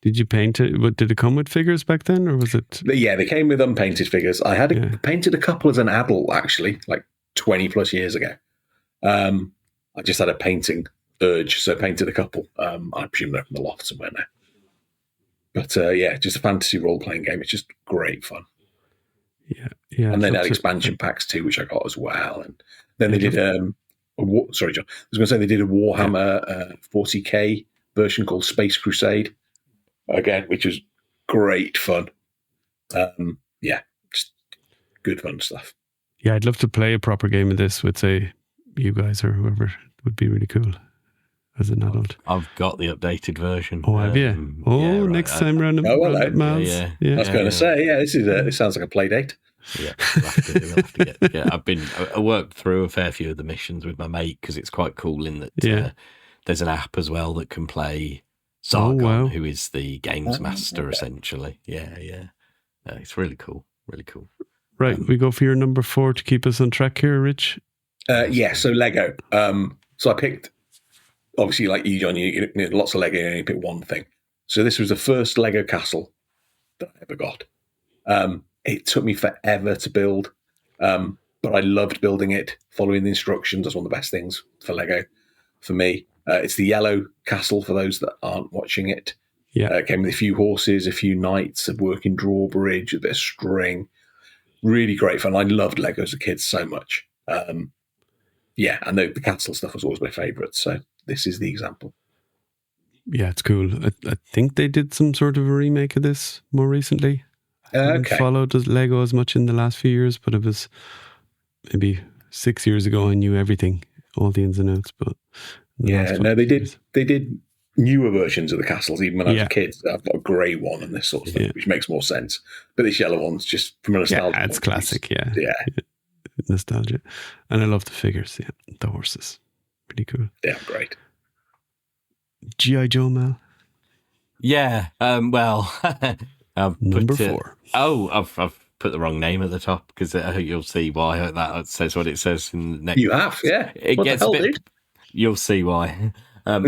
Did you paint it? Did it come with figures back then, or was it? Yeah, they came with unpainted figures. I had painted a couple as an adult, actually, like 20 plus years ago. I just had a painting urge, so painted a couple. I presume they're from the loft somewhere now. But just a fantasy role-playing game. It's just great fun. Yeah. And then had expansion packs too, which I got as well. And Then they did sorry, John. I was going to say they did a Warhammer 40k version called Space Crusade, again, which was great fun. Just good fun stuff. Yeah, I'd love to play a proper game of this with, say, you guys or whoever. It would be really cool as an adult. I've got the updated version. Oh, have you? Next time round hello. at Mal's. I was going to say, this sounds like a play date. Yeah, we'll have to get. Yeah, I worked through a fair few of the missions with my mate because it's quite cool in that there's an app as well that can play Sargon, who is the games master essentially. Yeah. It's really cool. Really cool. Right, we go for your number 4 to keep us on track here, Rich. So Lego. So I picked, obviously, like you, John, you need lots of Lego, you only pick one thing. So this was the first Lego castle that I ever got. It took me forever to build, but I loved building it, following the instructions. That's one of the best things for Lego for me. It's the yellow castle for those that aren't watching it. Yeah. It came with a few horses, a few knights, a working drawbridge, a bit of string. Really great fun. I loved Lego as a kid so much. And the castle stuff was always my favourite. So this is the example. Yeah, it's cool. I think they did some sort of a remake of this more recently. I haven't followed Lego as much in the last few years, but it was maybe 6 years ago. I knew everything, all the ins and outs. But they did newer versions of the castles. Even when I was a kid, I've got a grey one and this sort of stuff, which makes more sense. But this yellow one's just from a nostalgia. Yeah, it's classic. Yeah, nostalgia, and I love the figures. Yeah, the horses, really cool. Yeah, great. G.I. Joe, Mal. Yeah. Well. Number 4. I've put the wrong name at the top because you'll see why that says what it says in the next. You have, yeah. It gets a bit. You'll see why. I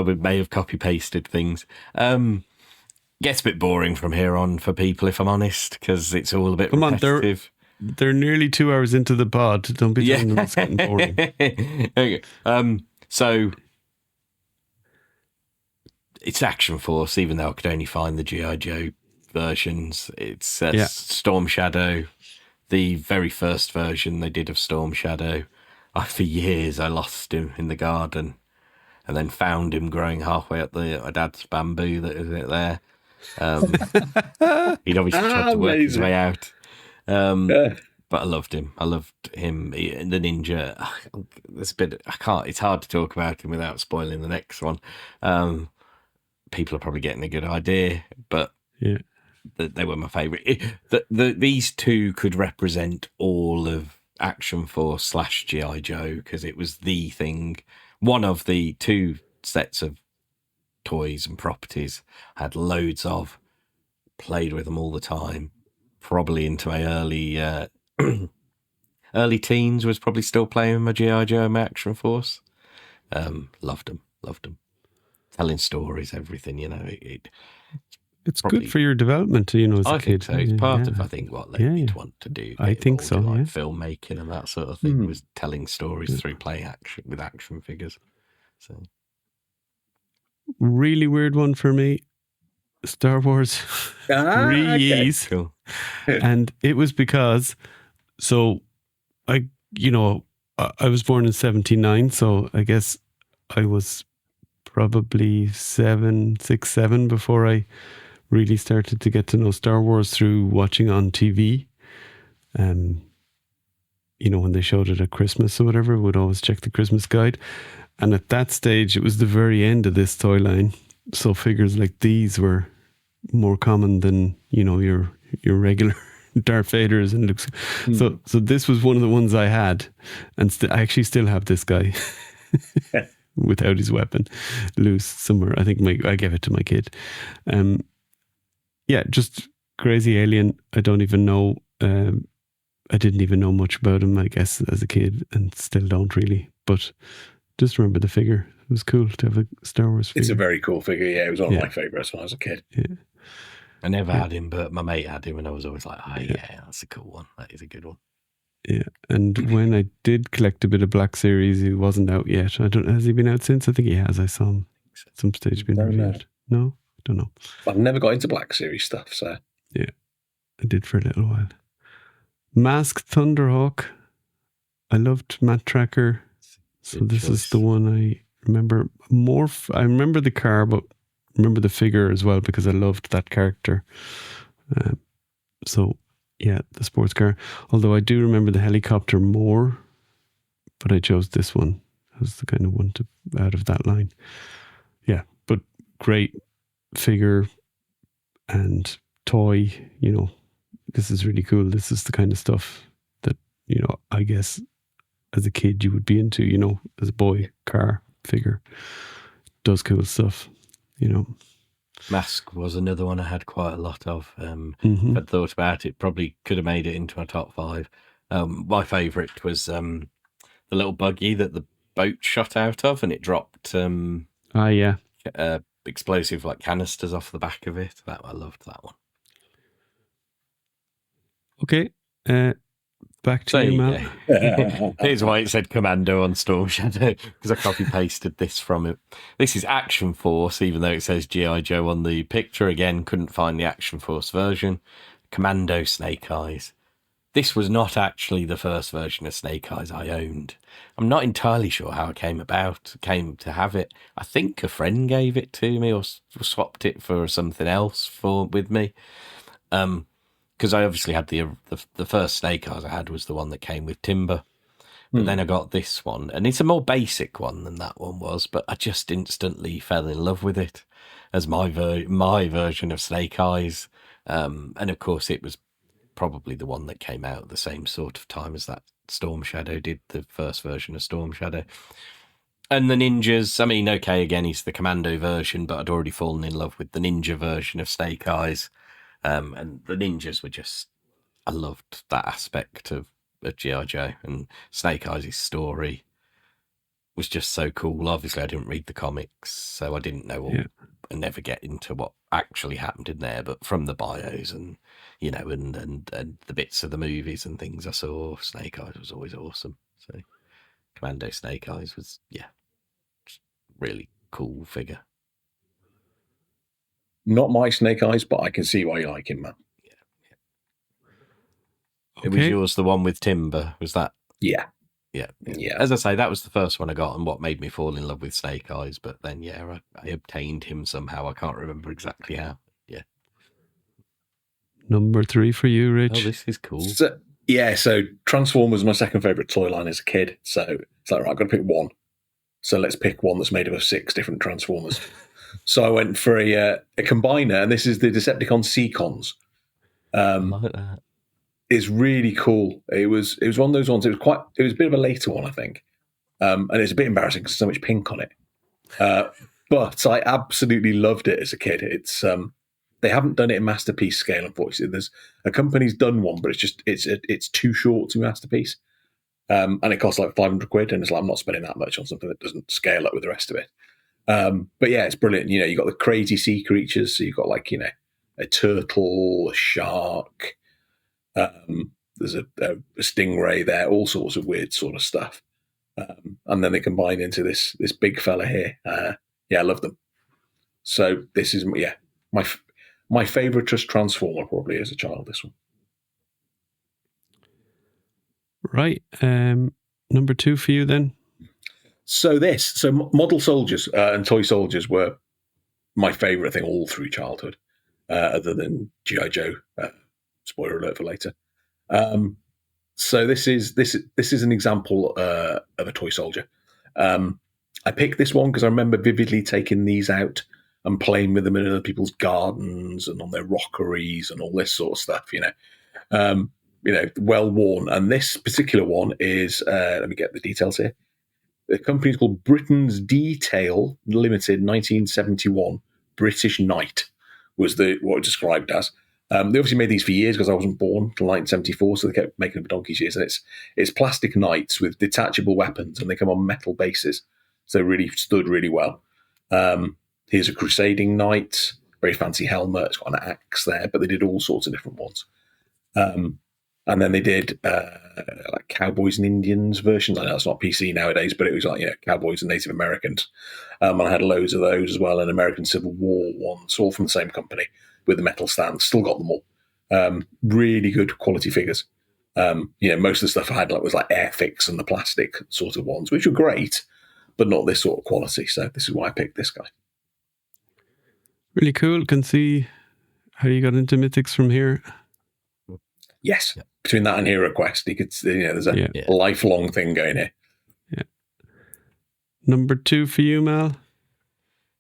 may have copy pasted things. Gets a bit boring from here on for people, if I'm honest, because it's all a bit repetitive. They're nearly 2 hours into the pod. Don't be telling them it's getting boring. Okay. So it's Action Force, even though I could only find the G.I. Joe versions. It's Storm Shadow, the very first version they did of Storm Shadow. For years I lost him in the garden and then found him growing halfway up my dad's bamboo that was there. He'd obviously tried to work his way out. But I loved him. The ninja. There's a bit. It's hard to talk about him without spoiling the next one. People are probably getting a good idea, but they were my favourite. These two could represent all of Action Force / G.I. Joe because it was the thing. One of the two sets of toys and properties I had loads of. Played with them all the time. Probably into my early teens was probably still playing my G.I. Joe and my Action Force. Loved them. Telling stories, everything, It's probably good for your development, as a kid. So it's part of, I think, what they'd want to do. I think so, like filmmaking and that sort of thing was telling stories through playing with action figures. So, really weird one for me. Star Wars re-ease. Cool. And it was because, I was born in 1979, so I guess I was probably 6, 7 before I really started to get to know Star Wars through watching on TV. When they showed it at Christmas or whatever, we'd always check the Christmas guide. And at that stage, it was the very end of this toy line. So figures like these were more common than, your regular Darth Vaders and Luke. So this was one of the ones I had. And I actually still have this guy without his weapon loose somewhere. I think I gave it to my kid. Just crazy alien. I don't even know. I didn't even know much about him, I guess, as a kid, and still don't really. But just remember the figure. It was cool to have a Star Wars figure. It's a very cool figure. Yeah, it was one of my favourites when I was a kid. Yeah. I never had him, but my mate had him, and I was always like, that's a cool one. That is a good one. Yeah, and when I did collect a bit of Black Series, he wasn't out yet. Has he been out since? I think he has. I saw him at some stage being reviewed. No, I don't know. I've never got into Black Series stuff, so. Yeah, I did for a little while. Masked Thunderhawk. I loved Matt Tracker. So Good this choice. is the one I remember more. I remember the car, but remember the figure as well because I loved that character. So yeah, the sports car. Although I do remember the helicopter more, but I chose this one as the kind of one to out of that line. Yeah, but great figure and toy. You know, this is really cool. This is the kind of stuff that, you know, I guess as a kid you would be into, you know, as a boy, car figure. Does cool stuff, you know. Mask was another one I had quite a lot of. Mhm. If I'd thought about it, probably could have made it into my top 5. My favourite was the little buggy that the boat shot out of, and it dropped Yeah. explosive like canisters off the back of it. I loved that one. Okay. Back to There you, you Mal. go. Here's why it said Commando on Storm Shadow, because I copy pasted this from it. This is Action Force, even though it says G.I. Joe on the picture. Again, couldn't find the Action Force version. Commando Snake Eyes. This was not actually the first version of Snake Eyes I owned. I'm not entirely sure how it came to have it. I think a friend gave it to me or swapped it for something else with me. Because I obviously had the first Snake Eyes I had was the one that came with Timber. But then I got this one, and it's a more basic one than that one was, but I just instantly fell in love with it as my version of Snake Eyes. And of course, it was probably the one that came out at the same sort of time as that Storm Shadow did, the first version of Storm Shadow. And the ninjas, I mean, okay, again, he's the Commando version, but I'd already fallen in love with the ninja version of Snake Eyes. And the ninjas were just, I loved that aspect of G.I. Joe, and Snake Eyes' story was just so cool. Obviously, I didn't read the comics, so I didn't know and never get into what actually happened in there, but from the bios and, you know, and the bits of the movies and things I saw, Snake Eyes was always awesome. So Commando Snake Eyes was, just really cool figure. Not my Snake Eyes, but I can see why you like him, man. Okay. Was yours the one with Timber? Was that? Yeah. Yeah. As I say, that was the first one I got and what made me fall in love with Snake Eyes. But then, I obtained him somehow. I can't remember exactly how. Yeah. Number 3 for you, Rich. Oh, this is cool. So Transformers was my second favourite toy line as a kid. So it's like, right, I've got to pick one. So let's pick one that's made up of 6 different Transformers. So I went for a combiner, and this is the Decepticon Seacons. I like that. It's really cool. It was one of those ones. It was a bit of a later one, I think, and it's a bit embarrassing because there's so much pink on it. But I absolutely loved it as a kid. It's they haven't done it in masterpiece scale, unfortunately. There's a company's done one, but it's too short to masterpiece, and it costs like £500, and it's like I'm not spending that much on something that doesn't scale up with the rest of it. But yeah, it's brilliant. You know, you've got the crazy sea creatures. So you've got like, you know, a turtle, a shark. There's a stingray there, all sorts of weird sort of stuff. And then they combine into this big fella here. I love them. So this is, my favourite Transformer probably as a child, this one. Right. Number 2 for you then. So model soldiers and toy soldiers were my favourite thing all through childhood, other than G.I. Joe. Spoiler alert for later. So this is an example of a toy soldier. I picked this one because I remember vividly taking these out and playing with them in other people's gardens and on their rockeries and all this sort of stuff. You know, well worn. And this particular one is let me get the details here. The company is called Britain's Detail Limited, 1971. British Knight was what it described as. They obviously made these for years because I wasn't born until 1974, so they kept making them for donkey's years. And it's plastic knights with detachable weapons, and they come on metal bases, so they really stood really well. Here's a crusading knight, very fancy helmet. It's got an axe there, but they did all sorts of different ones. And then they did like Cowboys and Indians versions. I know it's not PC nowadays, but it was like, Cowboys and Native Americans. And I had loads of those as well, and American Civil War ones, all from the same company with the metal stands. Still got them all. Really good quality figures. Most of the stuff I had was like Airfix and the plastic sort of ones, which were great, but not this sort of quality. So this is why I picked this guy. Really cool. Can see how you got into Mythics from here. Yes. Yeah. Between that and Hero Quest, you could see, there's a lifelong thing going here. Yeah. Number 2 for you, Mal?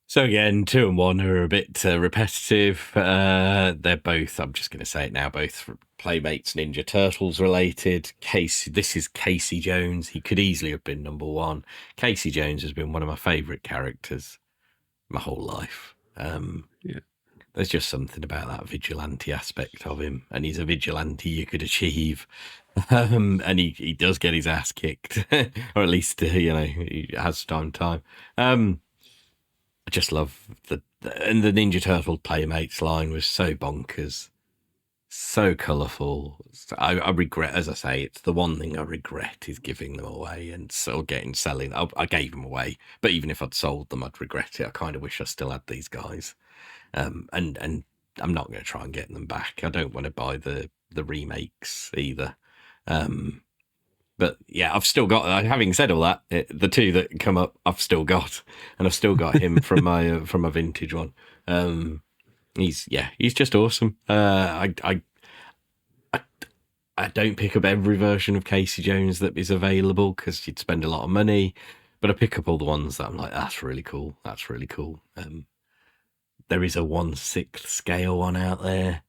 So again, 2 and 1 are a bit repetitive. They're both, I'm just going to say it now, both Playmates Ninja Turtles related. This is Casey Jones. He could easily have been number 1. Casey Jones has been one of my favourite characters my whole life. There's just something about that vigilante aspect of him, and he's a vigilante you could achieve. And he does get his ass kicked, or at least he has time. I just love the Ninja Turtle Playmates line was so bonkers, so colourful. I regret, as I say, it's the one thing I regret is giving them away and selling. I gave them away, but even if I'd sold them, I'd regret it. I kind of wish I still had these guys. And I'm not going to try and get them back. I don't want to buy the remakes either. But yeah, I've still got. Having said all that, the 2 that come up, I've still got, and I've still got him from my vintage one. He's just awesome. I don't pick up every version of Casey Jones that is available because you'd spend a lot of money, but I pick up all the ones that I'm like, that's really cool. That's really cool. There is a 1/6 scale one out there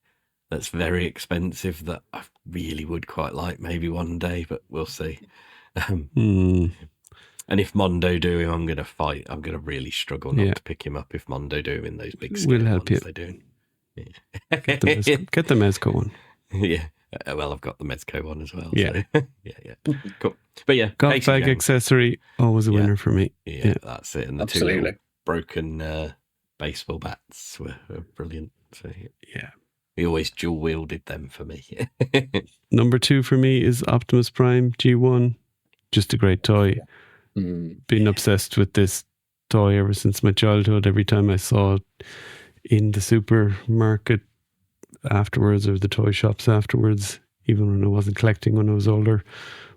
that's very expensive that I really would quite like maybe one day, but we'll see. And if Mondo do him, I'm going to fight. I'm going to really struggle not to pick him up if Mondo do him in those big scale we'll help ones you. they're doing. Yeah. Get the Mezco one. Yeah. Well, I've got the Mezco one as well. Yeah. So. Yeah. Cool. But yeah. Golf bag accessory, always a winner for me. Yeah, that's it. And the Absolutely. 2 broken baseball bats were brilliant. So yeah. We always dual wielded them for me. Number 2 for me is Optimus Prime G1. Just a great toy. Been obsessed with this toy ever since my childhood. Every time I saw it in the supermarket afterwards or the toy shops afterwards, even when I wasn't collecting when I was older,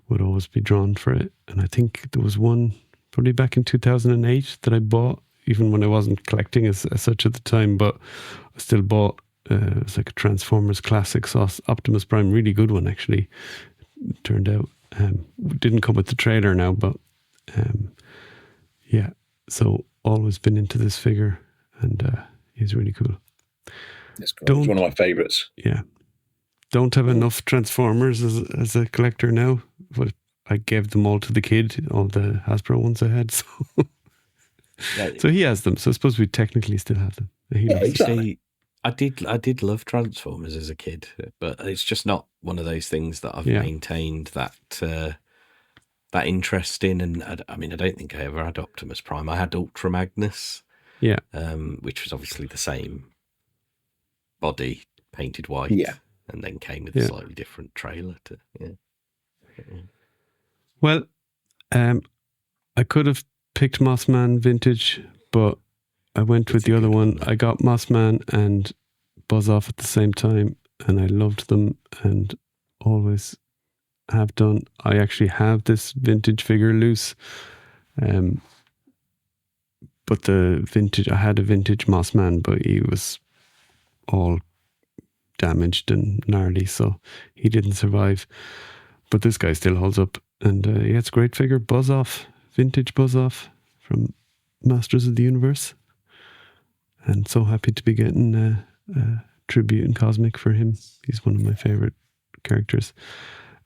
would always be drawn for it. And I think there was one probably back in 2008 that I bought, even when I wasn't collecting as such at the time, but I still bought. It was like a Transformers Classic Sauce Optimus Prime, really good one actually. It turned out didn't come with the trailer now, but so always been into this figure, and he's really cool. It's cool. It's one of my favourites. Yeah, don't have enough Transformers as a collector now, but I gave them all to the kid, all the Hasbro ones I had. So, so he has them. So I suppose we technically still have them. Exactly. I did love Transformers as a kid, but it's just not one of those things that I've maintained that interest in. And I don't think I ever had Optimus Prime. I had Ultra Magnus, which was obviously the same body painted white, and then came with a slightly different trailer. Well, I could have picked Mossman Vintage, but I went with the other one. I got Mossman and Buzz Off at the same time, and I loved them and always have done. I actually have this vintage figure loose, but I had a vintage Mossman, but he was all damaged and gnarly, so he didn't survive. But this guy still holds up, and it's a great figure. Buzz Off, vintage Buzz Off from Masters of the Universe. And so happy to be getting a tribute in Cosmic for him. He's one of my favourite characters.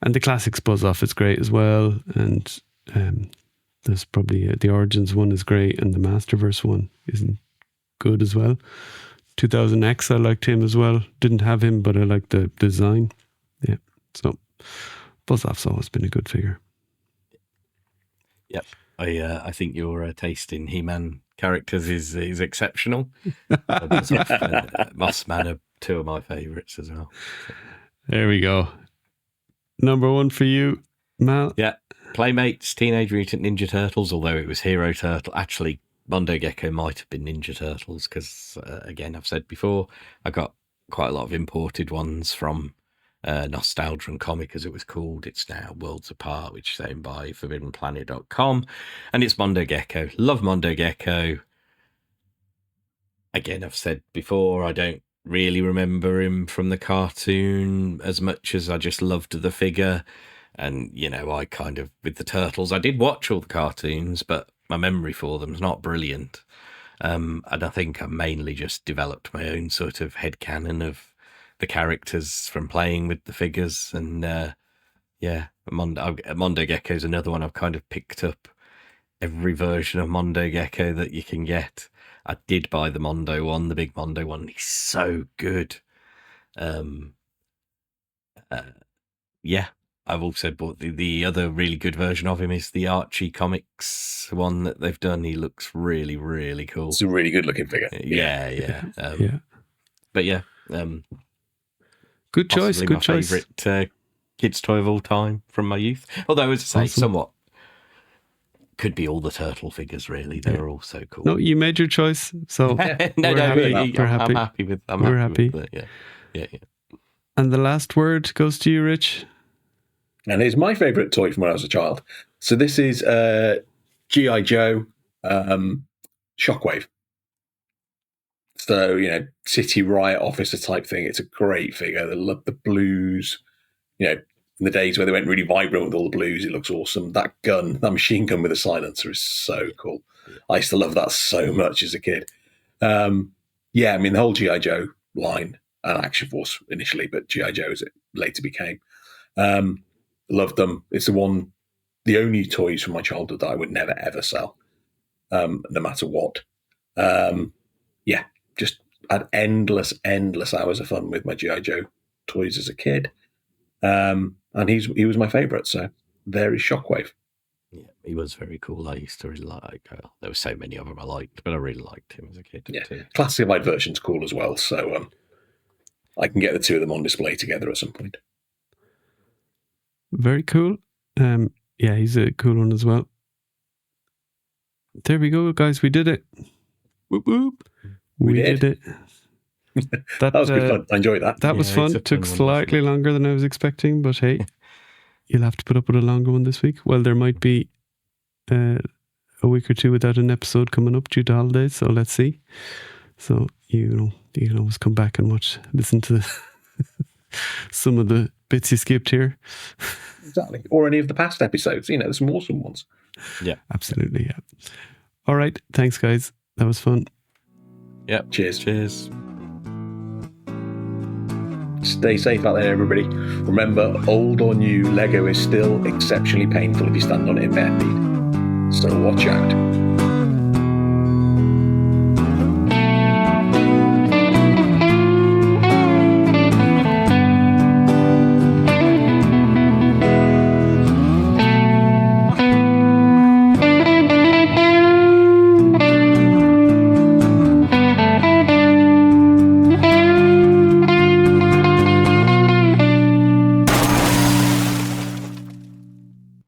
And the Classics Buzz Off is great as well. And there's probably the Origins one is great, and the Masterverse one isn't good as well. 2000X, I liked him as well. Didn't have him, but I liked the design. Yeah, so Buzz Off's always been a good figure. Yep, I think your taste in He-Man characters is exceptional. Mossman are 2 of my favourites as well. There we go. Number 1 for you, Mal. Yeah, Playmates, Teenage Mutant Ninja Turtles, although it was Hero Turtle. Actually, Mondo Gecko might have been Ninja Turtles because, again, I've said before, I got quite a lot of imported ones from Nostalgia and Comic, as it was called. It's now Worlds Apart, which is owned by ForbiddenPlanet.com, and it's Mondo Gecko. Love Mondo Gecko. Again, I've said before, I don't really remember him from the cartoon as much as I just loved the figure. And, you know, I kind of, with the Turtles, I did watch all the cartoons, but my memory for them is not brilliant. And I think I mainly just developed my own sort of headcanon of the characters from playing with the figures. And Mondo Gecko is another one I've kind of picked up every version of Mondo Gecko that you can get. I did buy the Mondo one, the big Mondo one. He's so good. I've also bought the other really good version of him is the Archie Comics one that they've done. He looks really, really cool. It's a really good looking figure. Yeah. But good choice. My Good choice. Favorite kids' toy of all time from my youth. Although, as I say, somewhat could be all the turtle figures. Really, they're all so cool. No, you made your choice, so I'm happy with. We're happy. With it, yeah. And the last word goes to you, Rich. And it's my favourite toy from when I was a child. So this is G.I. Joe Shockwave. So, you know, city riot officer type thing. It's a great figure. I love the blues. You know, in the days where they went really vibrant with all the blues, it looks awesome. That gun, that machine gun with a silencer is so cool. I used to love that so much as a kid. I mean, the whole G.I. Joe line and Action Force initially, but G.I. Joe as it later became. Loved them. It's the only toys from my childhood that I would never, ever sell, no matter what. Just had endless hours of fun with my G.I. Joe toys as a kid. And he was my favourite, so there is Shockwave. Yeah, he was very cool. I used to really like. There were so many of them I liked, but I really liked him as a kid. Yeah, too. classified version's cool as well. So I can get the two of them on display together at some point. Very cool. He's a cool one as well. There we go, guys. We did it. Whoop whoop. We did it. That was good fun. I enjoyed that. That was fun. It took slightly longer than I was expecting, but hey, you'll have to put up with a longer one this week. Well, there might be a week or two without an episode coming up due to holidays, so let's see. So, you can always come back and listen to some of the bits you skipped here. Exactly. Or any of the past episodes. You know, there's some awesome ones. Yeah. Absolutely, yeah. All right. Thanks, guys. That was fun. Yeah. Cheers. Stay safe out there, everybody. Remember, old or new, Lego is still exceptionally painful if you stand on it in bare feet. So watch out.